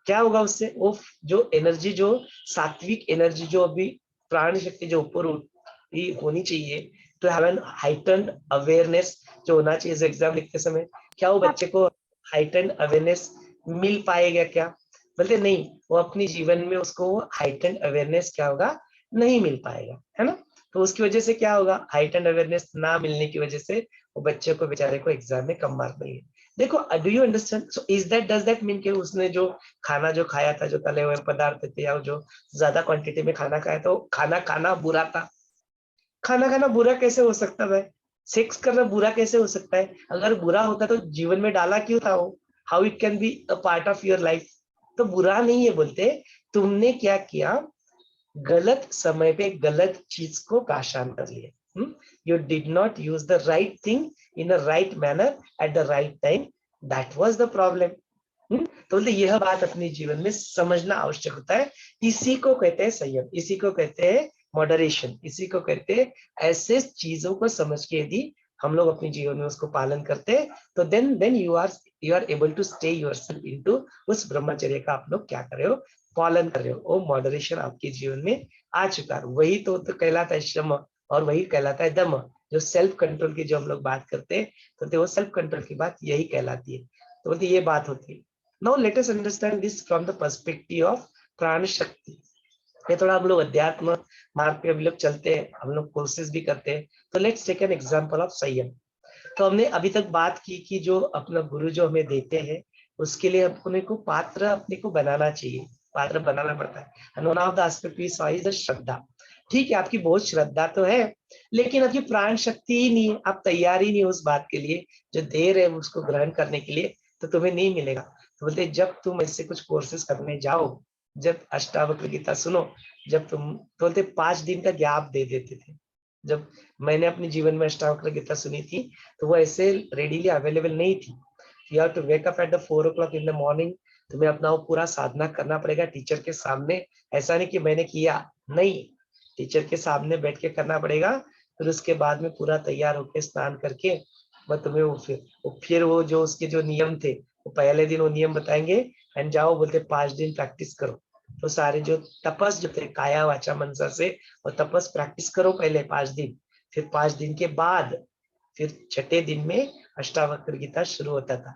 क्या होगा उससे, वो जो एनर्जी, जो सात्विक एनर्जी, जो अभी प्राण शक्ति जो ऊपर होनी चाहिए, टू हैव एन हाइटन्ड अवेयरनेस जो होना चाहिए एग्जाम लिखते समय, क्या वो बच्चे को हाइटन्ड अवेयरनेस मिल पाएगा क्या? बोलते नहीं, वो अपनी जीवन में उसको हाइटन्ड अवेयरनेस क्या होगा, नहीं मिल पाएगा, है ना। तो उसकी वजह से क्या होगा, हाइटन्ड अवेयरनेस ना मिलने की वजह से वो बच्चे को, बेचारे को एग्जाम में कम मार्क मिलेंगे। देखो, do you understand? So is that, does that mean कि उसने जो खाना जो खाया था, जो तले हुए पदार्थ थे, या जो ज्यादा क्वांटिटी में खाना खाया, तो खाना खाना बुरा था? खाना खाना बुरा कैसे हो सकता है? सेक्स करना बुरा कैसे हो सकता है? अगर बुरा होता तो जीवन में डाला क्यों था वो? How it can be a part of your life? तो बुरा नहीं है बोलते, तुमने क्या किया, गलत समय पे गलत चीज को पाषाण कर लिया। You did not use the right thing in a right manner at the right time, that was the problem. तो बोलते यह बात अपने जीवन में समझना आवश्यक होता है। इसी को कहते हैं संयम, इसी को कहते हैं मॉडरेशन, इसी को कहते हैं, ऐसे चीजों को समझ के यदि हम लोग अपने जीवन में उसको पालन करते हैं, तो then you are able to stay yourself into, उस ब्रह्मचर्य का आप लोग क्या कर रहे हो, पालन कर रहे हो, वो मॉडरेशन आपके जीवन में आ चुका है। वही तो कहलाता है श्रम, और वही कहलाता है दम। जो सेल्फ कंट्रोल की जो हम लोग बात करते हैं, तो वो सेल्फ कंट्रोल की बात यही कहलाती है। तो बोलते ये बात होती है। Now let us understand this from the perspective of प्राण शक्ति। ये थोड़ा हम लोग अध्यात्म मार्ग पे अभी लोग चलते हैं, हम लोग कोर्सेज भी करते हैं, तो let's take an example of sanyam. तो हमने अभी तक बात की कि जो अपना गुरु जो हमें देते हैं, उसके लिए अपने को पात्र अपने को बनाना चाहिए, पात्र बनाना पड़ता है। And one of the aspect we saw is the shraddha. ठीक है, आपकी बहुत श्रद्धा तो है, लेकिन आपकी प्राण शक्ति ही नहीं है, आप तैयार ही नहीं हो उस बात के लिए, जो दे रहे उसको ग्रहण करने के लिए, तो तुम्हें नहीं मिलेगा। तो बोलते जब तुम ऐसे कुछ कोर्सेज करने जाओ, जब अष्टावक्र गीता सुनो, जब तुम, तो बोलते 5 दिन का गैप दे देते थे। जब मैंने अपने जीवन में अष्टावक्र गीता सुनी थी, तो वो ऐसे रेडीली अवेलेबल नहीं थी। You have to wake up at the 4 o'clock in the morning. तुम्हें अपना वो पूरा साधना करना पड़ेगा टीचर के सामने। ऐसा नहीं कि मैंने किया, नहीं, टीचर के सामने बैठ के करना पड़ेगा। फिर उसके बाद में पूरा तैयार होके स्नान करके, मैं तुम्हें फिर वो जो उसके जो नियम थे, वो पहले दिन वो नियम बताएंगे, एंड जाओ, बोलते 5 दिन प्रैक्टिस करो। तो सारे जो तपस जो थे काया वाचा मनसा से, और तपस प्रैक्टिस करो पहले 5 दिन। फिर 5 दिन के बाद फिर छठे दिन में अष्टावक्र गीता शुरू होता था।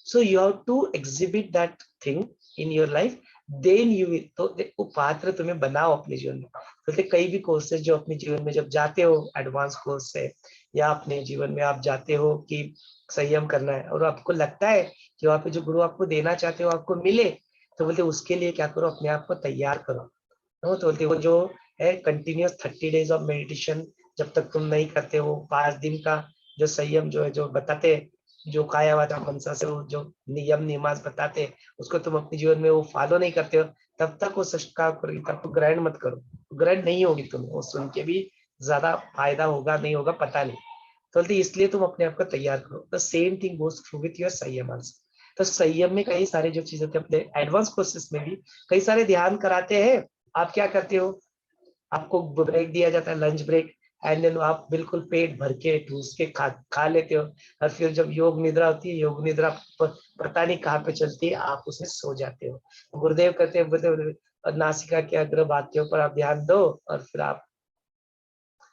So you have to exhibit that thing in your life, then you will, तो वो पात्र तुम्हें बनाओ अपने जीवन में। तो कई भी कोर्सेज जो अपने जीवन में जब जाते हो, एडवांस कोर्स है, या अपने जीवन में आप जाते हो कि संयम करना है, और आपको लगता है कि वहाँ पे जो गुरु आपको देना चाहते हो आपको मिले, तो बोलते उसके लिए क्या करो, अपने आप को तैयार करो। तो बोलते वो जो है कंटिन्यूअस 30 days ऑफ मेडिटेशन, जब तक तुम नहीं करते हो, 5 दिन का जो संयम जो है, जो बताते, जो काया वाचा मनसा से वो जो नियम नियमास बताते, उसको तुम अपने जीवन में वो फॉलो नहीं करते हो, तब तक वो गीता को ग्रहण मत करो। ग्रहण नहीं होगी तुम्हें, वो सुन के भी ज्यादा फायदा होगा नहीं होगा पता नहीं। तो इसलिए तुम अपने आप को तैयार करो। The same thing goes through with your संयम आल्सो। तो संयम में कई सारे जो चीजें अपने एडवांस कोर्सेस में भी कई सारे ध्यान कराते हैं। आप क्या करते हो, आपको ब्रेक दिया जाता है, लंच ब्रेक, एंड देन आप बिल्कुल पेट भर के ठूस के खा लेते हो, और फिर जब योग निद्रा होती है, योग निद्रा पता नहीं कहाँ पे चलती है, आप उसमें सो जाते हो। गुरुदेव कहते हैं, गुरुदेव नासिका के अग्र भाग के ऊपर आप ध्यान दो, और फिर आप,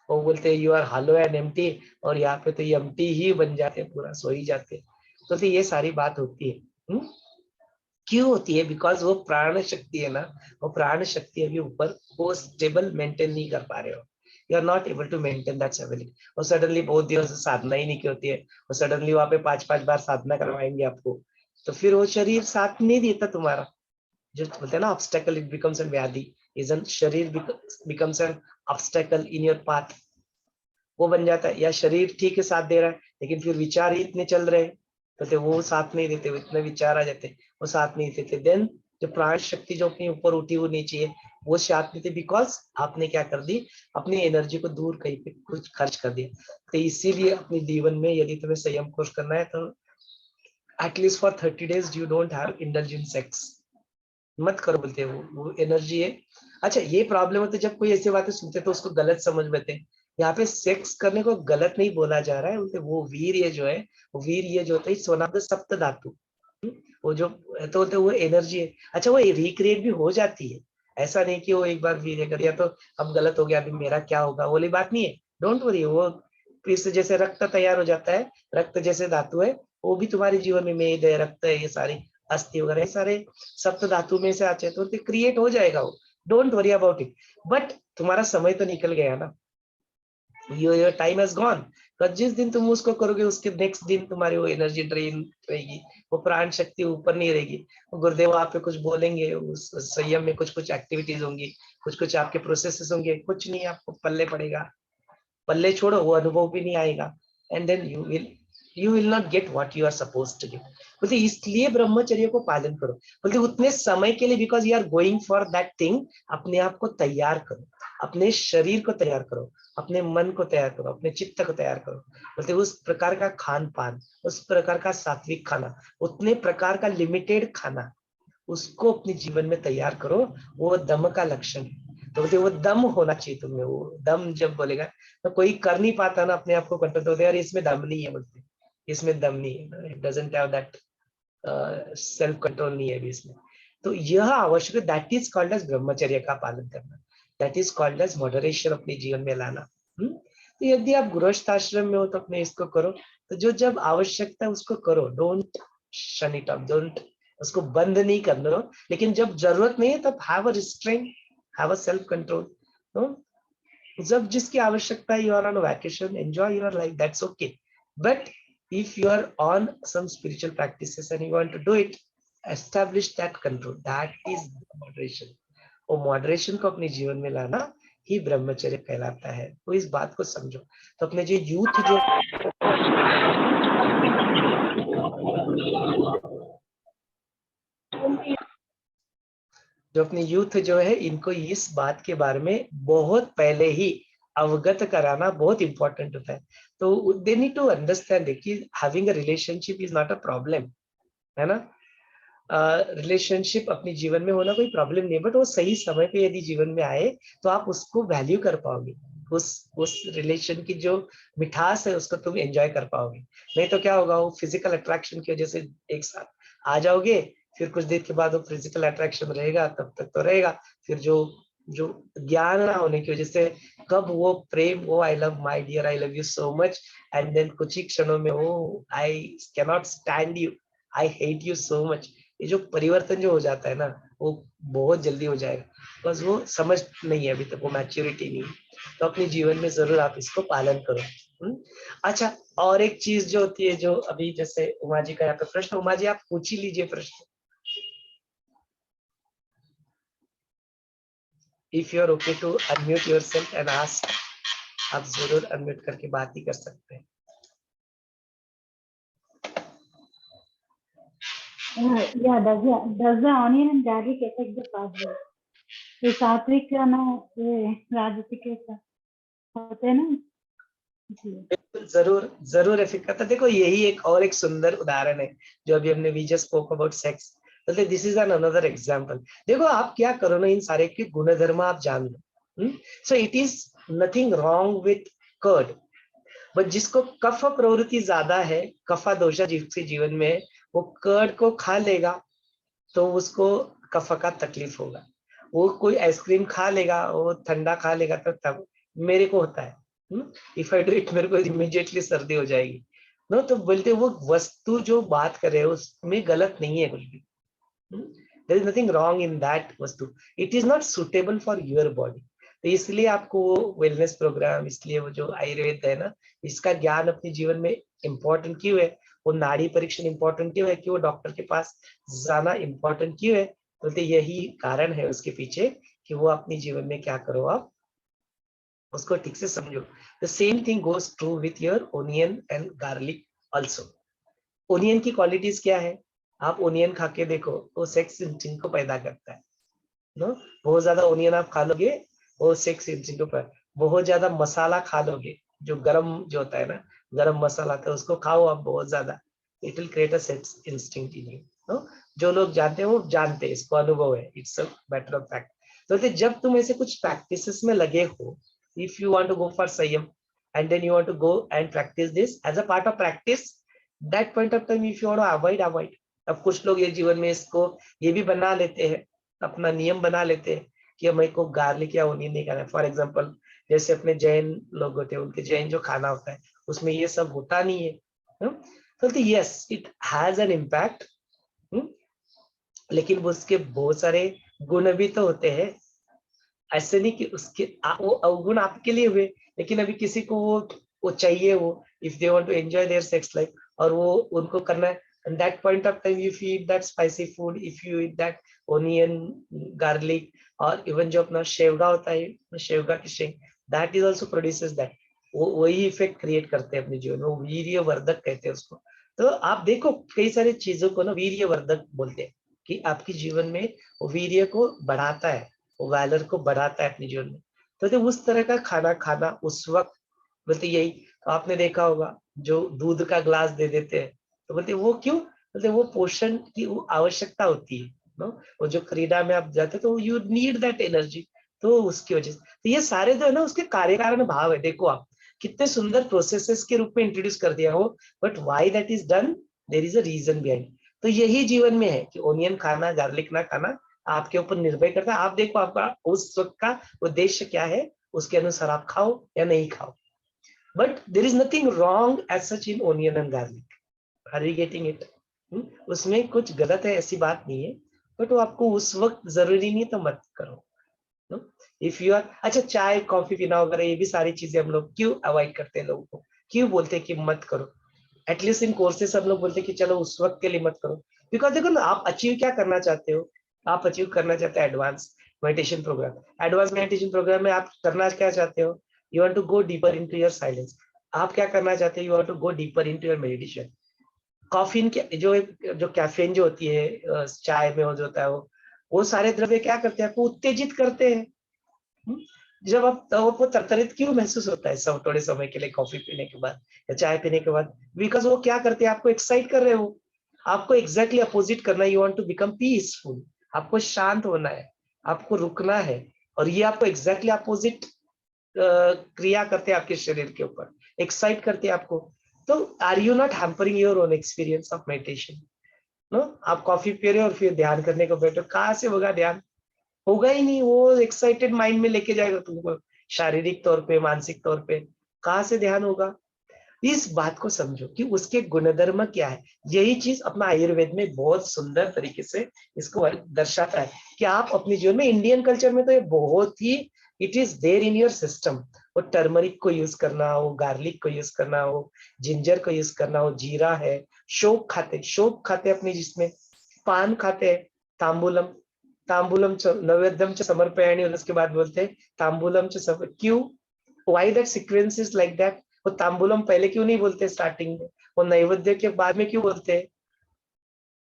वो बोलते हैं you are hollow and empty, और यहाँ पे तो ये एम्प्टी ही बन जाते हैं, पूरा सो ही जाते हैं। तो ये सारी बात होती है। क्यों होती है? बिकॉज वो प्राण शक्ति है ना, वो प्राण शक्ति अभी ऊपर वो स्टेबल मेंटेन नहीं कर पा रहे हो, you are not able to maintain that stability. और सडनली बहुत दिनों से साधना ही नहीं की होती है, और सडनली वहां पे 5-5 बार साधना करवाएंगे आपको, तो फिर वो शरीर साथ नहीं देता तुम्हारा, जो बोलते हैं ना ऑब्स्टेकल इट बिकम्स एन व्याधि, इजन शरीर becomes N obstacle in your path, वो बन जाता है। या शरीर ठीक है साथ दे रहा है, लेकिन फिर विचार ही इतने चल रहे हैं, तो वो साथ नहीं देते, इतने विचार आ जाते, वो साथ नहीं देते। देन जो प्राण शक्ति जो अपने ऊपर उठी होनी चाहिए वो साथ नहीं थे, बिकॉज आपने क्या कर दी, अपनी एनर्जी को दूर कहीं पे कुछ खर्च कर दिया। तो इसीलिए अपने जीवन में यदि तुम्हें संयम कोर्स करना है तो at least for 30 days you don't have indulge in sex, मत करो बोलते हैं। वो एनर्जी है। अच्छा ये प्रॉब्लम होता है जब कोई ऐसी बातें सुनते तो उसको गलत समझ लेते हैं। यहाँ पे सेक्स करने को गलत नहीं बोला जा रहा है, बोलते वो वीर्य जो है, वो वीर्य जो होता है वन ऑफ द सप्त धातु, वो जो तो बोलते वो एनर्जी है। अच्छा वो रिक्रिएट भी हो जाती है, ऐसा नहीं कि वो एक बार वीर्य कर दिया तो अब गलत हो गया, अभी मेरा क्या होगा, वो वाली बात नहीं है। डोंट वरी, वो फिर से जैसे रक्त तैयार हो जाता है, रक्त जैसे धातु है, वो भी तुम्हारे जीवन में मेद है, रक्त है, ये सारी अस्थि वगैरह सारे सप्त धातु में से आते हैं, तो क्रिएट हो जाएगा वो। Don't worry about it. But तुम्हारा समय तो निकल गया ना, योर टाइम हैज गॉन। तो जिस दिन तुम उसको करोगे उसके नेक्स्ट दिन तुम्हारी वो एनर्जी ड्रेन रहेगी, वो प्राण शक्ति ऊपर नहीं रहेगी। गुरुदेव आप पे कुछ बोलेंगे, उस संयम में कुछ कुछ एक्टिविटीज होंगी, कुछ कुछ आपके प्रोसेसेस होंगे, कुछ नहीं आपको पल्ले पड़ेगा, पल्ले छोड़ो, वो अनुभव भी नहीं आएगा। And then you will not get what you are supposed to get. बोलते इसलिए ब्रह्मचर्य को पालन करो, बोलते उतने समय के लिए, because you are going for that thing, अपने आप को तैयार करो, अपने शरीर को तैयार करो, अपने मन को तैयार करो, अपने चित्त को तैयार करो। बोलते उस प्रकार का खान पान, उस प्रकार का सात्विक खाना, उतने प्रकार का लिमिटेड खाना, उसको अपने जीवन में तैयार करो। वो दम का लक्षण है। तो बोलते वो दम होना चाहिए तुम्हें। वो दम जब बोलेगा तो कोई कर नहीं पाता ना अपने आप को कंट्रोल, तो यार इसमें दम नहीं है, बोलते इसमें दम नहीं है, it doesn't have that self control नहीं है अभी इसमें। तो यह आवश्यक है, दैट इज कॉल्ड एज ब्रह्मचर्य का पालन करना, that is called as moderation अपने जीवन में लाना। तो यदि आप गृहस्थ आश्रम में हो तो अपने इसको करो, तो जो जब आवश्यकता है उसको करो, डोंट शन इट अप, डोंट उसको बंद नहीं करना हो, लेकिन जब जरूरत नहीं है तब have a restraint, have a self control. जब जिसकी आवश्यकता है, you are on vacation, enjoy your life, that's okay. But if you are on some spiritual practices and you want to do it, establish that control, that is moderation। और moderation को अपने जीवन में लाना ही ब्रह्मचर्य कहलाता है। तो इस बात को समझो। तो अपने जो यूथ जो अपने यूथ जो है, इनको इस बात के बारे में बहुत पहले ही अवगत कराना बहुत इंपॉर्टेंट होता है। तो दे नीड टू अंडरस्टैंड कि having a relationship is not a problem, है ना। रिलेशनशिप अपने जीवन में होना कोई प्रॉब्लम नहीं है, बट वो सही समय पे यदि जीवन में आए तो आप उसको वैल्यू कर पाओगे, उस रिलेशन की जो मिठास है उसको तुम एंजॉय कर पाओगे। नहीं तो क्या होगा, वो फिजिकल अट्रैक्शन की वजह से एक साथ आ जाओगे, फिर कुछ देर के बाद वो फिजिकल अट्रैक्शन रहेगा, तब तक तो रहेगा, फिर जो जो ज्ञान ना होने की वजह से कब वो प्रेम, वो I love my dear, I love you so much, and then कुछ ही क्षणों में वो I can not stand you, I hate you so much, ये जो परिवर्तन जो हो जाता है ना, वो बहुत जल्दी हो जाएगा। बस वो समझ नहीं है अभी तक, वो मैच्योरिटी नहीं है। तो अपने जीवन में जरूर आप इसको पालन करो। अच्छा और एक चीज जो होती है, जो अभी जैसे उमा जी का यहाँ पे प्रश्न, उमा जी आप पूछ ही लीजिए प्रश्न। If you are okay to unmute yourself and ask, आप जरूर अनम्यूट करके बात ही कर सकते हैं। Yeah, does the onion and garlic affect the pathway? ये सात्विक का ना, ये राजसिक होते हैं ना, बिल्कुल जरूर जरूर इफेक्ट करता है। देखो यही एक और एक सुंदर उदाहरण है जो अभी हमने we just spoke about sex, this is an another example. देखो आप क्या करो ना, इन सारे के गुण धर्म आप जान लो। So it is nothing wrong with curd, but जिसको कफ प्रवृत्ति ज्यादा है, कफा दोषा जिसके जीवन में है, वो कर्ड को खा लेगा तो उसको कफ का तकलीफ होगा। वो कोई आइसक्रीम खा लेगा, वो ठंडा खा लेगा, तो तब मेरे को होता है, इफ आई डू इट, मेरे को इमीडिएटली सर्दी हो जाएगी। नो, तो बोलते वो वस्तु जो बात कर रहे हो उसमें गलत नहीं है कुछ भी। There is nothing wrong in that vastu, it is not suitable for your body. तो इसलिए आपको वो वेलनेस प्रोग्राम, इसलिए वो जो आयुर्वेद है ना, इसका ज्ञान अपने जीवन में इम्पोर्टेंट क्यों है, वो नाड़ी परीक्षण इंपॉर्टेंट क्यों है, कि वो डॉक्टर के पास जाना इंपॉर्टेंट क्यों है, बोलते यही कारण है उसके पीछे कि वो अपने जीवन में क्या करो, आप उसको ठीक से समझो। The same thing goes true with your onion and garlic also. Onion की क्वालिटीज क्या है, आप ओनियन खा के देखो, वो सेक्स इंस्टिंक्ट को पैदा करता है नो। बहुत ज्यादा ओनियन आप खा लोगे वो सेक्स इंस्टिंक्ट को बहुत ज्यादा मसाला खा लोगे, जो गरम जो होता है ना, गरम मसाला आता है उसको खाओ आप बहुत ज्यादा, it will create a sex instinct in you know. जो लोग जानते हैं वो जानते हैं, इसको अनुभव है, it's a matter of fact. तो जब तुम ऐसे कुछ प्रैक्टिसेस में लगे हो, if you want to go for samyam and then you want to go and practise this as a part of practice, that point of time if you want to avoid avoid. अब कुछ लोग ये जीवन में इसको ये भी बना लेते हैं, अपना नियम बना लेते हैं कि मेरे को गार्लिक या ओनियन नहीं खाना है। फॉर एग्जांपल जैसे अपने जैन लोग होते हैं, उनके जैन जो खाना होता है उसमें ये सब होता नहीं है। तो yes it has an impact, लेकिन उसके बहुत सारे गुण भी तो होते हैं। ऐसे नहीं कि उसके वो अवगुण आपके लिए हुए, लेकिन अभी किसी को वो चाहिए, वो if they want to enjoy their sex life और वो उनको करना है, and that point of time if you eat that spicy food, if you eat that onion garlic, और इवन जो अपना शेवगा होता है, शेवगा की शेंग, that is also produces that, वो वही इफेक्ट क्रिएट करते हैं अपने जीवन में, वो वीर्यवर्धक कहते हैं उसको। तो आप देखो कई सारी चीजों को ना वीर्यवर्धक बोलते हैं, कि आपके जीवन में वो वीर्य को बढ़ाता है, वो वैलर को बढ़ाता है अपने जीवन में। तो उस तरह का खाना खाना उस वक्त, बोलते यही तो आपने देखा होगा जो दूध का ग्लास दे देते हैं, तो बोलते वो क्यों, बोलते वो पोषण की वो आवश्यकता होती है नो। वो जो क्रीडा में आप जाते तो यू नीड दैट एनर्जी, तो उसकी वजह से। तो ये सारे जो है ना उसके कार्य कारण भाव है। देखो आप कितने सुंदर प्रोसेसेस के रूप में इंट्रोड्यूस कर दिया हो, but why that is done, there is a reason behind. तो यही जीवन में है कि ओनियन खाना गार्लिक ना खाना आपके ऊपर निर्भर करता है। आप देखो आपका उस वक्त का उद्देश्य क्या है, उसके अनुसार आप खाओ या नहीं खाओ। But there is nothing wrong as such in onion and garlic, are you getting it? उसमें कुछ गलत है ऐसी बात नहीं है, बट वो आपको उस वक्त जरूरी नहीं तो मत करो। इफ यू आर, अच्छा चाय कॉफी पीना वगैरह ये भी सारी चीजें हम लोग क्यों अवॉइड करते हैं, लोगों को क्यों बोलते हैं कि मत करो। एटलीस्ट इन कोर्सेस हम लोग बोलते हैं कि चलो उस वक्त के लिए मत करो, बिकॉज देखो ना आप अचीव क्या करना चाहते हो, आप अचीव करना चाहते हैं advance meditation programme. Advance meditation programme में आप करना क्या चाहते हो, you want to go deeper into your silence. आप क्या करना चाहते हो, you want to go deeper into your meditation. कॉफीन के जो कैफीन जो होती है चाय में जो होता है, वो सारे द्रव्य क्या करते हैं, आपको उत्तेजित करते हैं। जब आपको तरतरित क्यों महसूस होता है सब थोड़े समय के लिए कॉफी पीने के बाद या चाय पीने के बाद, बिकॉज वो क्या करते हैं, आपको एक्साइट कर रहे हो। आपको एग्जैक्टली अपोजिट करना है, you want to become peaceful, आपको शांत होना है, आपको रुकना है, और ये आपको एग्जैक्टली अपोजिट क्रिया करते हैं आपके शरीर के ऊपर, एक्साइट करते हैं आपको। तो are you not hampering your own experience of meditation no. आप कॉफी पी रहे हो और फिर ध्यान करने को बैठो, कहाँ से होगा ध्यान, होगा ही नहीं। वो एक्साइटेड माइंड में लेके जाएगा तुमको, शारीरिक तौर पे मानसिक तौर पे, कहाँ से ध्यान होगा। इस बात को समझो कि उसके गुणधर्म क्या है। यही चीज अपना आयुर्वेद में बहुत सुंदर तरीके से इसको दर्शाता है कि आप अपने जीवन में, इंडियन कल्चर में तो ये बहुत ही it is there in your system. वो टर्मरिक को यूज करना हो, गार्लिक को यूज करना हो, जिंजर को यूज करना हो, जीरा है, शोक खाते अपने जिसमें, पान खाते हैं, तांबूलम, तांबूलम नैवेद्यम च समर्पयामि, और उसके बाद बोलते हैं तांबूलम च क्यों, why that sequence is like that. वो तांबूलम पहले क्यों नहीं बोलते स्टार्टिंग में, वो नैवेद्य के बाद में क्यों बोलते हैं,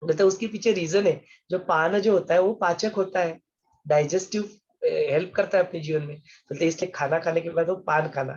मतलब उसके पीछे रीजन है। जो पान जो होता है वो पाचक होता है, डाइजेस्टिव हेल्प करता है अपने जीवन में, बोलते इसलिए खाना खाने के बाद वो पान खाना।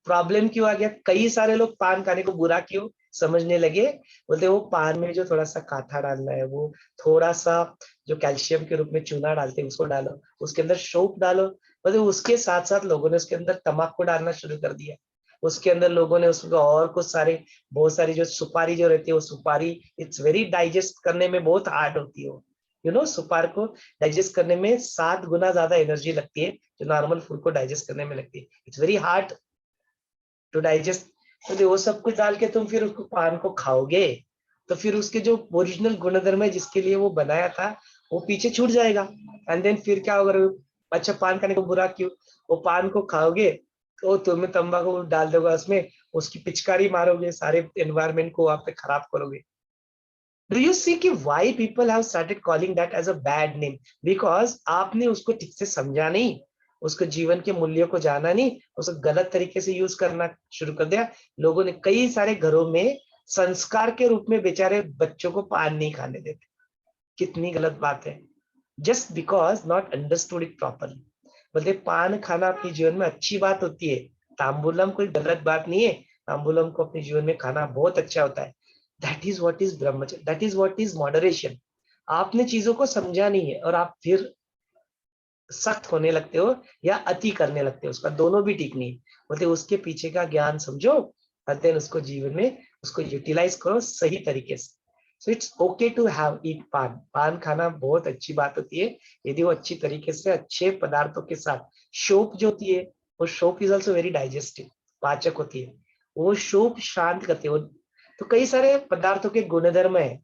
प्रॉब्लम क्यों आ गया, कई सारे लोग पान खाने को बुरा क्यों समझने लगे, बोलते वो पान में जो थोड़ा सा काथा डालना है, वो थोड़ा सा जो कैल्शियम के रूप में चूना डालते हैं उसको डालो, उसके अंदर शोक डालो। मतलब उसके साथ साथ लोगों ने उसके अंदर तम्बाकू डालना शुरू कर दिया, उसके अंदर लोगों ने उसको और कुछ सारे बहुत सारी जो सुपारी जो रहती है, वो सुपारी इट्स वेरी डाइजेस्ट करने में बहुत हार्ड होती है। यू नो सुपार को डाइजेस्ट करने में 7 गुना ज्यादा एनर्जी लगती है जो नॉर्मल फूड को डाइजेस्ट करने में लगती है। It's very hard to digest. तो वो सब कुछ डाल के तुम फिर उसको पान को खाओगे, तो फिर उसके जो ओरिजिनल गुणधर्म है जिसके लिए वो बनाया था वो पीछे छूट जाएगा। एंड देन फिर क्या होगा, अच्छा पान खाने को बुरा क्यों, वो पान को खाओगे तो तुम्हें तंबाकू डाल दोगे उसमें, उसकी पिचकारी मारोगे, सारे एनवायरमेंट को वहां पे खराब करोगे। Do you see कि why people have started calling that as a bad name? Because आपने उसको ठीक से समझा नहीं, उसको जीवन के मूल्यों को जाना नहीं, उसको गलत तरीके से यूज करना शुरू कर दिया। लोगों ने कई सारे घरों में संस्कार के रूप में बेचारे बच्चों को पान नहीं खाने देते। कितनी गलत बात है। Just because not understood it properly. बोलते पान खाना अपने जीवन में अच्छी बात होती है, तांबूलम कोई गलत बात नहीं है, तांबूलम को अपने जीवन में खाना बहुत अच्छा होता है। That is what is ब्रह्मचर्य, that is what is moderation. आपने चीजों को समझा नहीं है और आप फिर सख्त होने लगते हो या अति करने लगते हो, उसका दोनों भी ठीक नहीं है। बोलते उसके पीछे का ज्ञान समझो और देन उसको जीवन में उसको यूटिलाइज करो सही तरीके से। So it's okay to have eat paan, paan खाना बहुत अच्छी बात होती है यदि वो अच्छी तरीके से अच्छे पदार्थों के साथ। शोप जो होती है वो shop is also very digestive, पाचक होती है, वो शोप शांत करती है। तो कई सारे पदार्थों के गुणधर्म है।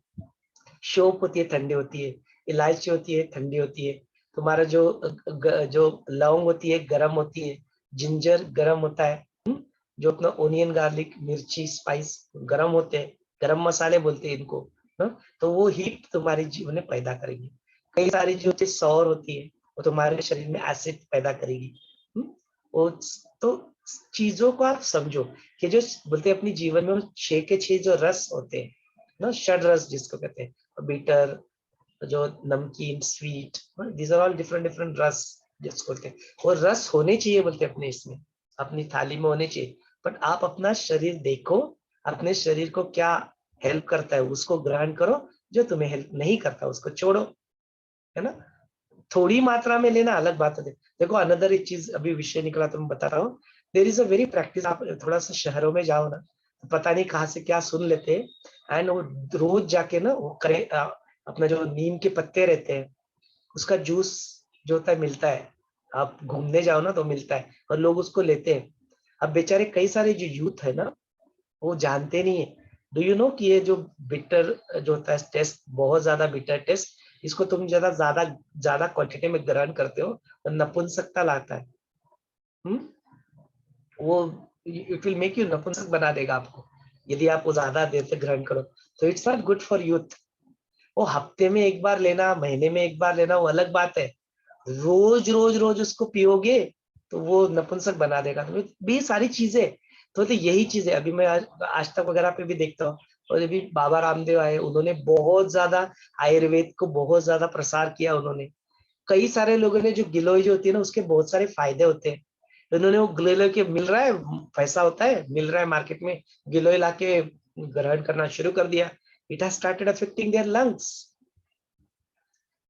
शोप होती है ठंडी होती है, इलायची होती है ठंडी होती है, तुम्हारा जो लौंग होती है गर्म होती है, जिंजर गर्म होता है, जो अपना ओनियन गार्लिक मिर्ची स्पाइस गर्म होते हैं, गरम मसाले बोलते हैं इनको, तो वो हीट तुम्हारे जीवन में पैदा करेगी। कई सारी जो होती है सौर होती है वो तुम्हारे शरीर में एसिड पैदा करेगी। वो तो चीजों को आप समझो कि जो बोलते हैं अपनी जीवन में 6 के 6 जो रस होते हैं ना, षड रस जिसको कहते हैं, बिटर, जो नमकीन, sweet, these are all different different रस जिसको बोलते हैं। वो रस होने चाहिए बोलते हैं अपने इसमें, अपनी थाली में होने चाहिए। बट आप अपना शरीर देखो, अपने शरीर को क्या हेल्प करता है उसको ग्रहण करो, जो तुम्हें हेल्प नहीं करता उसको छोड़ो, है ना। थोड़ी मात्रा में लेना अलग बात है। देखो अनदर एक चीज अभी विषय निकला तो मैं बता रहा हूँ। There is a very practice, आप थोड़ा सा शहरों में जाओ ना, तो पता नहीं कहाँ से क्या सुन लेते हैं एंड वो रोज जाके ना वो करे अपना जो नीम के पत्ते रहते हैं उसका जूस जो होता है मिलता है, आप घूमने जाओ ना तो मिलता है और लोग उसको लेते हैं। अब बेचारे कई सारे जो यूथ है ना वो जानते नहीं है। डू यू नो कि ये जो बिटर जो होता है टेस्ट, बहुत ज्यादा बिटर टेस्ट, इसको तुम ज्यादा ज्यादा ज्यादा क्वांटिटी में ग्रहण करते हो तो नपुंसकता लाता है। वो इट विल मेक यू, नपुंसक बना देगा आपको यदि आप वो ज्यादा देर से ग्रहण करो। तो it's not good for youth. वो हफ्ते में एक बार लेना, महीने में एक बार लेना वो अलग बात है, रोज रोज रोज उसको पियोगे तो वो नपुंसक बना देगा। तो भी सारी चीजें तो यही चीज है। अभी मैं आज तक वगैरह पे भी देखता हूँ, और अभी बाबा रामदेव आए, उन्होंने बहुत ज्यादा आयुर्वेद को बहुत ज्यादा प्रसार किया। उन्होंने कई सारे लोगों ने, जो गिलोय जो होती है ना उसके बहुत सारे फायदे होते हैं, उन्होंने वो गिलोय के मिल रहा है, पैसा होता है मिल रहा है मार्केट में, गिलोय लाके ग्रहण करना शुरू कर दिया। It has started affecting their lungs.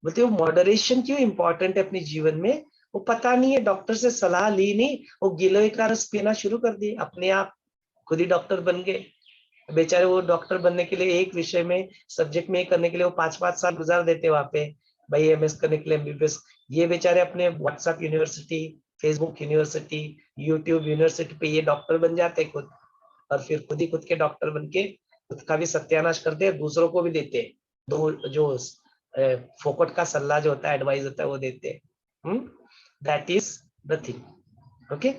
बोलते वो मॉडरेशन क्यों इंपॉर्टेंट है अपने जीवन में, वो पता नहीं है, डॉक्टर से सलाह ली नहीं, वो गिलोय का रस पीना शुरू कर दिए, अपने आप खुद ही डॉक्टर बन गए। बेचारे वो डॉक्टर बनने के लिए एक विषय में सब्जेक्ट में करने के लिए वो 5-5 साल गुजार देते वहां पे, भाई एमएस करने के लिए, एमबीबीएस। ये बेचारे अपने WhatsApp university, Facebook university, YouTube university पे ये डॉक्टर बन जाते खुद, और फिर खुद ही खुद के डॉक्टर बन के खुद का भी सत्यानाश करते हैं, दूसरों को भी देते हैं। दो जो फोकट का सलाह जो होता है, एडवाइस होता है, वो देते हैं। That is the thing. Okay,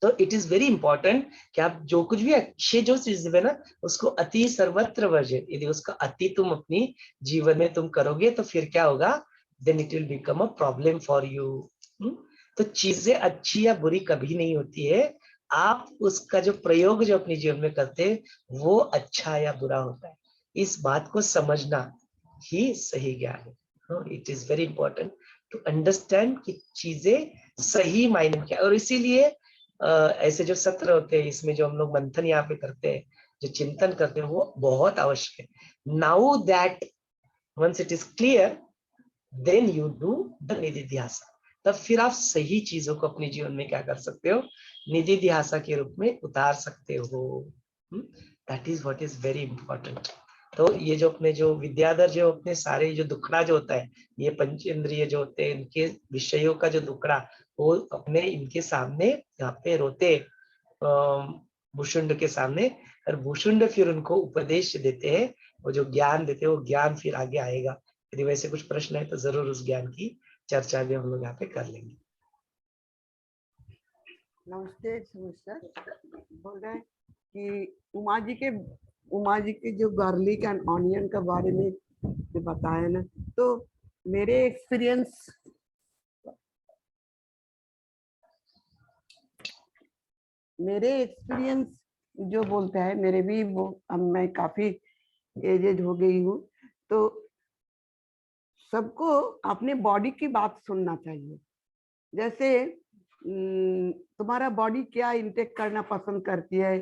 तो इट इज वेरी इंपॉर्टेंट कि आप जो कुछ भी अच्छे जो चीज है ना उसको अति सर्वत्र वर्जित, यदि उसका अति तुम अपनी जीवन में तुम करोगे तो फिर क्या होगा, then it will become a problem for you. तो चीजें अच्छी या बुरी कभी नहीं होती है, आप उसका जो प्रयोग जो अपने जीवन में करते हैं वो अच्छा या बुरा होता है। इस बात को समझना ही सही ज्ञान है। It is very important to understand कि चीजें सही मायने में क्या। और इसीलिए ऐसे जो सत्र होते हैं इसमें जो हम लोग मंथन यहाँ पे करते हैं, जो चिंतन करते हैं, वो बहुत आवश्यक है। Now that once it is clear, then you do the nididhyasana. तब फिर आप सही चीजों को अपने जीवन में क्या कर सकते हो, निधिध्यासन के रूप में उतार सकते हो। That is what is very important. तो ये जो अपने जो विद्याधर जो अपने सारे जो दुखड़ा जो होता है, ये पंचेंद्रिय जो होते हैं इनके विषयों का जो दुखड़ा, वो अपने इनके सामने यहाँ पे रोते भूषुंड के सामने, और भूषुंड फिर उनको उपदेश देते हैं, वो जो ज्ञान देते हैं वो ज्ञान फिर आगे आएगा। यदि वैसे कुछ प्रश्न है तो जरूर उस ज्ञान की चर्चा भी हम लोग यहाँ पे कर लेंगे। नमस्ते सर, बोल रहे हैं। कि उमा जी के जो गार्लिक एंड ऑनियन के बारे में जो बताया ना, तो मेरे एक्सपीरियंस जो बोलता है, मेरे भी वो, अब मैं काफी एजेड हो गई हूँ, तो सबको अपने बॉडी की बात सुनना चाहिए। जैसे तुम्हारा बॉडी क्या इंटेक करना पसंद करती है,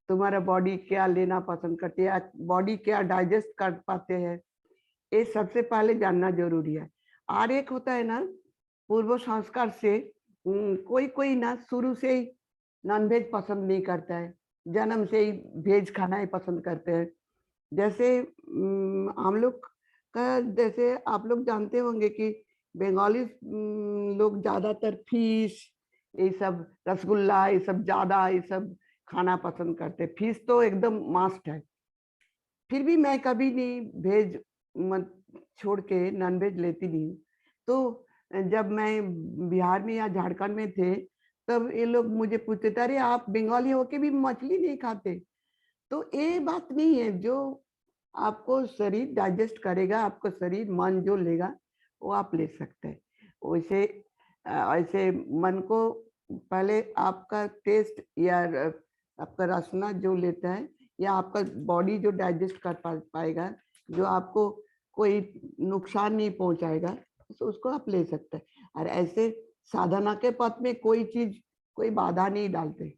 तुम्हारा बॉडी क्या लेना पसंद करती है, बॉडी क्या डाइजेस्ट कर पाते हैं, ये सबसे पहले जानना जरूरी है। और एक होता है ना, पूर्व संस्कार से कोई कोई ना शुरू से ही नॉनवेज पसंद नहीं करता है, जन्म से ही वेज खाना ही पसंद करते हैं। जैसे हम लोग का, जैसे आप लोग जानते होंगे कि बंगाली लोग ज्यादातर फिश, ये सब रसगुल्ला, ये सब ज्यादा ये सब खाना पसंद करते हैं। फिश तो एकदम मस्ट है। फिर भी मैं कभी नहीं वेज मत छोड़ के नॉनवेज लेती नहीं। तो जब मैं बिहार में या झारखंड में थे, तब ये लोग मुझे पूछते थे, अरे आप बंगाली होके भी मछली नहीं खाते? तो ये बात नहीं है। जो आपको शरीर डाइजेस्ट करेगा, आपको शरीर मन जो लेगा वो आप ले सकते हैं। वैसे ऐसे मन को पहले आपका टेस्ट या आपका रसना जो लेता है, या आपका बॉडी जो डाइजेस्ट कर पाएगा, जो आपको कोई नुकसान नहीं पहुंचाएगा, तो उसको आप ले सकते हैं। और ऐसे साधना के पथ में कोई चीज, कोई बाधा नहीं डालते।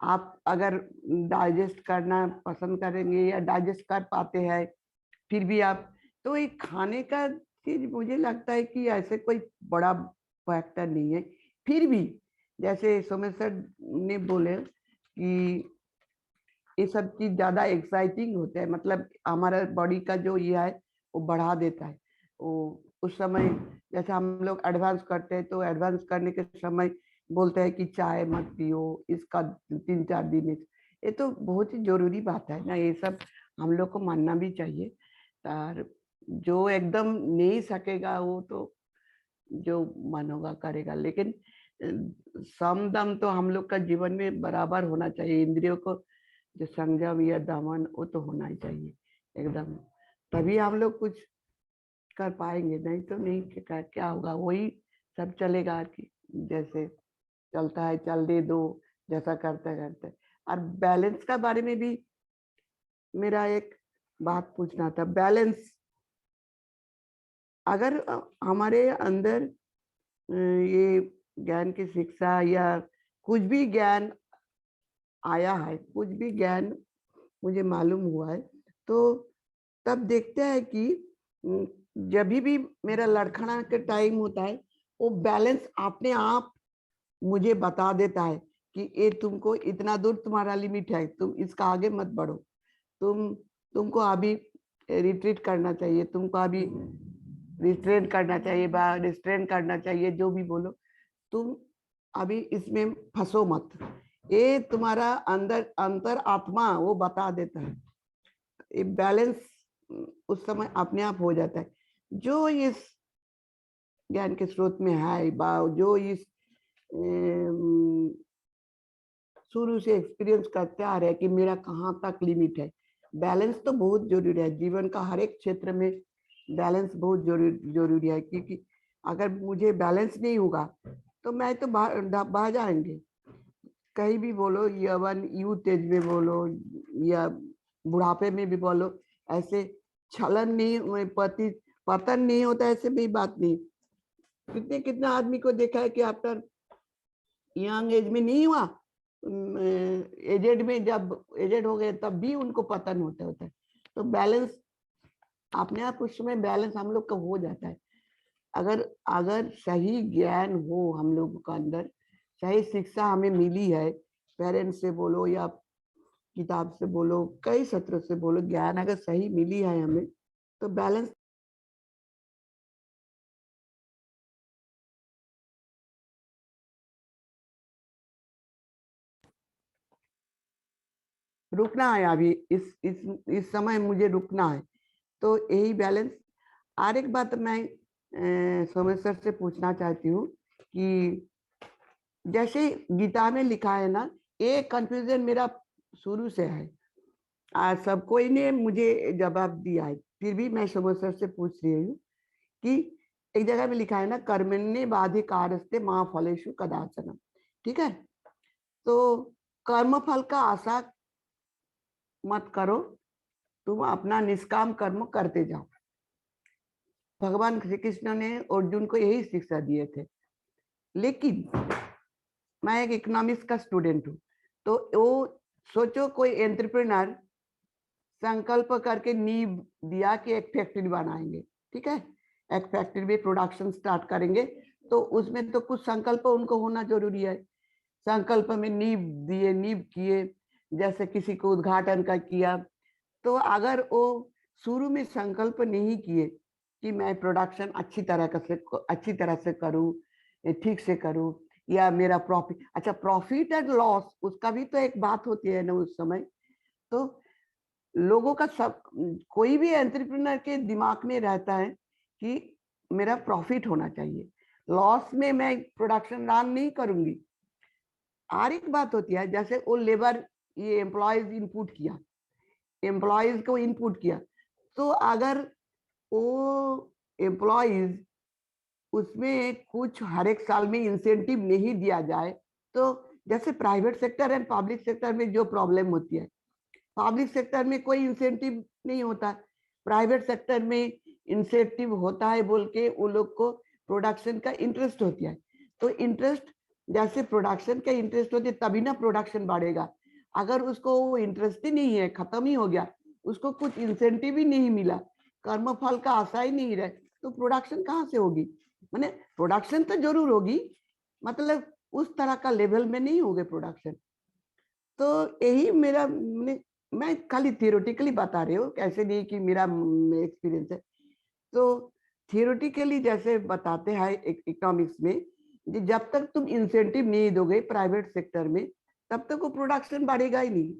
आप अगर डाइजेस्ट करना पसंद करेंगे या डाइजेस्ट कर पाते हैं, फिर भी आप, तो एक खाने का चीज मुझे लगता है कि ऐसे कोई बड़ा फैक्टर नहीं है। फिर भी जैसे सोमेश सर ने बोले कि ये सब चीज ज्यादा एक्साइटिंग होते हैं, मतलब हमारा बॉडी का जो ये है वो बढ़ा देता है। वो उस समय जैसे हम लोग एडवांस करते हैं, तो एडवांस करने के समय बोलते हैं कि चाय मत पियो, इसका 3-4 दिन। ये तो बहुत ही जरूरी बात है ना, ये सब हम लोग को मानना भी चाहिए। और जो एकदम नहीं सकेगा वो तो जो मन होगा करेगा, लेकिन सम दम तो हम लोग का जीवन में बराबर होना चाहिए। इंद्रियों को जो संयम या दमन, वो तो होना ही चाहिए एकदम, तभी हम लोग कुछ कर पाएंगे। नहीं तो नहीं, क्या होगा, वही सब चलेगा कि जैसे चलता है चल दे दो, जैसा करते करते। और बैलेंस का बारे में भी मेरा एक बात पूछना था। बैलेंस अगर हमारे अंदर ये ज्ञान की शिक्षा या कुछ भी ज्ञान आया है, कुछ भी ज्ञान मुझे मालूम हुआ है, तो तब देखते हैं कि जब भी मेरा लड़खड़ा के टाइम होता है, वो बैलेंस अपने आप मुझे बता देता है कि ये तुमको इतना दूर तुम्हारा लिमिट है, तुम इसका आगे मत बढ़ो, तुमको अभी रिट्रीट करना चाहिए, तुमको अभी रिस्ट्रेन करना चाहिए, रिस्ट्रेन करना चाहिए, जो भी बोलो, तुम अभी इसमें फंसो मत। ये तुम्हारा अंतर आत्मा वो बता देता है। ये बैलेंस उस समय अपने आप हो जाता है। जो इस ज्ञान के स्रोत में है, जो इस शुरू से एक्सपीरियंस करते आ रहे हैं कि मेरा कहाँ तक लिमिट है। बैलेंस तो बहुत जरूरी है जीवन का, हर एक क्षेत्र में बैलेंस बहुत जरूरी है, क्योंकि अगर मुझे बैलेंस नहीं होगा तो मैं तो बह जाएंगे। कहीं भी बोलो, यौवन यूथ एज में बोलो या बुढ़ापे में भी बोलो, ऐसे छलन नहीं, पतन नहीं होता, ऐसे भी बात नहीं। कितने आदमी को देखा है कि आफ्टर यंग एज में नहीं हुआ, एजेड में जब एजेड हो गए तब भी उनको पतन होता है। तो बैलेंस अपने आप उस समय बैलेंस हम लोग का हो जाता है। अगर सही ज्ञान हो हम लोगों का अंदर, सही शिक्षा हमें मिली है, पेरेंट्स से बोलो या किताब से बोलो, कई सत्रों से बोलो, ज्ञान अगर सही मिली है हमें, तो बैलेंस रुकना है। अभी इस समय मुझे रुकना है, तो यही बैलेंस। और एक बात मैं सोमेश सर से पूछना चाहती हूँ कि जैसे गीता में लिखा है ना, ये कंफ्यूजन मेरा शुरू से है। आज सब कोई ने मुझे जवाब दिया है, फिर भी मैं सुमन सर से पूछ रही हूँ कि एक जगह में लिखा है ना, कर्मण्ये बाधिकारस्ते मां फलेषु कदाचन, ठीक है। तो कर्म फल का आशा मत करो, तुम अपना निष्काम कर्म करते जाओ। भगवान श्री कृष्ण ने अर्जुन को यही शिक्षा दिए थे। लेकिन मैं एक इकोनॉमिक्स का स्टूडेंट हूँ, तो वो सोचो कोई एंटरप्रेन्योर संकल्प करके नींव दिया कि एक फैक्ट्री बनाएंगे, ठीक है, एक फैक्ट्री में प्रोडक्शन स्टार्ट करेंगे, तो उसमें तो कुछ संकल्प उनको होना जरूरी है। संकल्प में नींव दिए, नींव किए, जैसे किसी को उद्घाटन का किया। तो अगर वो शुरू में संकल्प नहीं किए कि मैं प्रोडक्शन अच्छी तरह से करूं, ठीक से करूं, या मेरा प्रॉफिट, अच्छा प्रॉफिट एंड लॉस उसका भी तो एक बात होती है ना उस समय। तो लोगों का सब, कोई भी एंटरप्रेन्योर के दिमाग में रहता है कि मेरा प्रॉफिट होना चाहिए, लॉस में मैं प्रोडक्शन रन नहीं करूंगी। और एक बात होती है, जैसे वो लेबर, ये एम्प्लॉयज इनपुट किया, एम्प्लॉयज को इनपुट किया, तो अगर वो एम्प्लॉयज उसमें कुछ हर एक साल में इंसेंटिव नहीं दिया जाए, तो जैसे private sector and public sector में जो प्रॉब्लम होती है, पब्लिक सेक्टर में कोई इंसेंटिव नहीं होता, प्राइवेट सेक्टर में इंसेंटिव होता है बोल के वो लोग को प्रोडक्शन का इंटरेस्ट होती है। तो इंटरेस्ट, जैसे प्रोडक्शन का इंटरेस्ट होती है तभी ना प्रोडक्शन बढ़ेगा। अगर उसको वो इंटरेस्ट ही नहीं है, खत्म ही हो गया, उसको कुछ इंसेंटिव ही नहीं मिला, कर्म फल का आशा ही नहीं रहे, तो प्रोडक्शन कहाँ से होगी? माने प्रोडक्शन तो जरूर होगी, मतलब उस तरह का लेवल में नहीं होगे प्रोडक्शन। तो यही मेरा, मैं खाली थियोरेटिकली बता रही हूँ, कैसे नहीं कि मेरा एक्सपीरियंस है। तो थियोरेटिकली जैसे बताते हैं इकोनॉमिक्स में, जब तक तुम इंसेंटिव नहीं दोगे प्राइवेट सेक्टर में, तब तक वो प्रोडक्शन बढ़ेगा ही नहीं।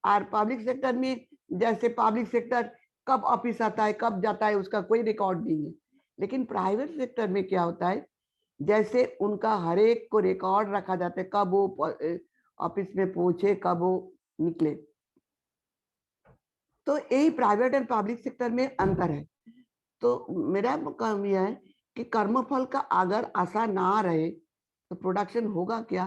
और पब्लिक सेक्टर में, जैसे पब्लिक सेक्टर कब ऑफिस आता है, कब जाता है, उसका कोई रिकॉर्ड नहीं है। लेकिन प्राइवेट सेक्टर में क्या होता है, जैसे उनका हर एक को रिकॉर्ड रखा जाता है, कब वो ऑफिस में पहुंचे, कब वो निकले। तो यही प्राइवेट एंड पब्लिक सेक्टर में अंतर है। तो मेरा काम यह है कि कर्मफल का अगर आशा ना रहे तो प्रोडक्शन होगा क्या?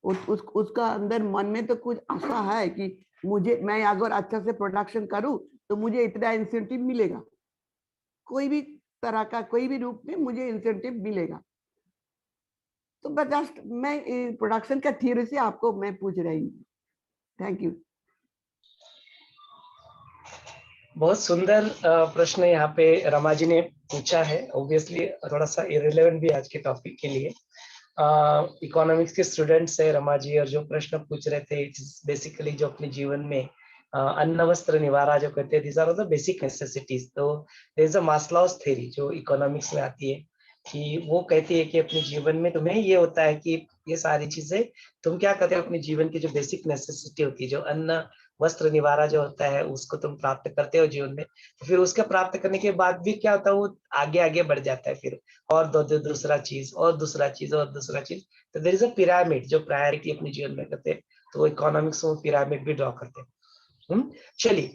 उसका अंदर मन में तो कुछ आशा है कि मैं अगर अच्छा से प्रोडक्शन करूं तो मुझे इतना इंसेंटिव मिलेगा, कोई भी तरह का, कोई भी रूप में मुझे इंसेंटिव मिलेगा। तो बस मैं प्रोडक्शन का थियरी से आपको मैं पूछ रही हूँ। Thank you. बहुत सुंदर प्रश्न यहाँ पे रमा जी ने पूछा है, ऑब्वियसली थोड़ा सा इरेलेवेंट भी आज के टॉपिक के लिए। इकोनॉमिक्स के स्टूडेंट्स है रमा जी, और जो प्रश्न पूछ रहे थे बेसिकली जो अपने जीवन में अन्न वस्त्र निवारा जो कहते हैं, these are the basic necessities। तो there is a Maslow's theory जो इकोनॉमिक्स में आती है, कि वो कहती है कि अपने जीवन में तुम्हें ये होता है कि ये सारी चीजें तुम क्या करते हो, अपने जीवन की जो बेसिक नेसेसिटी होती है, जो अन्न वस्त्र निवारा जो होता है, उसको तुम प्राप्त करते हो जीवन में। तो फिर उसके प्राप्त करने के बाद भी क्या होता है, वो आगे आगे बढ़ जाता है, फिर और दूसरा चीज और दूसरा चीज और दूसरा चीज। तो देयर इज अ पिरामिड जो प्रायोरिटी अपने जीवन में करते हैं, तो वो इकोनॉमिक्स में पिरामिड भी ड्रॉ करते हैं। चलिए,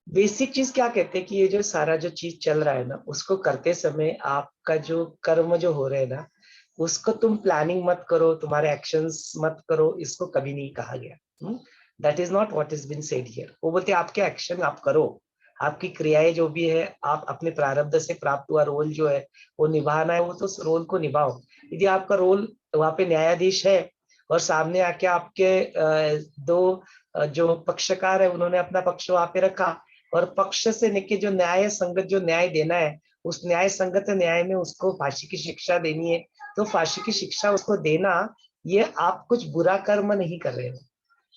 बेसिक चीज क्या कहते हैं कि ये जो सारा जो चीज चल रहा है ना, उसको करते समय आपका जो कर्म जो हो रहे हैं ना, उसको तुम प्लानिंग मत करो, तुम्हारे एक्शंस मत करो, इसको कभी नहीं कहा गया। That is not what is been said here. वो बोलते हैं आपके एक्शन आप करो, आपकी क्रियाएं जो भी है, आप अपने प्रारब्ध से प्राप्त हुआ रोल जो है वो निभाना है, वो तो उस रोल को निभाओ। यदि आपका रोल वहां पे न्यायाधीश है और सामने आके आपके दो जो पक्षकार है उन्होंने अपना पक्ष वहां पे रखा, और पक्ष से लेके जो न्याय संगत जो न्याय देना है, उस न्याय संगत न्याय में उसको फांसी की शिक्षा देनी है, तो फांसी की शिक्षा उसको देना, ये आप कुछ बुरा कर्म नहीं कर रहे हो,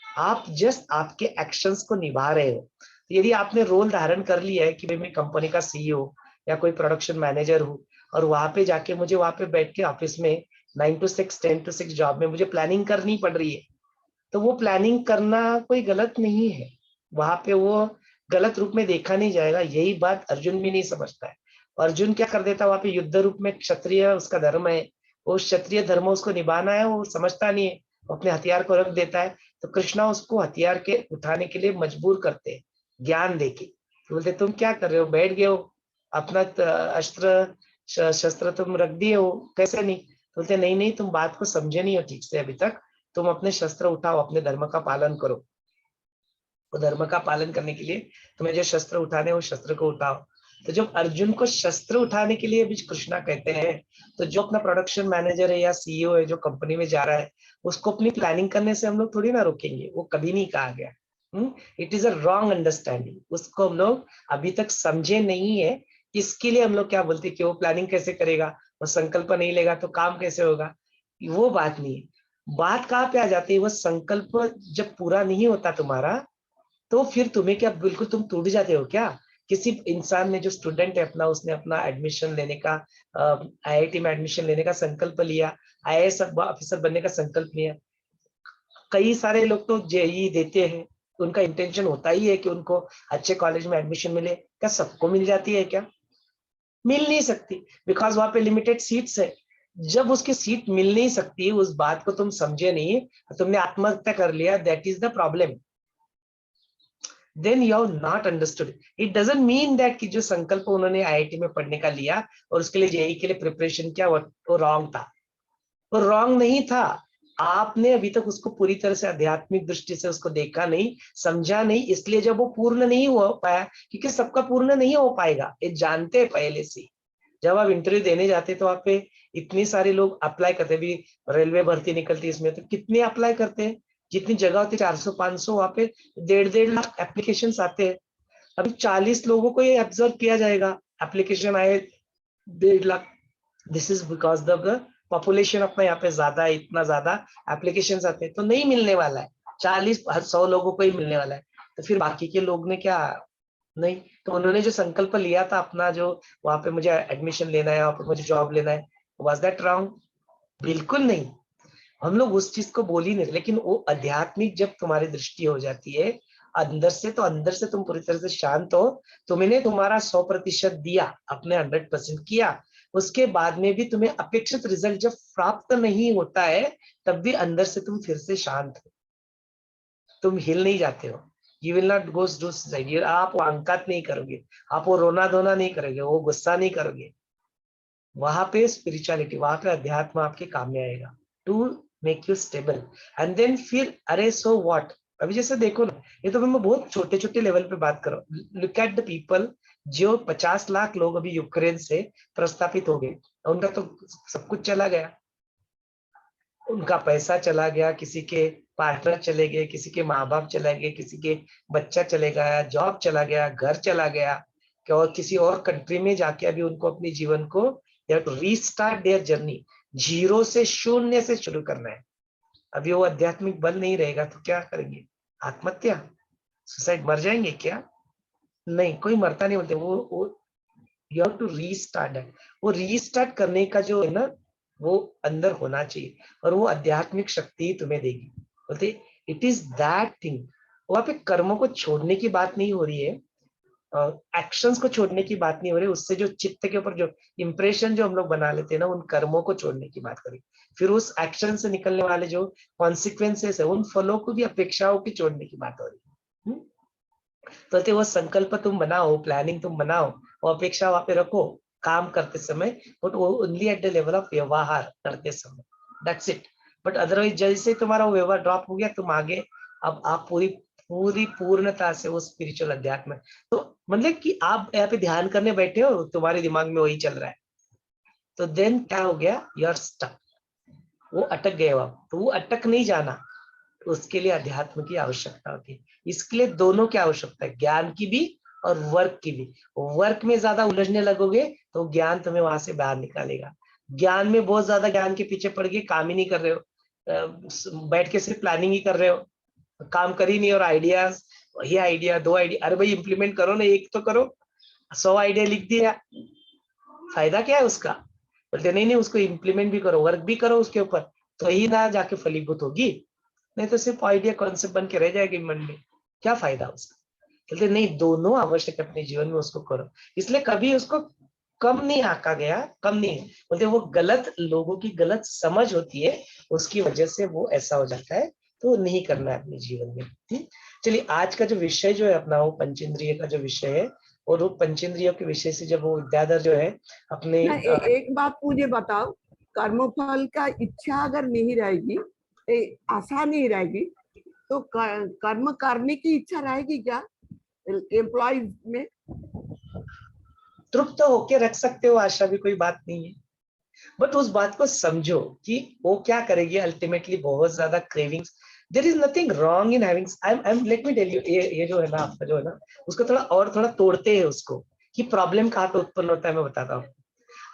आप जस्ट आपके एक्शंस को निभा रहे हो। तो यदि आपने रोल धारण कर लिया है कि भाई मैं कंपनी का सीईओ या कोई प्रोडक्शन मैनेजर हूँ, और वहां पे जाके मुझे वहां पे बैठ के ऑफिस में 9 to 6 10 to 6 जॉब में मुझे प्लानिंग करनी पड़ रही है, तो वो प्लानिंग करना कोई गलत नहीं है, वहां पे वो गलत रूप में देखा नहीं जाएगा। यही बात अर्जुन भी नहीं समझता है। अर्जुन क्या कर देता, वहां पे युद्ध रूप में क्षत्रिय उसका धर्म है, वो क्षत्रिय धर्म उसको निभाना है, वो समझता नहीं है। अपने हथियार को रख देता है, तो कृष्णा उसको हथियार के उठाने के लिए मजबूर करते हैं ज्ञान देके। तो बोलते तुम क्या कर रहे हो, बैठ गए हो, अपना अस्त्र शस्त्र तुम रख दिए हो, कैसे नहीं? तो बोलते नहीं नहीं, तुम बात को समझे नहीं हो ठीक से अभी तक, तुम अपने शस्त्र उठाओ, अपने धर्म का पालन करो। वो धर्म का पालन करने के लिए तुम्हें जो शस्त्र उठाने वो शस्त्र को उठाओ। तो जब अर्जुन को शस्त्र उठाने के लिए भी कृष्णा कहते हैं, तो जो अपना प्रोडक्शन मैनेजर है या सीईओ है जो कंपनी में जा रहा है, उसको अपनी प्लानिंग करने से हम लोग थोड़ी ना रोकेंगे, वो कभी नहीं कहा गया। It is a wrong understanding, उसको हम लोग अभी तक समझे नहीं है। इसके लिए हम लोग क्या बोलते कि वो प्लानिंग कैसे करेगा, वो संकल्प नहीं लेगा तो काम कैसे होगा, वो बात नहीं है। बात कहाँ पे आ जाती है, वो संकल्प जब पूरा नहीं होता तुम्हारा, तो फिर तुम्हें क्या बिल्कुल तुम टूट जाते हो क्या? किसी इंसान ने, जो स्टूडेंट है अपना, उसने अपना एडमिशन लेने का, आईआईटी में एडमिशन लेने का संकल्प लिया, आईएएस ऑफिसर बनने का संकल्प लिया। कई सारे लोग तो जेईई देते हैं, उनका इंटेंशन होता ही है कि उनको अच्छे कॉलेज में एडमिशन मिले। क्या सबको मिल जाती है क्या? मिल नहीं सकती, बिकॉज वहां पे लिमिटेड सीट्स है। जब उसकी सीट मिल नहीं सकती, उस बात को तुम समझे नहीं, तुमने आत्महत्या कर लिया, that is the problem. then you have not understood. It doesn't mean that कि जो संकल्प उन्होंने आईआईटी में पढ़ने का लिया और उसके लिए जेईई के लिए प्रिपरेशन किया, वो रॉन्ग था। वो रॉन्ग नहीं था, आपने अभी तक उसको पूरी तरह से आध्यात्मिक दृष्टि से उसको देखा नहीं, समझा नहीं, इसलिए जब वो पूर्ण नहीं हो पाया, क्योंकि सबका पूर्ण नहीं हो पाएगा, ये जानते हैं पहले से। जब आप इंटरव्यू देने जाते तो आप पे इतने सारे लोग अप्लाई करते, भी रेलवे भर्ती निकलती है इसमें, तो कितने अप्लाई करते हैं, जितनी जगह होती है 400-500, वहां पे 1.5 लाख एप्लीकेशन आते हैं। अभी 40 लोगों को ये ऑब्जर्व किया जाएगा, एप्लीकेशन आए 1.5 lakh. This is because the population अपना यहाँ पे ज्यादा है, इतना ज्यादा एप्लीकेशन आते हैं, तो नहीं मिलने वाला है। 40-100 लोगों को ही मिलने वाला है, तो फिर बाकी के लोग ने क्या नहीं? तो उन्होंने जो संकल्प लिया था अपना, जो वहां पे मुझे एडमिशन लेना है, वहां पे मुझे जॉब लेना है, वाज दैट रॉन्ग? बिल्कुल नहीं। हम लोग उस चीज को बोल ही नहीं, लेकिन वो आध्यात्मिक जब तुम्हारी दृष्टि हो जाती है अंदर से, तो अंदर से तुम पूरी तरह से शांत हो, तुमने तुम्हारा 100% दिया, अपने 100% किया, उसके बाद में भी तुम्हें अपेक्षित रिजल्ट जब प्राप्त नहीं होता है, तब भी अंदर से तुम फिर से शांत हो, तुम हिल नहीं जाते हो। You will not go to suicide, आप वो अंकात नहीं करोगे, आप वो रोना धोना नहीं करोगे, वो गुस्सा नहीं करोगे। वहां पे स्पिरिचुअलिटी, वहां पे अध्यात्म आपके काम में आएगा to make you stable. And then फिर अरे सो व्हाट, अभी जैसे देखो ना, ये तो मैं बहुत छोटे छोटे लेवल पे बात करो। लुक एट द पीपल, जो 50 लाख लोग अभी यूक्रेन से प्रस्तापित हो गए, उनका तो सब कुछ चला गया, उनका पैसा चला गया, किसी के पार्टनर चले गए, किसी के माँ बाप चले गए, किसी के बच्चा चले गया, जॉब चला गया, घर चला गया, क्या और किसी और कंट्री में जाके अभी उनको अपने जीवन को रीस्टार्ट देयर जर्नी, जीरो से, शून्य से शुरू करना है। अभी वो आध्यात्मिक बल नहीं रहेगा तो क्या करेंगे? आत्महत्या, सुसाइड, मर जाएंगे क्या? नहीं, कोई मरता नहीं बोलते, वो यू हैव टू रीस्टार्ट है। वो रीस्टार्ट करने का जो है ना, वो अंदर होना चाहिए, और वो आध्यात्मिक शक्ति तुम्हें देगी। बोलते इट इज दैट थिंग। वहां पे कर्मों को छोड़ने की बात नहीं हो रही है, एक्शंस को छोड़ने की बात नहीं हो रही, उससे जो चित्त के ऊपर जो इंप्रेशन जो हम लोग बना लेते हैं ना, उन कर्मों को छोड़ने की बात करें। फिर उस एक्शन से निकलने वाले जो कॉन्सिक्वेंसेस है, उन फलों को भी, अपेक्षाओं की छोड़ने की बात हो रही है। तो वो संकल्प तुम बनाओ, प्लानिंग तुम बनाओ, वो अपेक्षा वहां पे रखो काम करते समय, बट वो only at the level of व्यवहार करते समय, दैट्स इट। बट अदरवाइज जैसे तुम्हारा वो व्यवहार ड्रॉप हो गया, तुम आगे, अब आप पूरी पूरी पूर्णता से वो स्पिरिचुअल अध्यात्म, तो मतलब कि आप यहाँ पे ध्यान करने बैठे हो, तुम्हारे दिमाग में वही चल रहा है, तो देन क्या हो गया? यू आर स्टक, वो अटक गए हो आप। तो वो अटक नहीं जाना, उसके लिए अध्यात्म की आवश्यकता होती है। इसके लिए दोनों की आवश्यकता है, ज्ञान की भी और वर्क की भी। वर्क में ज्यादा उलझने लगोगे तो ज्ञान तुम्हें वहां से बाहर निकालेगा। ज्ञान में बहुत ज्यादा ज्ञान के पीछे पड़ गए, काम ही नहीं कर रहे हो, बैठ के सिर्फ प्लानिंग ही कर रहे हो, काम कर ही नहीं, और आइडियाज, वही आइडिया, 2 आइडिया, अरे भाई इंप्लीमेंट करो ना, एक तो करो, 100 आइडिया लिख दिया, फायदा क्या है उसका? बोलते नहीं नहीं, उसको इंप्लीमेंट भी करो, वर्क भी करो उसके ऊपर, तो ही ना जाके फलीभूत होगी, नहीं तो सिर्फ आइडिया कॉन्सेप्ट बन के रह जाएगी मन में, क्या फायदा उसका? कहते नहीं, दोनों आवश्यक अपने जीवन में, उसको करो। इसलिए कभी उसको कम नहीं आका गया, कम नहीं, बोलते वो गलत लोगों की गलत समझ होती है, उसकी वजह से वो ऐसा हो जाता है, तो नहीं करना है अपने जीवन में। चलिए आज का जो विषय जो है अपना, वो पंचेंद्रिय का जो विषय है, और वो पंचेंद्रियों के विषय से जब वो विद्याधर जो है अपने एक बात मुझे बताओ, कर्मफल का इच्छा अगर नहीं रहेगी, आशा नहीं रहेगी, तो कर्म करने की इच्छा रहेगी क्या एम्प्लॉयज में? तृप्त होके रख सकते हो आशा, भी कोई बात नहीं है, बट उस बात को समझो कि वो क्या करेगी अल्टीमेटली। बहुत ज्यादा cravings, there is nothing wrong in having, I am let me tell you, ये जो है ना आपका जो है ना, उसको थोड़ा तोड़ते हैं उसको, कि प्रॉब्लम कहाँ पे उत्पन्न होता है मैं बताता हूँ।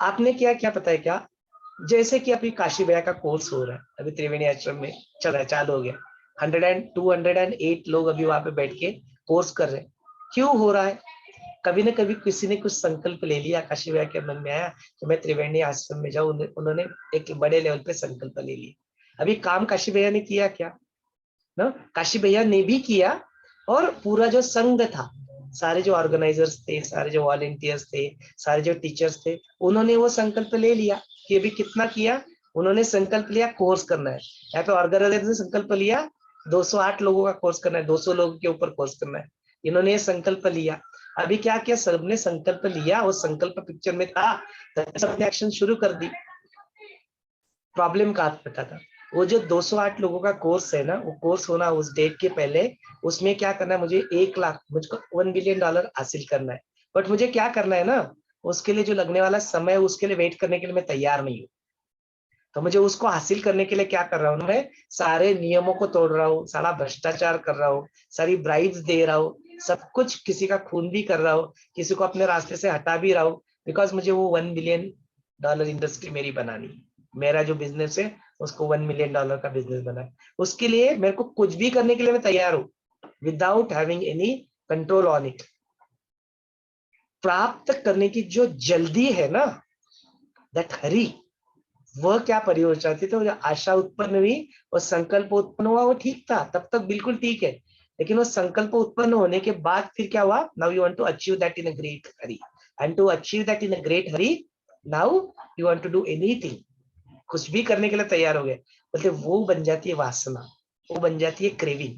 आपने क्या क्या पता है क्या, जैसे कि अभी काशी भैया का कोर्स हो रहा है, अभी त्रिवेणी आश्रम में चल रहा है, चालू हो गया, 208 लोग अभी वहां पे बैठ के कोर्स कर रहे हैं। क्यों हो रहा है? कभी ना कभी किसी ने कुछ संकल्प ले लिया, काशी भैया के मन में आया कि मैं त्रिवेणी आश्रम में जाऊं, उन्होंने एक बड़े लेवल पे संकल्प ले लिया। अभी काम काशी भैया ने किया क्या ना, काशी भैया ने भी किया, और पूरा जो संघ था, सारे जो ऑर्गेनाइजर्स थे, सारे जो वॉलेंटियर्स थे, सारे जो टीचर्स थे, उन्होंने वो संकल्प ले लिया कि अभी कितना किया, उन्होंने संकल्प लिया कोर्स करना है। यहाँ पे ऑर्गेनाइजर ने संकल्प लिया 208 लोगों का कोर्स करना है, 200 लोगों के ऊपर कोर्स करना है, इन्होंने ये संकल्प लिया। अभी क्या किया, सबने संकल्प लिया, वो संकल्प पिक्चर में था, तो सबने एक्शन शुरू कर दी। प्रॉब्लम कहाँ पे था, वो जो 208 लोगों का कोर्स है ना, वो कोर्स होना उस डेट के पहले, उसमें क्या करना है, मुझे 1 लाख, मुझको $1 बिलियन हासिल करना है। बट मुझे क्या करना है ना, उसके लिए जो लगने वाला समय, उसके लिए वेट करने के लिए मैं तैयार नहीं हूँ। तो मुझे उसको हासिल करने के लिए क्या कर रहा हूँ, मैं सारे नियमों को तोड़ रहा हूँ, सारा भ्रष्टाचार कर रहा हूँ, सारी ब्राइब्स दे रहा हूँ, सब कुछ, किसी का खून भी कर रहा हूँ, किसी को अपने रास्ते से हटा भी रहा हूँ, बिकॉज मुझे वो $1 बिलियन इंडस्ट्री मेरी बनानी है। मेरा जो बिजनेस है उसको $1 मिलियन का बिजनेस बना है। उसके लिए मेरे को कुछ भी करने के लिए मैं तैयार हूँ, without having any control on it. प्राप्त करने की जो जल्दी है ना, दैट हरी, वह क्या परियोजना थी। तो आशा उत्पन्न हुई और संकल्प उत्पन्न हुआ, वो ठीक था, तब तक बिल्कुल ठीक है, लेकिन वो संकल्प उत्पन्न होने के बाद फिर क्या हुआ, now you want to achieve that in a great hurry, and to achieve that in a great hurry, now you want to do anything, कुछ भी करने के लिए तैयार हो गए, बोलते वो बन जाती है वासना, वो बन जाती है क्रेविंग,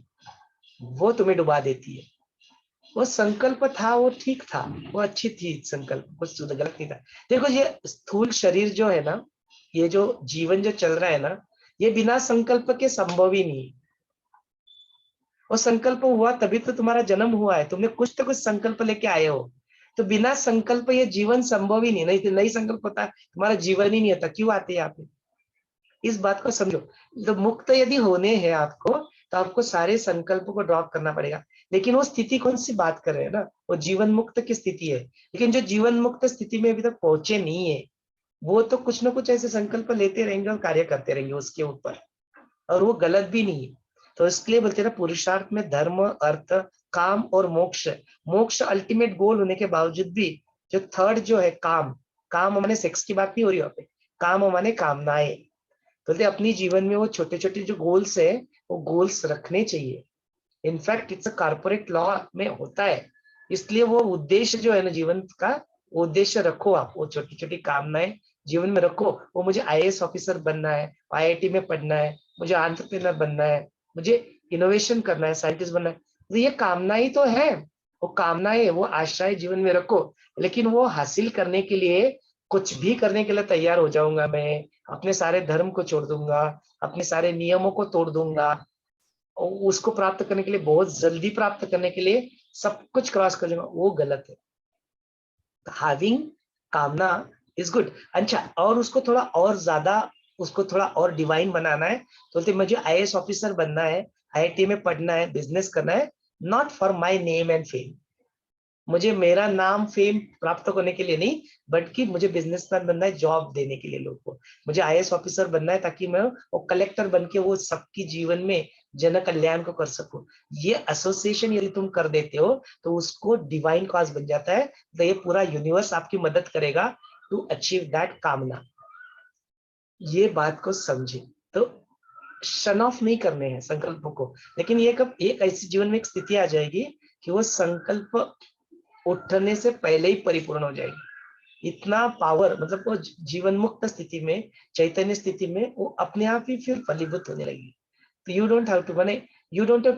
वो तुम्हें डुबा देती है। वो संकल्प था, वो ठीक था, वो अच्छी थी संकल्प, कुछ गलत नहीं था। देखो ये स्थूल शरीर जो है ना, ये जो जीवन जो चल रहा है ना, ये बिना संकल्प के संभव ही नहीं। वो संकल्प हुआ तभी तो तुम्हारा जन्म हुआ है, तुमने कुछ तो कुछ संकल्प लेके आए हो, तो बिना संकल्प ये जीवन संभव ही नहीं, नहीं संकल्प होता तुम्हारा जीवन ही नहीं होता। क्यों आते हैं आप, इस बात को समझो। तो मुक्त यदि होने हैं आपको, तो आपको सारे संकल्प को ड्रॉप करना पड़ेगा। लेकिन वो स्थिति कौन सी बात कर रहे हैं ना, वो जीवन मुक्त की स्थिति है। लेकिन जो जीवन मुक्त स्थिति में अभी तक पहुंचे नहीं है, वो तो कुछ ना कुछ ऐसे संकल्प लेते रहेंगे और कार्य करते रहेंगे उसके ऊपर, और वो गलत भी नहीं है। तो इसलिए बोलते हैं ना, पुरुषार्थ में धर्म, अर्थ, काम और मोक्ष, मोक्ष अल्टीमेट गोल होने के बावजूद भी जो थर्ड जो है काम, काम माने सेक्स की बात नहीं हो रही वहां पे, काम माने कामनाएं। बोलते अपनी जीवन में वो छोटे छोटे जो गोल्स है, वो गोल्स रखने चाहिए। In fact it's a corporate law में होता है, इसलिए वो उद्देश्य जो है ना जीवन का, उद्देश्य रखो आप, वो छोटी छोटी कामनाएं जीवन में रखो। वो मुझे IAS ऑफिसर बनना है, IIT में पढ़ना है, मुझे एंटरप्रेन्योर बनना है, मुझे इनोवेशन करना है, साइंटिस्ट बनना है, तो ये कामना ही तो है, वो कामनाएं, वो आशाएं जीवन में रखो। लेकिन वो हासिल करने के लिए कुछ भी करने के लिए तैयार हो जाऊंगा मैं, अपने सारे धर्म को छोड़ दूंगा, अपने सारे नियमों को तोड़ दूंगा, और उसको प्राप्त करने के लिए, बहुत जल्दी प्राप्त करने के लिए सब कुछ क्रॉस कर जाऊंगा, वो गलत है। हैविंग कामना इज गुड। अच्छा, और उसको थोड़ा और ज्यादा, उसको थोड़ा और डिवाइन बनाना है, तो बोलते मुझे IAS ऑफिसर बनना है, IIT में पढ़ना है, बिजनेस करना है, not for my name and fame, मुझे मेरा नाम फेम प्राप्त करने के लिए नहीं, बल्कि मुझे बिजनेसमैन बनना है, जॉब देने के लिए लोगों को। मुझे IAS ऑफिसर बनना है ताकि मैं वो कलेक्टर बन के वो सबकी जीवन में जन कल्याण को कर सकूं। ये एसोसिएशन यदि तुम कर देते हो तो उसको डिवाइन कॉज बन जाता है, तो ये पूरा यूनिवर्स आपकी मदद करेगा टू अचीव दैट कामना। ये बात को समझे। तो शन ऑफ नहीं करने हैं संकल्पों को, लेकिन ये कब एक ऐसी जीवन में एक स्थिति आ जाएगी कि वो संकल्प उठने से पहले ही परिपूर्ण हो जाएगी। इतना पावर, मतलब वो जीवन मुक्त स्थिति में, चैतन्य स्थिति में वो अपने आप ही फिर फलीभूत होने लगी। तो you don't have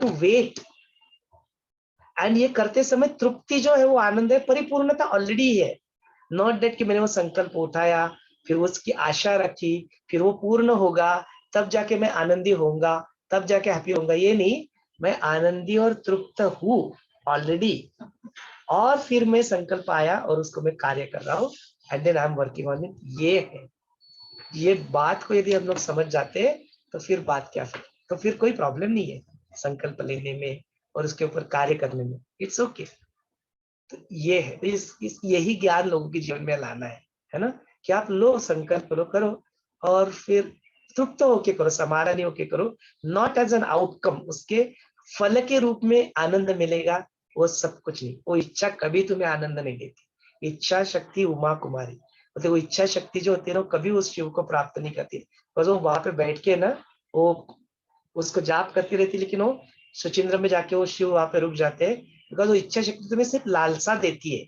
to wait. And ये करते समय तृप्ति जो है वो आनंद है, परिपूर्णता ऑलरेडी है। नॉट दैट कि मैंने वो संकल्प उठाया, फिर उसकी आशा रखी, फिर वो पूर्ण होगा तब जाके मैं आनंदी होऊंगा, तब जाके हैप्पी होऊंगा, ये नहीं। मैं आनंदी और तृप्त हूँ ऑलरेडी, और फिर मैं संकल्प आया और उसको मैं कार्य कर रहा हूँ, and then I am working on it. ये है, ये बात को यदि हम लोग समझ जाते हैं तो फिर बात क्या है, तो फिर कोई प्रॉब्लम नहीं है संकल्प लेने में और उसके ऊपर कार्य करने में। It's okay. तो ये है, यही ज्ञान लोगों के जीवन में लाना है ना, कि आप लो, संकल्प लो, करो, और फिर तृप्त होके करो, समारा नहीं होके करो, नॉट एज एन आउटकम, उसके फल के रूप में आनंद मिलेगा, वो सब कुछ नहीं। वो इच्छा कभी तुम्हें आनंद नहीं देती। इच्छा शक्ति उमा कुमारी, मतलब वो इच्छा शक्ति जो होती है ना, कभी उस शिव को प्राप्त नहीं करती, बस वो वहां पे बैठ के ना वो उसको जाप करती रहती, लेकिन वो सुचिंद्र में जाके वो शिव वहां पे रुक जाते हैं, बिकॉज वो इच्छा शक्ति तुम्हें सिर्फ लालसा देती है।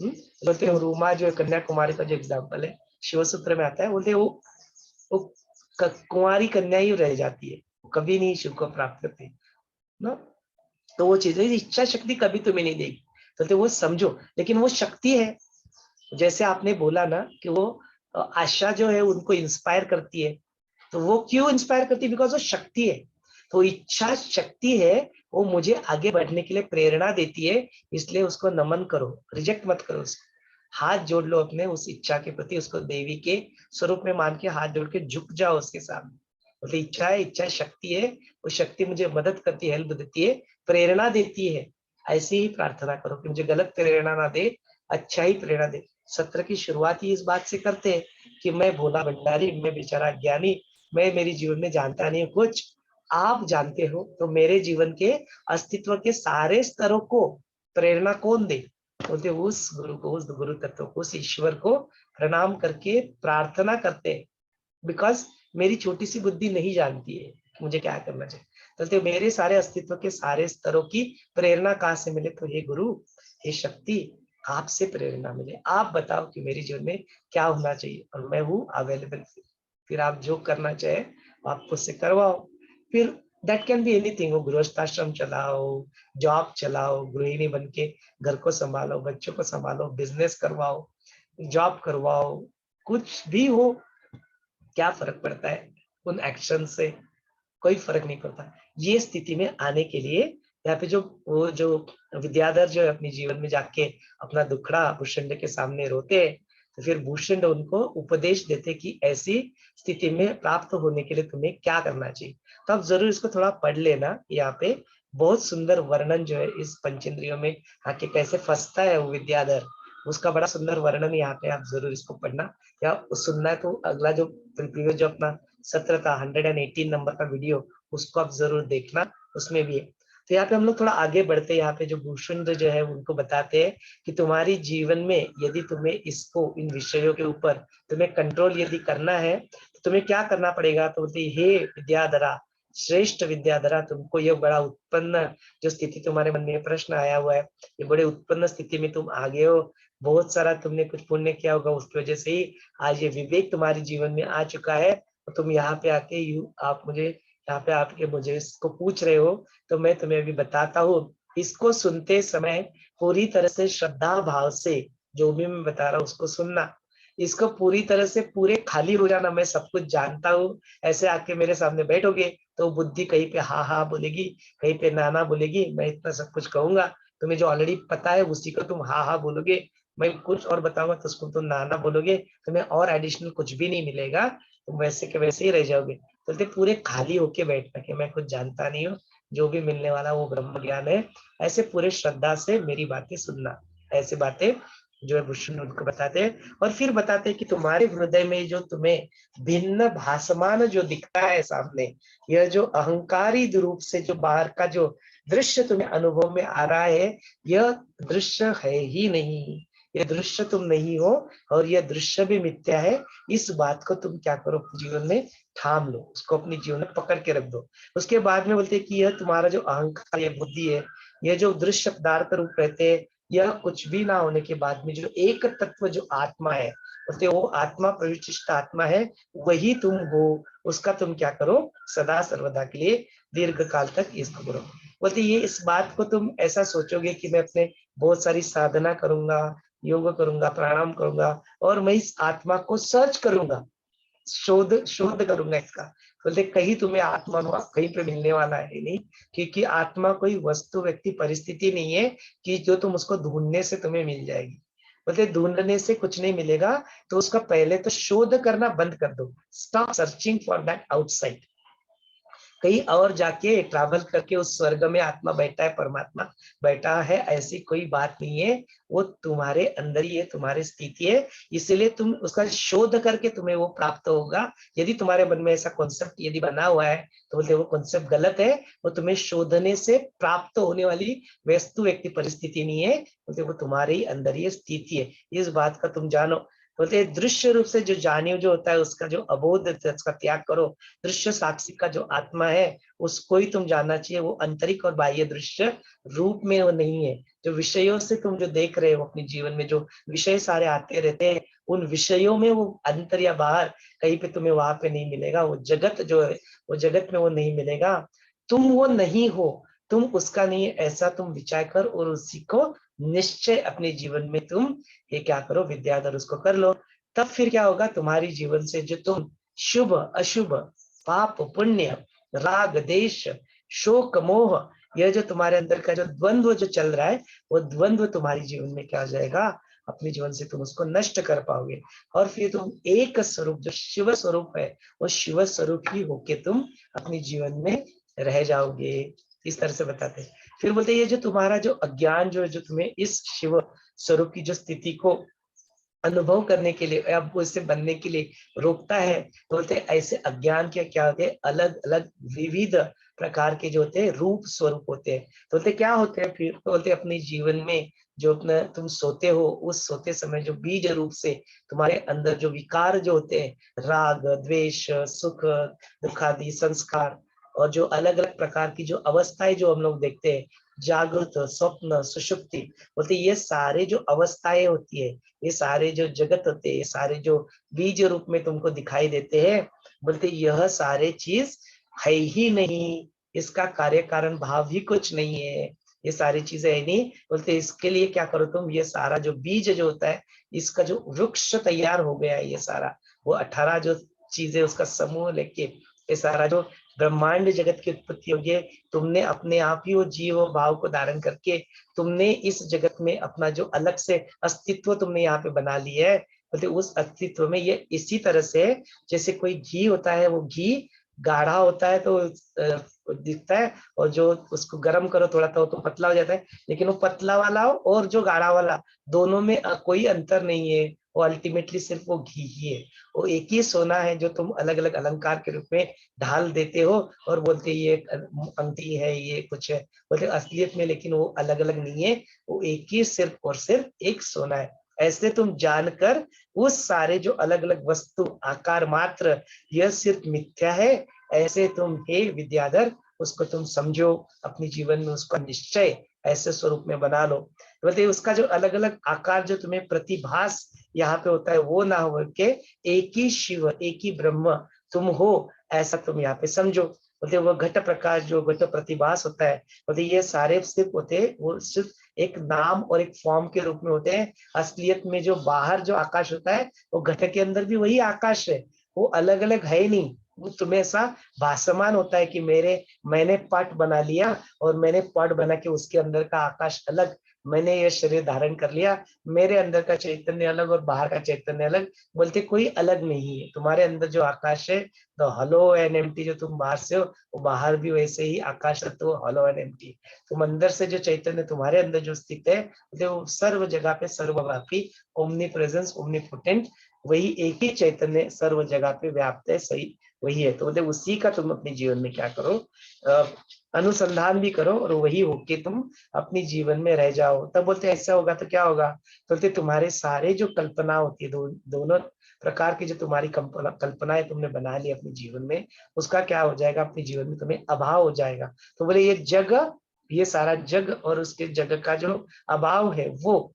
बोलते हैं रूमा जो कन्याकुमारी का जो एग्जाम्पल है शिव सूत्र में आता है, बोलते वो कुंवारी कन्या ही रह जाती है, कभी नहीं शिव को प्राप्त करती ना। तो वो चीज इच्छा शक्ति कभी तुम्हें नहीं देगी, तो वो समझो। लेकिन वो शक्ति है, जैसे आपने बोला ना कि वो आशा जो है उनको इंस्पायर करती है, तो वो क्यों इंस्पायर करती है? बिकॉज वो शक्ति है। तो इच्छा शक्ति है, वो मुझे आगे बढ़ने के लिए प्रेरणा देती है, इसलिए उसको नमन करो, रिजेक्ट मत करो उसको। हाथ जोड़ लो अपने उस इच्छा के प्रति, उसको देवी के स्वरूप में मान के हाथ जोड़ के झुक जाओ उसके सामने। मतलब इच्छा है, इच्छा शक्ति है, वो शक्ति मुझे मदद करती है, हेल्प देती है, प्रेरणा देती है। ऐसी ही प्रार्थना करो कि मुझे गलत प्रेरणा ना दे, अच्छा ही प्रेरणा दे। सत्र की शुरुआत ही इस बात से करते हैं कि मैं भोला भंडारी, मैं बेचारा ज्ञानी, मैं मेरे जीवन में जानता नहीं हूँ कुछ, आप जानते हो, तो मेरे जीवन के अस्तित्व के सारे स्तरों को प्रेरणा कौन दे? बोलते उस गुरु को, उस गुरु तत्व को, उस ईश्वर को प्रणाम करके प्रार्थना करते हैं। बिकॉज मेरी छोटी सी बुद्धि नहीं जानती है मुझे क्या करना चाहिए, तो मेरे सारे अस्तित्व के सारे स्तरों की प्रेरणा कहाँ से मिले? तो हे गुरु, हे शक्ति, आपसे प्रेरणा मिले। आप बताओ कि मेरे जीवन में क्या होना चाहिए, और मैं हूँ अवेलेबल। फिर आप जो करना चाहे आप मुझसे करवाओ। फिर दैट कैन बी एनीथिंग, वो गृहस्थाश्रम चलाओ, जॉब चलाओ, गृहिणी बन के घर को संभालो, बच्चों को संभालो, बिजनेस करवाओ, जॉब करवाओ, कुछ भी हो, क्या फर्क पड़ता है उन एक्शन से? कोई फर्क नहीं पड़ता। ये स्थिति में आने के लिए यहाँ पे जो विद्याधर जो है अपने जीवन में जाके अपना दुखड़ा भूषण के सामने रोते हैं, तो फिर भूषण उनको उपदेश देते कि ऐसी स्थिति में प्राप्त होने के लिए तुम्हें क्या करना चाहिए। तो आप जरूर इसको थोड़ा पढ़ लेना। यहाँ पे बहुत सुंदर वर्णन जो है इस पंचेंद्रियों में आके कैसे फंसता है वो विद्याधर, उसका बड़ा सुंदर वर्णन यहाँ पे, आप जरूर इसको पढ़ना या सुनना है तो अगला जो प्रीवियस जो अपना सत्र था 118 नंबर का वीडियो, उसको आप जरूर देखना, उसमें भी है। तो यहाँ पे हम लोग थोड़ा आगे बढ़ते हैं। यहाँ पे जो भूषण जो है उनको बताते हैं कि तुम्हारी जीवन में यदि तुम्हें इसको, इन विषयों के ऊपर तुम्हें कंट्रोल यदि करना है तो तुम्हें क्या करना पड़ेगा? तो बोलते हे विद्याधरा, श्रेष्ठ विद्याधरा, तुमको ये बड़ा उत्पन्न जो स्थिति तुम्हारे मन में प्रश्न आया हुआ है, ये बड़े उत्पन्न स्थिति में तुम आ गए हो, बहुत सारा तुमने कुछ पुण्य किया होगा, उसकी वजह से ही आज ये विवेक तुम्हारे जीवन में आ चुका है। तो तुम यहाँ पे आके आप मुझे यहाँ पे आपके मुझे इसको पूछ रहे हो, तो मैं तुम्हें अभी बताता हूँ। इसको सुनते समय पूरी तरह से श्रद्धा भाव से जो भी मैं बता रहा हूँ उसको सुनना, इसको पूरी तरह से पूरे खाली हो जाना, मैं सब कुछ जानता हूँ, ऐसे आके मेरे सामने बैठोगे तो बुद्धि कहीं पे हाँ हाँ बोलेगी, कहीं पे ना ना बोलेगी। मैं इतना सब कुछ कहूंगा, तुम्हें जो ऑलरेडी पता है उसी को तुम हाँ हाँ बोलोगे, मैं कुछ और बताऊंगा तो उसको तुम ना ना बोलोगे, तुम्हें और एडिशनल कुछ भी नहीं मिलेगा, तुम वैसे के वैसे ही रह जाओगे। तो पूरे खाली होके बैठना कि मैं कुछ जानता नहीं हूँ, जो भी मिलने वाला वो ब्रह्म ज्ञान है, ऐसे पूरे श्रद्धा से मेरी बातें सुनना। ऐसे बातें जो है भूषण उनको बताते हैं, और फिर बताते हैं कि तुम्हारे हृदय में जो तुम्हें भिन्न भासमान जो दिखता है सामने, यह जो अहंकारी रूप से जो बाहर का जो दृश्य तुम्हें अनुभव में आ रहा है, यह दृश्य है ही नहीं, यह दृश्य तुम नहीं हो, और यह दृश्य भी मिथ्या है। इस बात को तुम क्या करो, जीवन में थाम लो, उसको अपने जीवन में पकड़ के रख दो। उसके बाद में बोलते हैं कि यह तुम्हारा जो अहंकार, यह बुद्धि है, यह जो दृश्य पदार्थ रूप रहते हैं, यह कुछ भी ना होने के बाद में जो एक तत्व जो आत्मा है, बोलते वो आत्मा प्रविष्ट आत्मा है, वही तुम हो। उसका तुम क्या करो, सदा सर्वदा के लिए दीर्घ काल तक इसको करो। बोलते ये इस बात को तुम ऐसा सोचोगे कि मैं अपने बहुत सारी साधना करूंगा, योग करूंगा, प्राणायाम करूंगा और मैं इस आत्मा को सर्च करूंगा, शोध शोध करूंगा इसका। बोलते कहीं तुम्हें आत्मा कहीं पे मिलने वाला है नहीं, क्योंकि आत्मा कोई वस्तु व्यक्ति परिस्थिति नहीं है कि जो तुम उसको ढूंढने से तुम्हें मिल जाएगी। बोलते ढूंढने से कुछ नहीं मिलेगा, तो उसका पहले तो शोध करना बंद कर दो। Stop searching for that outside. कहीं और जाके ट्रैवल करके उस स्वर्ग में आत्मा बैठा है, परमात्मा बैठा है, ऐसी कोई बात नहीं है। वो तुम्हारे अंदर ही है, तुम्हारी स्थिति है, इसलिए तुम उसका शोध करके तुम्हें वो प्राप्त होगा। यदि तुम्हारे मन में ऐसा कॉन्सेप्ट यदि बना हुआ है तो बोलते वो कॉन्सेप्ट गलत है। वो तुम्हें शोधने से प्राप्त होने वाली वस्तु व्यक्ति परिस्थिति नहीं है, बोलते वो तुम्हारे ही अंदर ही स्थिति है। इस बात का तुम जानो। बोलते दृश्य रूप से जो जानियो जो होता है उसका जो अबोध उसका त्याग करो। दृश्य साक्षी का जो आत्मा है उसको ही तुम जानना चाहिए। वो आंतरिक और बाह्य दृश्य रूप में वो नहीं है। जो विषयों से तुम जो देख रहे हो अपने जीवन में, जो विषय सारे आते रहते हैं, उन विषयों में वो अंतर या बाहर कहीं पे तुम्हें वहां पे नहीं मिलेगा। वो जगत जो है वो जगत में वो नहीं मिलेगा। तुम वो नहीं हो, तुम उसका नहीं है, ऐसा तुम विचार कर और उसी को निश्चय अपने जीवन में तुम ये क्या करो, विद्याधर उसको कर लो। तब फिर क्या होगा, तुम्हारी जीवन से जो तुम शुभ अशुभ, पाप पुण्य, राग देश, शोक मोह, यह जो तुम्हारे अंदर का जो द्वंद्व जो चल रहा है, वो द्वंद्व तुम्हारे जीवन में क्या हो जाएगा, अपने जीवन से तुम उसको नष्ट कर पाओगे। और फिर तुम एक स्वरूप जो शिव स्वरूप है, वो शिव स्वरूप ही होके तुम अपने जीवन में रह जाओगे। इस तरह से बताते हैं। फिर बोलते ये जो तुम्हारा जो अज्ञान जो तुम्हें इस शिव स्वरूप की जो स्थिति को अनुभव करने के लिए या उससे बनने के लिए रोकता है, तो बोलते ऐसे अज्ञान के क्या होते हैं, अलग अलग विविध प्रकार के जो होते हैं रूप स्वरूप होते हैं। तो बोलते क्या होते हैं फिर, तो बोलते अपने जीवन में जो अपना तुम सोते हो, उस सोते समय जो बीज रूप से तुम्हारे अंदर जो विकार जो होते हैं, राग द्वेष सुख दुख आदि संस्कार, और जो अलग अलग प्रकार की जो अवस्थाएं जो हम लोग देखते हैं, जागृत स्वप्न सुषुप्ति, बोलते ये सारे जो अवस्थाएं होती है, ये सारे जो जगत होते हैं, ये सारे जो बीज रूप में तुमको दिखाई देते हैं, बोलते यह सारे चीज है ही नहीं, इसका कार्य कारण भाव ही कुछ नहीं है, ये सारी चीजें है नहीं। बोलते इसके लिए क्या करो तुम, ये सारा जो बीज जो होता है, इसका जो वृक्ष तैयार हो गया है, ये सारा वो 18 जो चीजें उसका समूह लेके ये सारा जो ब्रह्मांड जगत की उत्पत्ति होगी, तुमने अपने आप ही वो जीव भाव को धारण करके तुमने इस जगत में अपना जो अलग से अस्तित्व तुमने यहाँ पे बना लिया है। बोलते उस अस्तित्व में ये इसी तरह से जैसे कोई घी होता है, वो घी गाढ़ा होता है तो दिखता है, और जो उसको गर्म करो थोड़ा तो पतला हो जाता है, लेकिन वो पतला वाला और जो गाढ़ा वाला दोनों में कोई अंतर नहीं है। वो अल्टीमेटली सिर्फ वो घी ही है। वो एक ही सोना है जो तुम अलग अलग अलंकार के रूप में ढाल देते हो और बोलते ये अंगठी है, ये कुछ है, बोलते असलियत में लेकिन वो अलग अलग नहीं है, वो एक ही सिर्फ और सिर्फ एक सोना है। ऐसे तुम जानकर उस सारे जो अलग अलग वस्तु आकार मात्र यह सिर्फ मिथ्या है, ऐसे तुम हे विद्याधर उसको तुम समझो, अपने जीवन में उसका निश्चय ऐसे स्वरूप में बना लो। बोलते उसका जो अलग अलग आकार जो तुम्हें प्रतिभास यहाँ पे होता है, वो ना हो के एक ही शिव एक ही ब्रह्म तुम हो, ऐसा तुम यहाँ पे समझो। बोलते वो घट प्रकाश जो घट प्रतिभास होता है, बोलते ये सारे सिर्फ होते हैं, वो सिर्फ एक नाम और एक फॉर्म के रूप में होते हैं। असलियत में जो बाहर जो आकाश होता है, वो घट के अंदर भी वही आकाश है, वो अलग अलग है नहीं। वो तुम्हें ऐसा भासमान होता है कि मैंने पट बना लिया और मैंने पट बना के उसके अंदर का आकाश अलग, मैंने ये शरीर धारण कर लिया, मेरे अंदर का चैतन्य अलग और बाहर का चैतन्य अलग। बोलते कोई अलग नहीं है, तुम्हारे अंदर जो आकाश है तो हलो एंड एम्प्टी, जो तुम बाहर से हो वो बाहर भी वैसे ही आकाश है, तो हलो एंड एम्प्टी। तुम अंदर से जो चैतन्य तुम्हारे अंदर जो स्थित है, वो सर्व जगह पे सर्वव्यापी ओमनी प्रेजेंस ओमनीपोटेंट, वही एक ही चैतन्य सर्व जगह पे व्याप्त है, सही वही है। तो बोलते उसी का तुम अपने जीवन में क्या करो, अनुसंधान भी करो और वही होके तुम अपने जीवन में रह जाओ। तब बोलते ऐसा होगा तो क्या होगा, तो बोलते तुम्हारे सारे जो कल्पना होती है, दोनों प्रकार की जो तुम्हारी कल्पनाएं तुमने बना ली अपने जीवन में, उसका क्या हो जाएगा, अपने जीवन में तुम्हें अभाव हो जाएगा। तो बोले ये जग ये सारा जग और उसके जग का जो अभाव है वो,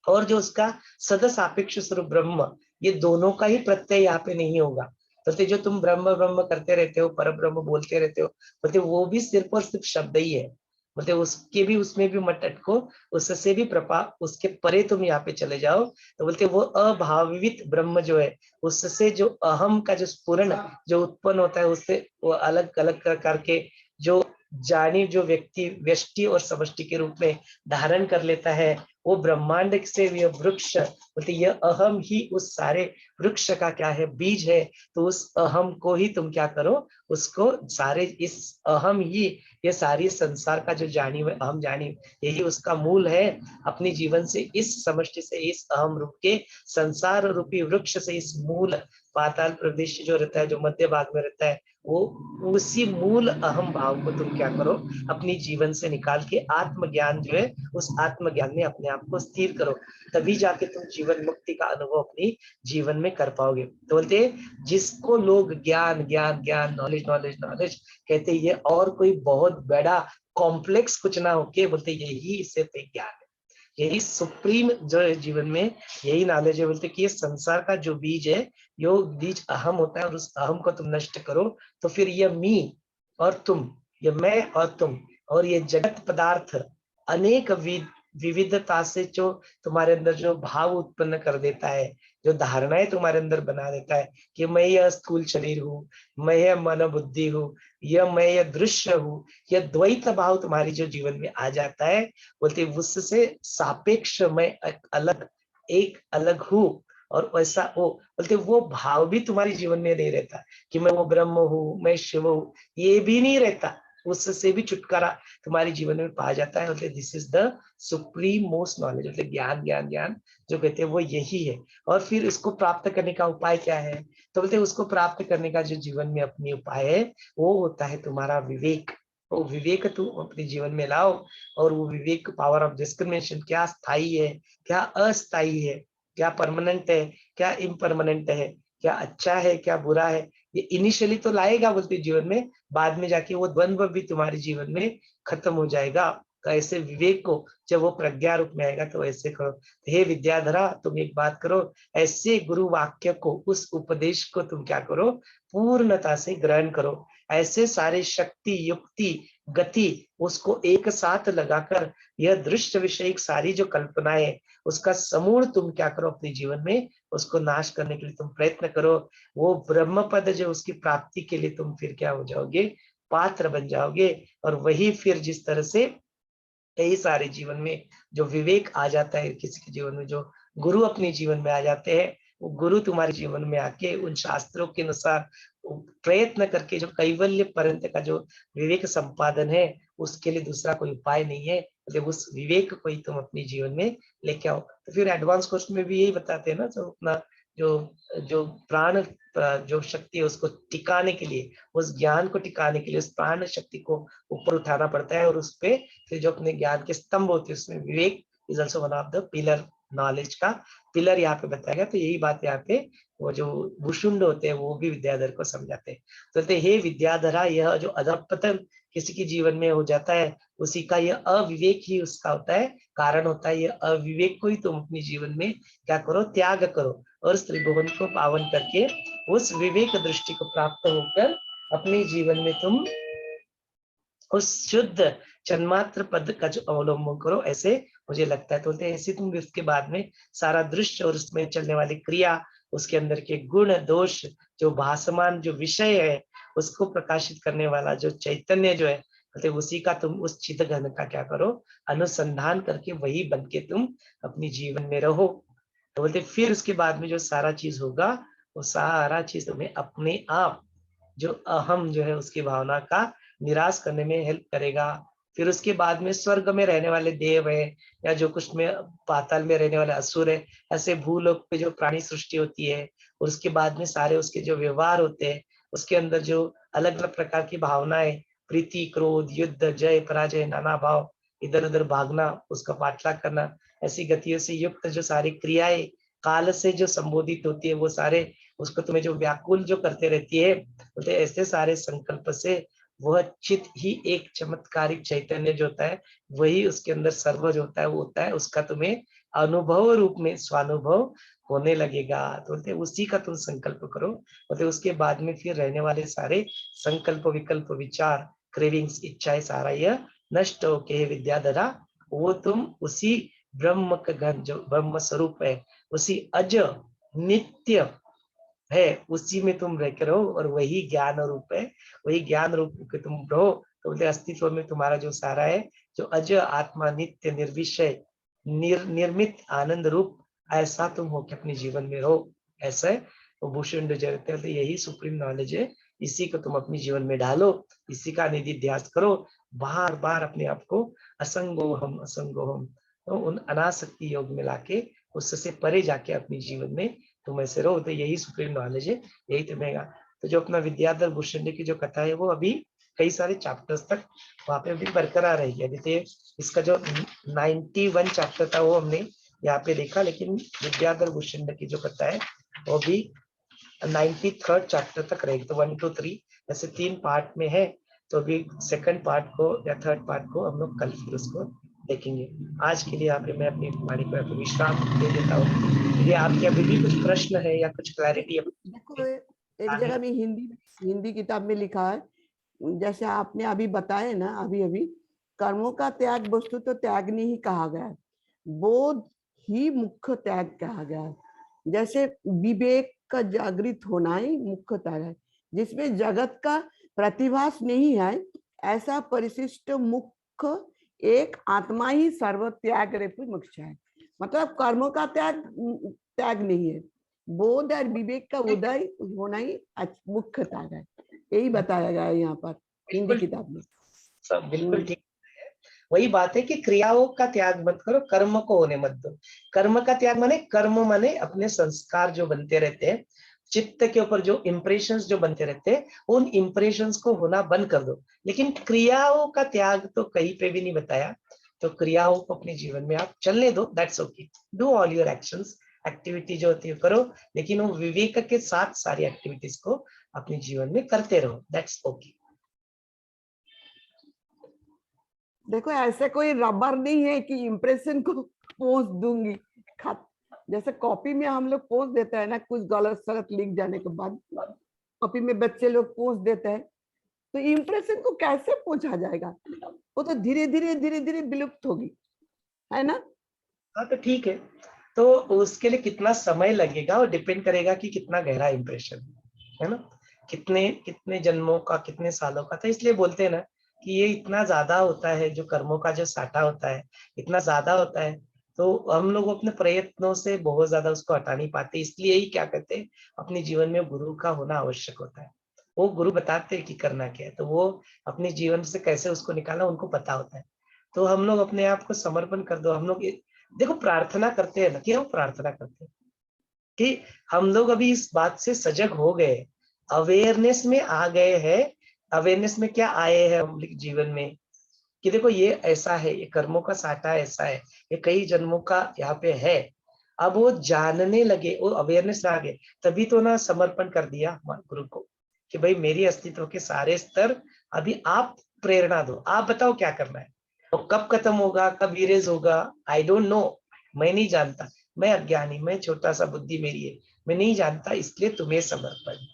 और जो उसका सदा सापेक्ष स्वरूप ब्रह्म, ये दोनों का ही प्रत्यय यहाँ पे नहीं होगा। बोलते जो तुम ब्रह्म ब्रह्म करते रहते हो, पर ब्रह्म बोलते रहते हो, बोलते वो भी सिर्फ और सिर्फ शब्द ही है। बोलते उसके भी, उसमें भी मत अटको, उससे भी उसके परे तुम यहाँ पे चले जाओ। तो बोलते वो अभावित ब्रह्म जो है, उससे जो अहम का जो स्फुरण जो उत्पन्न होता है, उससे वो अलग अलग प्रकार के जो जानी जो व्यक्ति व्यष्टि और समष्टि के रूप में धारण कर लेता है, वो ब्रह्मांड से यह वृक्ष, बोलते यह अहम ही उस सारे वृक्ष का क्या है, बीज है। तो उस अहम को ही तुम क्या करो, उसको सारे इस अहम ही, ये सारी संसार का जो जानी हुए अहम जानी, यही उसका मूल है। अपनी जीवन से इस समष्टि से, इस अहम रूप के संसार रूपी वृक्ष से, इस मूल पाताल प्रदेश जो रहता है, जो मध्य भाग में रहता है, वो उसी मूल अहम भाव को तुम क्या करो, अपनी जीवन से निकाल के आत्मज्ञान जो है, उस आत्मज्ञान में अपने आप को स्थिर करो। तभी जाके तुम जीवन मुक्ति का अनुभव अपनी जीवन में कर पाओगे। तो बोलते जिसको लोग ज्ञान ज्ञान ज्ञान, नॉलेज नॉलेज नॉलेज कहते, ये और कोई बहुत बड़ा कॉम्प्लेक्स कुछ ना होके, बोलते यही सिर्फ एक ज्ञान है, यही सुप्रीम जो है जीवन में, यही नॉलेज है। बोलते कि ये संसार का जो बीज है, यो बीज अहम होता है, और उस अहम को तुम नष्ट करो, तो फिर ये मी और तुम, ये मैं और तुम, और ये जगत पदार्थ अनेक विविधता से जो तुम्हारे अंदर जो भाव उत्पन्न कर देता है, जो धारणाएं तुम्हारे अंदर बना देता है कि मैं यह स्थूल शरीर हूँ, मैं यह मन बुद्धि हूँ, यह मैं यह दृश्य हूँ, यह द्वैत भाव तुम्हारी जो जीवन में आ जाता है, बोलते उससे सापेक्ष मैं एक अलग हूँ, और वैसा वो, बोलते वो भाव भी तुम्हारे जीवन में नहीं रहता कि मैं वो ब्रह्म हूँ, मैं शिव हूँ, ये भी नहीं रहता। उससे भी छुटकारा तुम्हारे जीवन में पाया जाता है। बोलते this is the supreme most knowledge. बोलते ज्ञान ज्ञान ज्ञान जो कहते हैं वो यही है। और फिर इसको प्राप्त करने का उपाय क्या है, तो बोलते उसको प्राप्त करने का जो जीवन में अपनी उपाय है, वो होता है तुम्हारा विवेक। वो विवेक तुम अपने जीवन में लाओ, और वो विवेक पावर ऑफ डिस्क्रिमिनेशन, क्या स्थायी है, क्या अस्थायी है, क्या परमानेंट है, क्या इम्परमानेंट है, क्या अच्छा है, क्या बुरा है, ये इनिशियली तो लाएगा बोलते जीवन में, बाद में जाके वो द्वंद्व भी तुम्हारे जीवन में खत्म हो जाएगा। तो ऐसे विवेक को जब वो प्रज्ञा रूप में आएगा, तो ऐसे करो। हे विद्याधरा, तुम एक बात करो, ऐसे गुरु वाक्य को, उस उपदेश को तुम क्या करो, पूर्णता से ग्रहण करो। ऐसे सारे शक्ति युक्ति गति उसको एक साथ लगाकर, यह दृश्य विषय सारी जो कल्पनाएं, उसका समूल तुम क्या करो अपने जीवन में, उसको नाश करने के लिए तुम प्रयत्न करो। वो ब्रह्म पद जो उसकी प्राप्ति के लिए तुम फिर क्या हो जाओगे, पात्र बन जाओगे। और वही फिर जिस तरह से कई सारे जीवन में जो विवेक आ जाता है किसी के जीवन में, जो गुरु अपने जीवन में आ जाते हैं, वो गुरु तुम्हारे जीवन में आके उन शास्त्रों के अनुसार प्रयत्न करके जो कैवल्य पर्यंत का जो विवेक संपादन है, उसके लिए दूसरा कोई उपाय नहीं है। मतलब उस विवेक को ही तुम अपने जीवन में लेके आओ। तो फिर एडवांस कोर्स में भी यही बताते हैं ना, जो अपना जो जो प्राण जो शक्ति है उसको टिकाने के लिए, उस ज्ञान को टिकाने के लिए उस प्राण शक्ति को ऊपर उठाना पड़ता है। और उस पे फिर जो अपने ज्ञान के स्तंभ होते हैं, उसमें vivek is also one of the pillar, knowledge का पिलर यहाँ पे बताया गया। तो यही बात यहाँ पे वो जो भूषुंड होते हैं वो भी विद्याधर को समझाते हैं। तो कहते हे विद्याधरा, यह जो अधपतन किसी के जीवन में हो जाता है, उसी का यह अविवेक ही उसका होता है, कारण होता है। यह अविवेक को ही तुम अपने जीवन में क्या करो, त्याग करो, और इस त्रिभुवन को पावन करके उस विवेक दृष्टि को प्राप्त होकर अपने जीवन में तुम उस शुद्ध जन्मात्र पद का जो अवलंबन करो। ऐसे मुझे लगता है, तो बोलते हैं ऐसे तुम उसके बाद में सारा दृश्य और उसमें चलने वाली क्रिया, उसके अंदर के गुण दोष, जो भासमान जो विषय है, उसको प्रकाशित करने वाला जो चैतन्य जो है, बोलते उसी का तुम उस चित घन का क्या करो, अनुसंधान करके वही बन के तुम अपनी जीवन में रहो। तो बोलते फिर उसके बाद में जो सारा चीज होगा, वो सारा चीज तुम्हें अपने आप जो अहम जो है उसकी भावना का निराश करने में हेल्प करेगा। फिर उसके बाद में स्वर्ग में रहने वाले देव है, या जो कुछ में पाताल में रहने वाले असुर है, ऐसे भूलोक पे जो प्राणी सृष्टि होती है, और उसके बाद में सारे उसके जो व्यवहार होते हैं, उसके अंदर जो अलग अलग प्रकार की भावनाएं, प्रीति क्रोध युद्ध जय पराजय नाना भाव, इधर उधर भागना, उसका पाठला करना, ऐसी गतियों से युक्त जो सारी क्रियाएं काल से जो संबोधित होती है, वो सारे उसको तुम्हें जो व्याकुल जो करते रहती है, बोलते ऐसे सारे संकल्प से वह चित ही एक चमत्कारिक चैतन्य जो होता है, वही उसके अंदर सर्व जो होता है वो होता है, उसका तुम्हें अनुभव रूप में स्वानुभव होने लगेगा। तो बोलते उसी का तुम संकल्प करो। बोलते उसके बाद में फिर रहने वाले सारे संकल्प विकल्प विचार क्रेविंग्स इच्छाएं सारा यह नष्ट होके विद्याधरा वो तुम उसी ब्रह्म का घन जो ब्रह्म स्वरूप है, उसी अज नित्य है, उसी में तुम रहकर रहो और वही ज्ञान रूप है, वही ज्ञान रूप के तुम रहो। तो बोलते अस्तित्व में तुम्हारा जो सारा है, जो अज आत्मा नित्य निर्विषय निर्मित आनंद रूप, ऐसा तुम हो के अपने जीवन में रहो। ऐसा है वो भूषण जगत है, यही सुप्रीम नॉलेज है, इसी को तुम अपने जीवन में डालो, इसी का निधिध्यास करो, बार बार अपने आप को असंगोहम असंगोहम तो उन अनासक्ति योग में लाके उससे परे जाके अपने जीवन में तुम ऐसे रहो। तो यही सुप्रीम नॉलेज है, यही तुम्हें। तो जो अपना विद्याधर भूषण की जो कथा है वो अभी कई सारे चैप्टर्स तक वहां पे अभी बरकरार रहेगी। अभी इसका जो 91 चैप्टर था वो हमने यहाँ पे देखा, लेकिन विद्याधर भूषण की जो कथा है वो भी 93rd चैप्टर तक रहेगी। तो 1 2 3 ऐसे 3 पार्ट में है। तो अभी सेकंड पार्ट को या थर्ड पार्ट को हम लोग कल फिर उसको देखेंगे। आज के लिए यहाँ पे मैं अपनी वाणी को विश्राम दे देता हूँ। ये आपके अभी भी कुछ प्रश्न है या कुछ क्लैरिटी? देखो एक जगह में हिंदी किताब में लिखा है, जैसे आपने अभी बताया ना, अभी कर्मों का त्याग वस्तु तो त्याग नहीं कहा गया है, बोध ही मुख्य त्याग कहा गया है। जैसे विवेक का जागृत होना ही मुख्य त्याग है, जिसमें जगत का प्रतिभास नहीं है, ऐसा परिशिष्ट मुख्य एक आत्मा ही सर्व त्याग रेपु मुख्य है। मतलब कर्मों का त्याग नहीं है, बोध और विवेक का उदय होना ही मुख्य त्याग है। यही बताया गया है यहाँ पर हिंदी किताब में। सब बिल्कुल ठीक है। वही बात है कि क्रियाओं का त्याग मत करो, कर्म को होने मत दो। कर्म का त्याग माने, कर्म माने अपने संस्कार जो बनते रहते हैं, चित्त के ऊपर जो इम्प्रेशंस जो बनते रहते हैं, उन इम्प्रेशंस को होना बंद कर दो। लेकिन क्रियाओं का त्याग तो कहीं पे भी नहीं बताया। तो क्रियाओं को अपने जीवन में आप चलने दो, that's okay. Do all your actions, activity जो होती है करो, लेकिन वो विवेक के साथ सारी एक्टिविटीज को अपने जीवन में करते रहो, दैट्स ओके। देखो ऐसे कोई रबर नहीं है कि इम्प्रेशन को पोंछ दूंगी। जैसे कॉपी में हम लोग पोंछ देते हैं ना, कुछ गलत सलत लिख जाने के बाद कॉपी में बच्चे लोग पोंछ देते हैं, तो इम्प्रेशन को कैसे पोंछा जाएगा? वो तो धीरे धीरे विलुप्त होगी, है ना? हाँ तो ठीक है, तो उसके लिए कितना समय लगेगा और डिपेंड करेगा कि कितना गहरा इम्प्रेशन है ना, कितने जन्मों का, कितने सालों का था। इसलिए बोलते हैं ना कि ये इतना ज्यादा होता है, जो कर्मों का जो साटा होता है इतना ज्यादा होता है, तो हम लोग अपने प्रयत्नों से बहुत ज्यादा उसको हटा नहीं पाते। इसलिए ही क्या कहते हैं, अपने जीवन में गुरु का होना आवश्यक होता है। वो गुरु बताते हैं कि करना क्या है, तो वो अपने जीवन से कैसे उसको निकालना उनको पता होता है। तो हम लोग अपने आप को समर्पण कर दो। हम लोग देखो प्रार्थना करते हैं ना, क्यों प्रार्थना करते हैं कि हम लोग अभी इस बात से सजग हो गए, अवेयरनेस में आ गए हैं। अवेयरनेस में क्या आए हैं हम जीवन में कि देखो ये ऐसा है, ये कर्मों का साटा ऐसा है, ये कई जन्मों का यहाँ पे है। अब वो जानने लगे, वो अवेयरनेस आ गए, तभी तो ना समर्पण कर दिया गुरु को कि भाई मेरी अस्तित्व के सारे स्तर अभी आप प्रेरणा दो, आप बताओ क्या करना है। और कब खत्म होगा, कब इरेज होगा, आई डोंट नो, मैं नहीं जानता, मैं अज्ञानी, मैं छोटा सा बुद्धि मेरी है, मैं नहीं जानता। इसलिए तुम्हें समर्पण,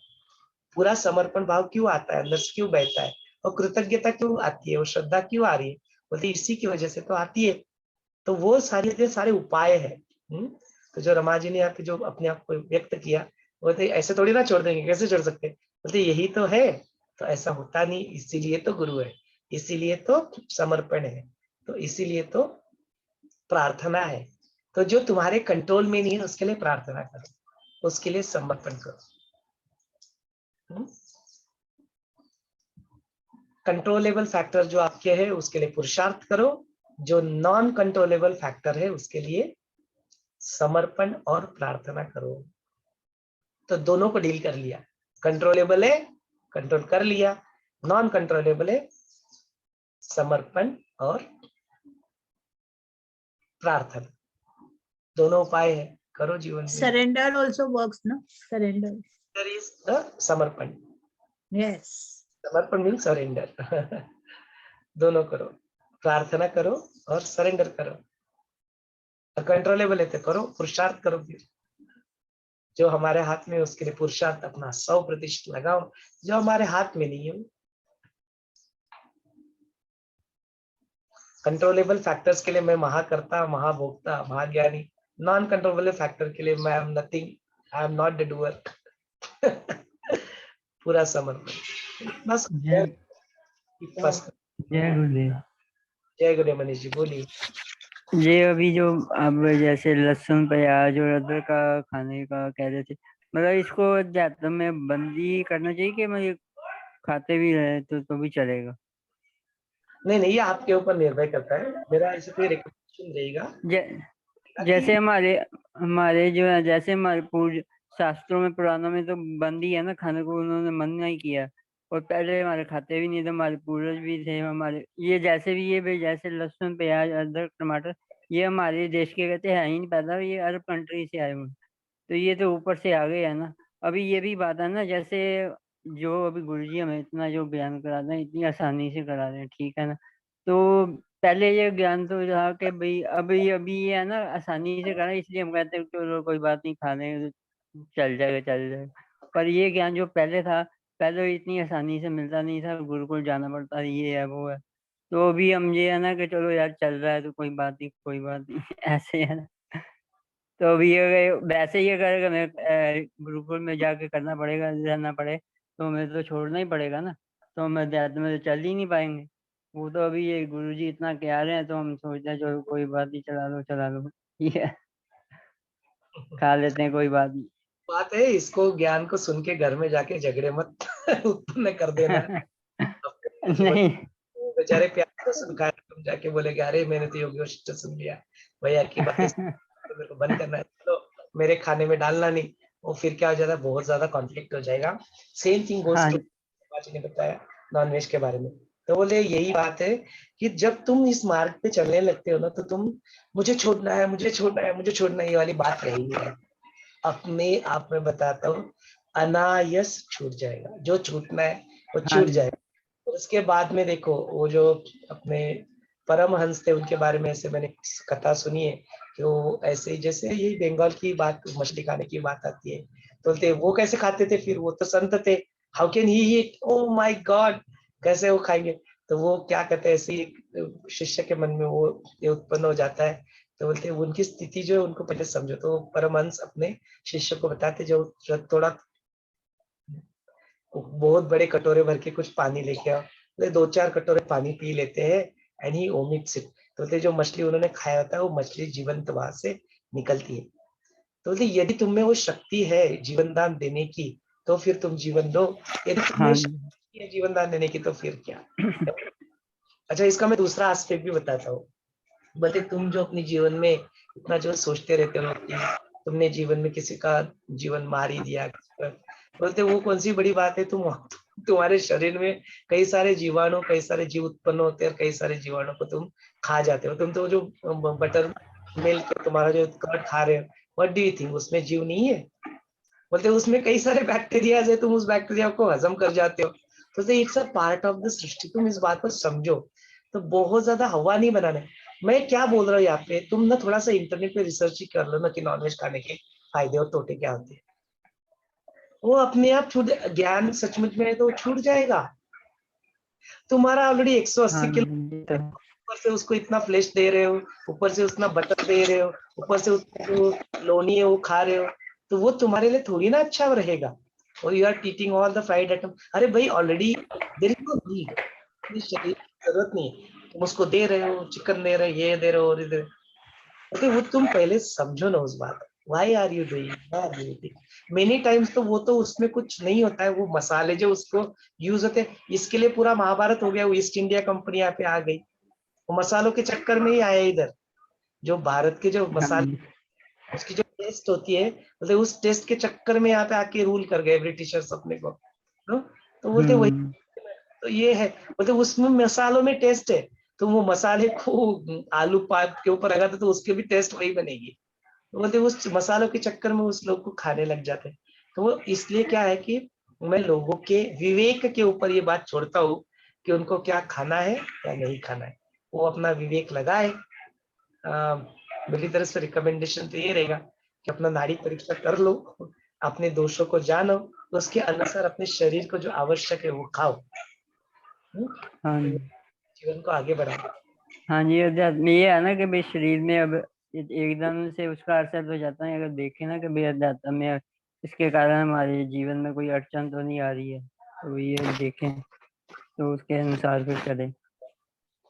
पूरा समर्पण भाव क्यों आता है अंदर से, क्यों बहता है, और कृतज्ञता क्यों आती है, वो श्रद्धा क्यों आ रही है, बोलते इसी की वजह से तो आती है। तो वो सारे उपाय है। तो जो रमा जी ने यहाँ पे जो अपने आप को व्यक्त किया, बोलते ऐसे थोड़ी ना छोड़ देंगे, कैसे छोड़ सकते, बोलते यही तो है। तो ऐसा होता नहीं, इसीलिए तो गुरु है, इसीलिए तो समर्पण है, तो इसीलिए तो प्रार्थना है। तो जो तुम्हारे कंट्रोल में नहीं है उसके लिए प्रार्थना करो, उसके लिए समर्पण करो। कंट्रोलेबल फैक्टर जो आपके है उसके लिए पुरुषार्थ करो, जो नॉन कंट्रोलेबल फैक्टर है उसके लिए समर्पण और प्रार्थना करो। तो दोनों को डील कर लिया, कंट्रोलेबल है कंट्रोल कर लिया, नॉन कंट्रोलेबल है समर्पण और प्रार्थना, दोनों उपाय है, करो जीवन में। Surrender also works, no? Surrender. Is the समर्पण। Yes. समर्पण मीन सरेंडर। दोनों करो, प्रार्थना करो और सरेंडर करो। कंट्रोलेबल है तो करो, पुरुषार्थ करो, फिर जो हमारे हाथ में उसके लिए पुरुषार्थ अपना 100% लगाओ, जो हमारे हाथ में नहीं है। कंट्रोलेबल फैक्टर्स के लिए मैं महाकर्ता, महाभोक्ता, महाज्ञानी। नॉन कंट्रोलेबल फैक्टर के लिए मैं am nothing, I am not the doer. पूरा समर्पण बस। जय जय गुरुदेव। जय गुरुदेव। मनीष जी बोलिए। ये अभी जो अब जैसे लहसुन प्याज और अदरक का खाने का कह रहे थे, मतलब इसको ज्यादा में बंदी करना चाहिए कि मतलब खाते भी रहे तो भी चलेगा? नहीं नहीं, ये आपके ऊपर निर्भर करता है। मेरा ऐसे कोई रिकमेंडेशन रहेगा जैसे हमारे हमारे जो है, जैसे हमारे पूर्व शास्त्रों में पुराणों में तो बंदी है ना, खाने को उन्होंने मना नहीं किया। और पहले हमारे खाते भी नहीं थे, हमारे पूर्वज भी थे हमारे, ये जैसे भी ये भी जैसे लहसुन प्याज अदरक टमाटर, ये हमारे देश के कहते हैं ही नहीं पैदा, ये अरब कंट्री से आए हुए, तो ये तो ऊपर से आ गए है ना। अभी ये भी बात है ना, जैसे जो अभी गुरुजी हमें इतना जो ज्ञान करा रहे हैं, इतनी आसानी से करा रहे हैं, ठीक है ना। तो पहले ये ज्ञान तो था कि भाई अभी ये है ना, आसानी से करा, इसलिए हम कहते हैं चलो कोई बात नहीं, खाने चल जाएगा चल जाएगा। पर ये ज्ञान जो पहले था, पहले इतनी आसानी से मिलता नहीं था, गुरुकुल जाना पड़ता था, ये है वो है। तो अभी हम ये है ना कि चलो यार चल रहा है तो कोई बात नहीं कोई बात नहीं ऐसे है ना। तो अभी ये वैसे ही अगर हमें गुरुकुल में जाके करना पड़ेगा, रहना पड़े, तो हमें तो छोड़ना ही पड़ेगा ना। तो हम अध्यात्म में तो चल ही नहीं पाएंगे। वो तो अभी ये गुरुजी इतना कह रहे हैं तो हम सोचते हैं चलो कोई बात नहीं, चला लो ये खा लेते हैं, कोई बात बात है, इसको ज्ञान को सुन के घर में जाके झगड़े मत उत्पन्न कर देना। नहीं बेचारे प्यार को सुन खाए, तुम जाके बोलेगे अरे मैंने तो योगी वशिष्ठ सुन लिया, भैया की बातें तो मेरे को बंद करना है, तो मेरे खाने में डालना नहीं। वो फिर क्या हो जाता है, बहुत ज्यादा कॉन्फ्लिक्ट हो जाएगा। सेम थिंग गोस हाँ टू बाजी ने बताया नॉन वेज के बारे में। तो बोले यही बात है कि जब तुम इस मार्ग पे चलने लगते हो ना, तो तुम मुझे छोड़ना है, मुझे छोड़ना है, मुझे छोड़ना है, ये वाली बात रहेगी नहीं। अपने आप में बताता हूँ, अनायास छूट जाएगा। जो छूटना है वो हाँ छूट जाएगा। उसके बाद में देखो, वो जो अपने परमहंस थे उनके बारे में ऐसे मैंने कथा सुनी है कि वो ऐसे ही, जैसे यही बंगाल की बात, मछली खाने की बात आती है, तो बोलते वो कैसे खाते थे, फिर वो तो संत थे, how can he eat, oh my God, कैसे वो खाएंगे। तो वो क्या कहते हैं, ऐसे ही शिष्य के मन में वो ये उत्पन्न हो जाता है। तो बोलते हैं उनकी स्थिति जो है उनको पहले समझो। तो परमहंस अपने शिष्य को बताते, जो थोड़ा बहुत बड़े कटोरे भर के कुछ पानी लेके आओ, बोले 2-4 कटोरे पानी पी लेते हैं, एंड ही ओमिट्स इट। तो बोलते जो मछली उन्होंने खाया होता है वो मछली जीवंत वहां से निकलती है। तो बोलते यदि तुम में वो शक्ति है जीवन दान देने की, तो फिर तुम जीवन दो। यदि तुम्हें शक्ति है जीवन दान देने की, तो फिर क्या। अच्छा, इसका मैं दूसरा एस्पेक्ट भी बताता हूँ। बोलते तुम जो अपने जीवन में इतना जो सोचते रहते हो कि तुमने जीवन में किसी का जीवन मार ही दिया, बोलते वो कौन सी बड़ी बात है। तुम्हारे शरीर में कई सारे जीवाणु, कई सारे जीव उत्पन्न होते हैं, और कई सारे जीवाणु को तुम खा जाते हो। तुम तो जो बटर मिल्क, तुम्हारा जो कर्ड खा रहे हो, व्हाट डू यू थिंक, उसमें जीव नहीं है। बोलते उसमें कई सारे बैक्टीरिया है, तुम उस बैक्टीरिया को हजम कर जाते हो। तो it's a part of the srishti, तुम इस बात को समझो। तो बहुत ज्यादा हवा नहीं बनाना है। मैं क्या बोल रहा हूँ यहाँ पे, तुम ना थोड़ा सा इंटरनेट पे रिसर्च ही कर लो ना कि नॉनवेज खाने के फायदे और तोटे क्या होते हैं। वो अपने आप छूट, ज्ञान सचमुच में है तो छूट जाएगा। तुम्हारा ऑलरेडी 180 किलो, ऊपर से उसको इतना फ्लेश दे रहे हो, ऊपर से उतना बटर दे रहे हो, ऊपर से जो लोनी है वो खा रहे हो, तो वो तुम्हारे लिए थोड़ी ना अच्छा रहेगा। और you are eating all the fried item. अरे भाई, already there is no need, शरीर की जरूरत नहीं है, तुम उसको दे रहे हो, चिकन दे रहे हो, ये दे रहे हो और इधर। तो वो तुम पहले समझो ना उस बात। Why are you doing? Why are you doing? Many times तो वो तो उसमें कुछ नहीं होता है, वो मसाले जो उसको यूज होते हैं, इसके लिए पूरा महाभारत हो गया। वो ईस्ट इंडिया कंपनी यहाँ पे आ गई, वो मसालों के चक्कर में ही आया इधर। जो भारत के जो मसाले, उसकी जो टेस्ट होती है, मतलब उस टेस्ट के चक्कर में यहाँ पे आके रूल कर गए ब्रिटिशर्स अपने को। तो बोलते वही, तो ये है, बोलते उसमें मसालों में टेस्ट है, तो वो मसाले को आलू पात के ऊपर लगा तो उसके भी टेस्ट वही बनेगी। तो बोलते उस मसालों के चक्कर में उस लोग को खाने लग जाते हैं। तो वो इसलिए क्या है कि मैं लोगों के विवेक के ऊपर ये बात छोड़ता हूँ कि उनको क्या खाना है या नहीं खाना है, वो अपना विवेक लगाए। मेरी तरफ से रिकमेंडेशन तो ये रहेगा कि अपना नाड़ी परीक्षा कर लो, अपने दोषों को जानो, उसके अनुसार अपने शरीर को जो आवश्यक है वो खाओ, हाँ जी, जीवन को आगे बढ़ाओ। हाँ जी। अध्यात्म ये है ना कि भाई शरीर में अब एकदम से उसका असर हो जाता है। अगर देखें ना कि भाई अध्यात्म में इसके कारण हमारे जीवन में कोई अड़चन तो नहीं आ रही है, तो ये देखें तो उसके अनुसार फिर चले।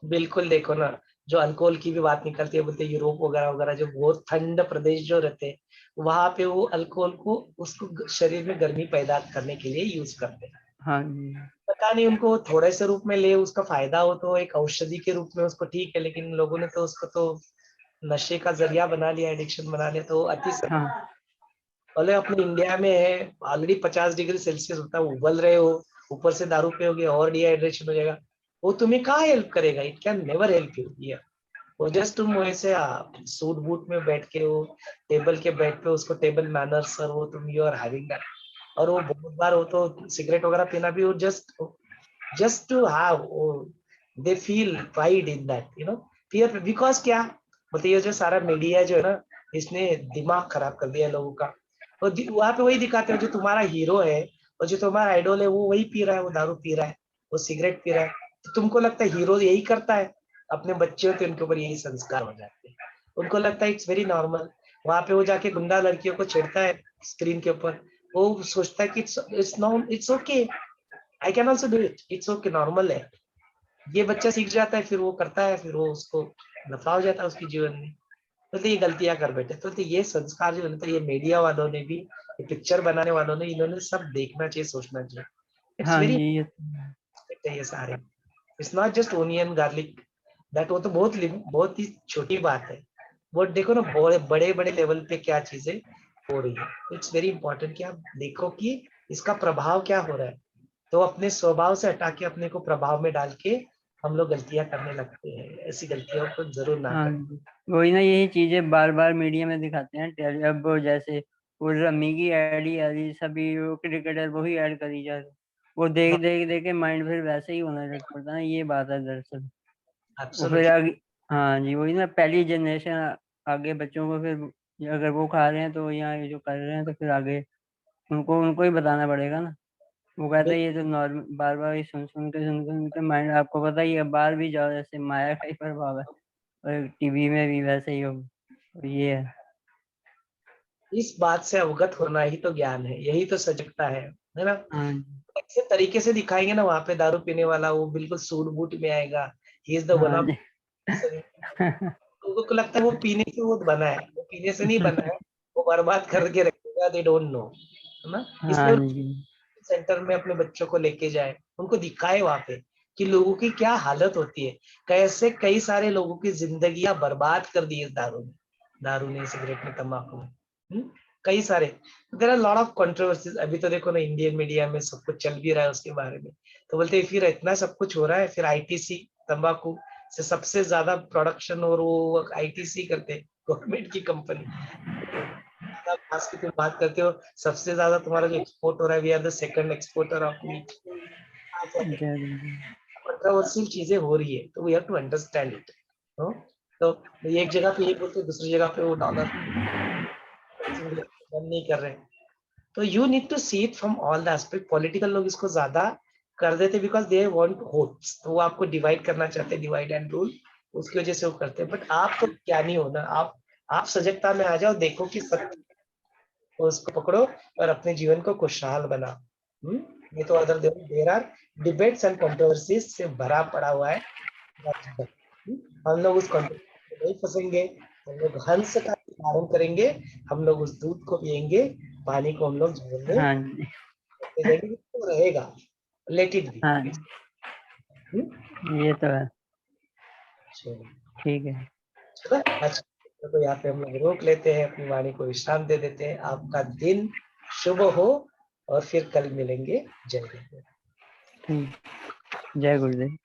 बिल्कुल, देखो ना, जो अल्कोहल की भी बात निकलती है, बोलते हैं यूरोप वगैरह वगैरह जो बहुत ठंड प्रदेश जो रहते हैं, वहां पे वो अल्कोहल को उसको शरीर में गर्मी पैदा करने के लिए यूज करते हैं। हाँ जी, पता नहीं उनको थोड़े से रूप में ले उसका फायदा हो तो एक औषधि के रूप में उसको ठीक है, लेकिन लोगों ने तो उसको तो नशे का जरिया बना लिया, एडिक्शन बना लिया, तो अति हाँ बोले अपने इंडिया में है ऑलरेडी 50 डिग्री सेल्सियस होता है, उबल रहे हो, ऊपर से दारू पियोगे और डिहाइड्रेशन हो जाएगा, वो तुम्हें कहाँ हेल्प करेगा? It can never help you. वो जस्ट तुम वैसे सूट बूट में बैठ के वो टेबल के बेड पे उसको टेबल मैनर्स और वो तुम यू आर हैविंग दैट, और वो बहुत बार हो तो सिगरेट वगैरह पीना भी वो just to have, they feel pride in that, you know, fear. Because क्या बोलते, ये जो सारा मीडिया जो है ना, इसने दिमाग खराब कर दिया लोगों का। तो वहां पे वही दिखाते हैं, जो तुम्हारा हीरो है और जो तुम्हारा आइडल है वो वही पी रहा है, वो दारू पी रहा है, वो सिगरेट पी रहा है, तो तुमको लगता है हीरो यही करता है? अपने बच्चे होते हैं उनके ऊपर यही संस्कार हो जाते हैं, उनको लगता है इट्स वेरी नॉर्मल। वहां पे वो जाके गुंडा लड़कियों को छेड़ता है स्क्रीन के ऊपर, वो सोचता है कि it's okay, I can also do it, it's okay, normal है। ये बच्चा सीख जाता है, फिर वो करता है, फिर वो उसको नफा हो जाता है उसके जीवन में। तो ये गलतियां कर बैठे, तो ये संस्कार जो है, तो ये मीडिया वालों ने भी, ये पिक्चर बनाने वालों ने, इन्होंने सब देखना चाहिए, सोचना चाहिए। इट्स हाँ वेरी, जी, ये सारे, it's not just onion garlic that, वो तो बहुत ही छोटी बात है। वो देखो ना बड़े बड़े लेवल पे क्या चीजें हो रही है। इट्स वेरी इंपॉर्टेंट कि आप देखो कि इसका प्रभाव क्या हो रहा है, तो अपने स्वभाव से हटा के अपने को प्रभाव में डाल के हम लोग गलतियां करने लगते हैं। ऐसी गलतियों को जरूर ना हाँ करें। जी। वही ना, यही चीजें बार बार मीडिया में दिखाते हैं। अब वो जैसे वो रम्मी की ऐड ही आ रही, सभी वो क्रिकेटर वही ऐड करी जा रही, वो देख देख देख के माइंड फिर वैसे ही होने लग पड़ता है। ये बात है दरअसल। वो फिर एब्सोल्युटली। आगे, हाँ जी, वही ना, पहली जनरेशन आगे बच्चों को फिर अगर वो खा रहे हैं तो यहाँ ये जो कर रहे हैं तो फिर आगे उनको उनको ही बताना पड़ेगा ना। वो कहता है ये तो नॉर्मल, बार बार ये सुन के माइंड, आपको पता ही है, बाहर भी जाओ जैसे माया का ही प्रभाव है, और टीवी में भी वैसे ही हो, तो ये है। इस बात से अवगत होना ही तो ज्ञान है, यही तो सजगता है ना? हाँ जी, ऐसे तरीके से दिखाएंगे ना, वहां पे दारू पीने वाला वो बिल्कुल सूट बूट में आएगा, ही इज द वन हाँ ऑफ, जी। लोगों को लगता है वो पीने से वो बना है, वो पीने से नहीं बना है, वो बर्बाद करके रखेगा, दे डोंट नो, है ना? हाँ इसलिए जी, सेंटर में अपने बच्चों को लेके जाए, उनको दिखाए वहां पे कि लोगों की क्या हालत होती है, कैसे कई सारे लोगों की जिंदगियां बर्बाद कर दी इस दारू ने, सिगरेट ने, तंबाकू ने। कई सारे, there are lot of controversies. अभी तो देखो ना, इंडियन मीडिया में सब कुछ चल भी रहा है उसके बारे में, तो बोलते हैं फिर इतना सब कुछ हो रहा है, फिर आईटीसी तंबाकू से सबसे ज्यादा प्रोडक्शन और वो आईटीसी करते हैं, गवर्नमेंट की कंपनी। खास की तुम बात करते हो, सबसे ज्यादा तुम्हारा जो एक्सपोर्ट हो रहा है, we are the second exporter of meat. जरूर। कंट्रोवर्शियल चीजें हो रही है, तो we have to understand it. तो एक जगह पे ये बोलते, दूसरी जगह पे वो डॉलर बंद नहीं कर रहे। तो you need to see it from all the aspect. Political लोग इसको ज्यादा कर देते बिकॉज दे वांट वोट्स, तो वो आपको डिवाइड करना चाहते हैं, डिवाइड एंड रूल, उसकी वजह से वो करते हैं। बट आप तो ज्ञानी हो ना, आप सजगता में आ जाओ, देखो कि सत्य, तो उसको पकड़ो और अपने जीवन को खुशहाल बनाओ। ये तो other there are debates and controversies से भरा पड़ा हुआ है। हम लोग उस कंट्रोवर्सी में नहीं फंसेंगे, हम लोग हंस का धारण करेंगे, हम लोग उस दूध को पिएंगे, पानी को हम लोग जीवन में हाँ जी, लेते जाएंगे, तो रहेगा, लेट इट बी। हाँ ये तो है। चलो, ठीक है। अच्छा, तो यहाँ पे हम लोग रोक लेते हैं, अपनी वाणी को विश्राम दे देते हैं। आपका दिन शुभ हो, और फिर कल मिलेंगे। जय गुरुदेव। ठीक, जय गुरुदेव।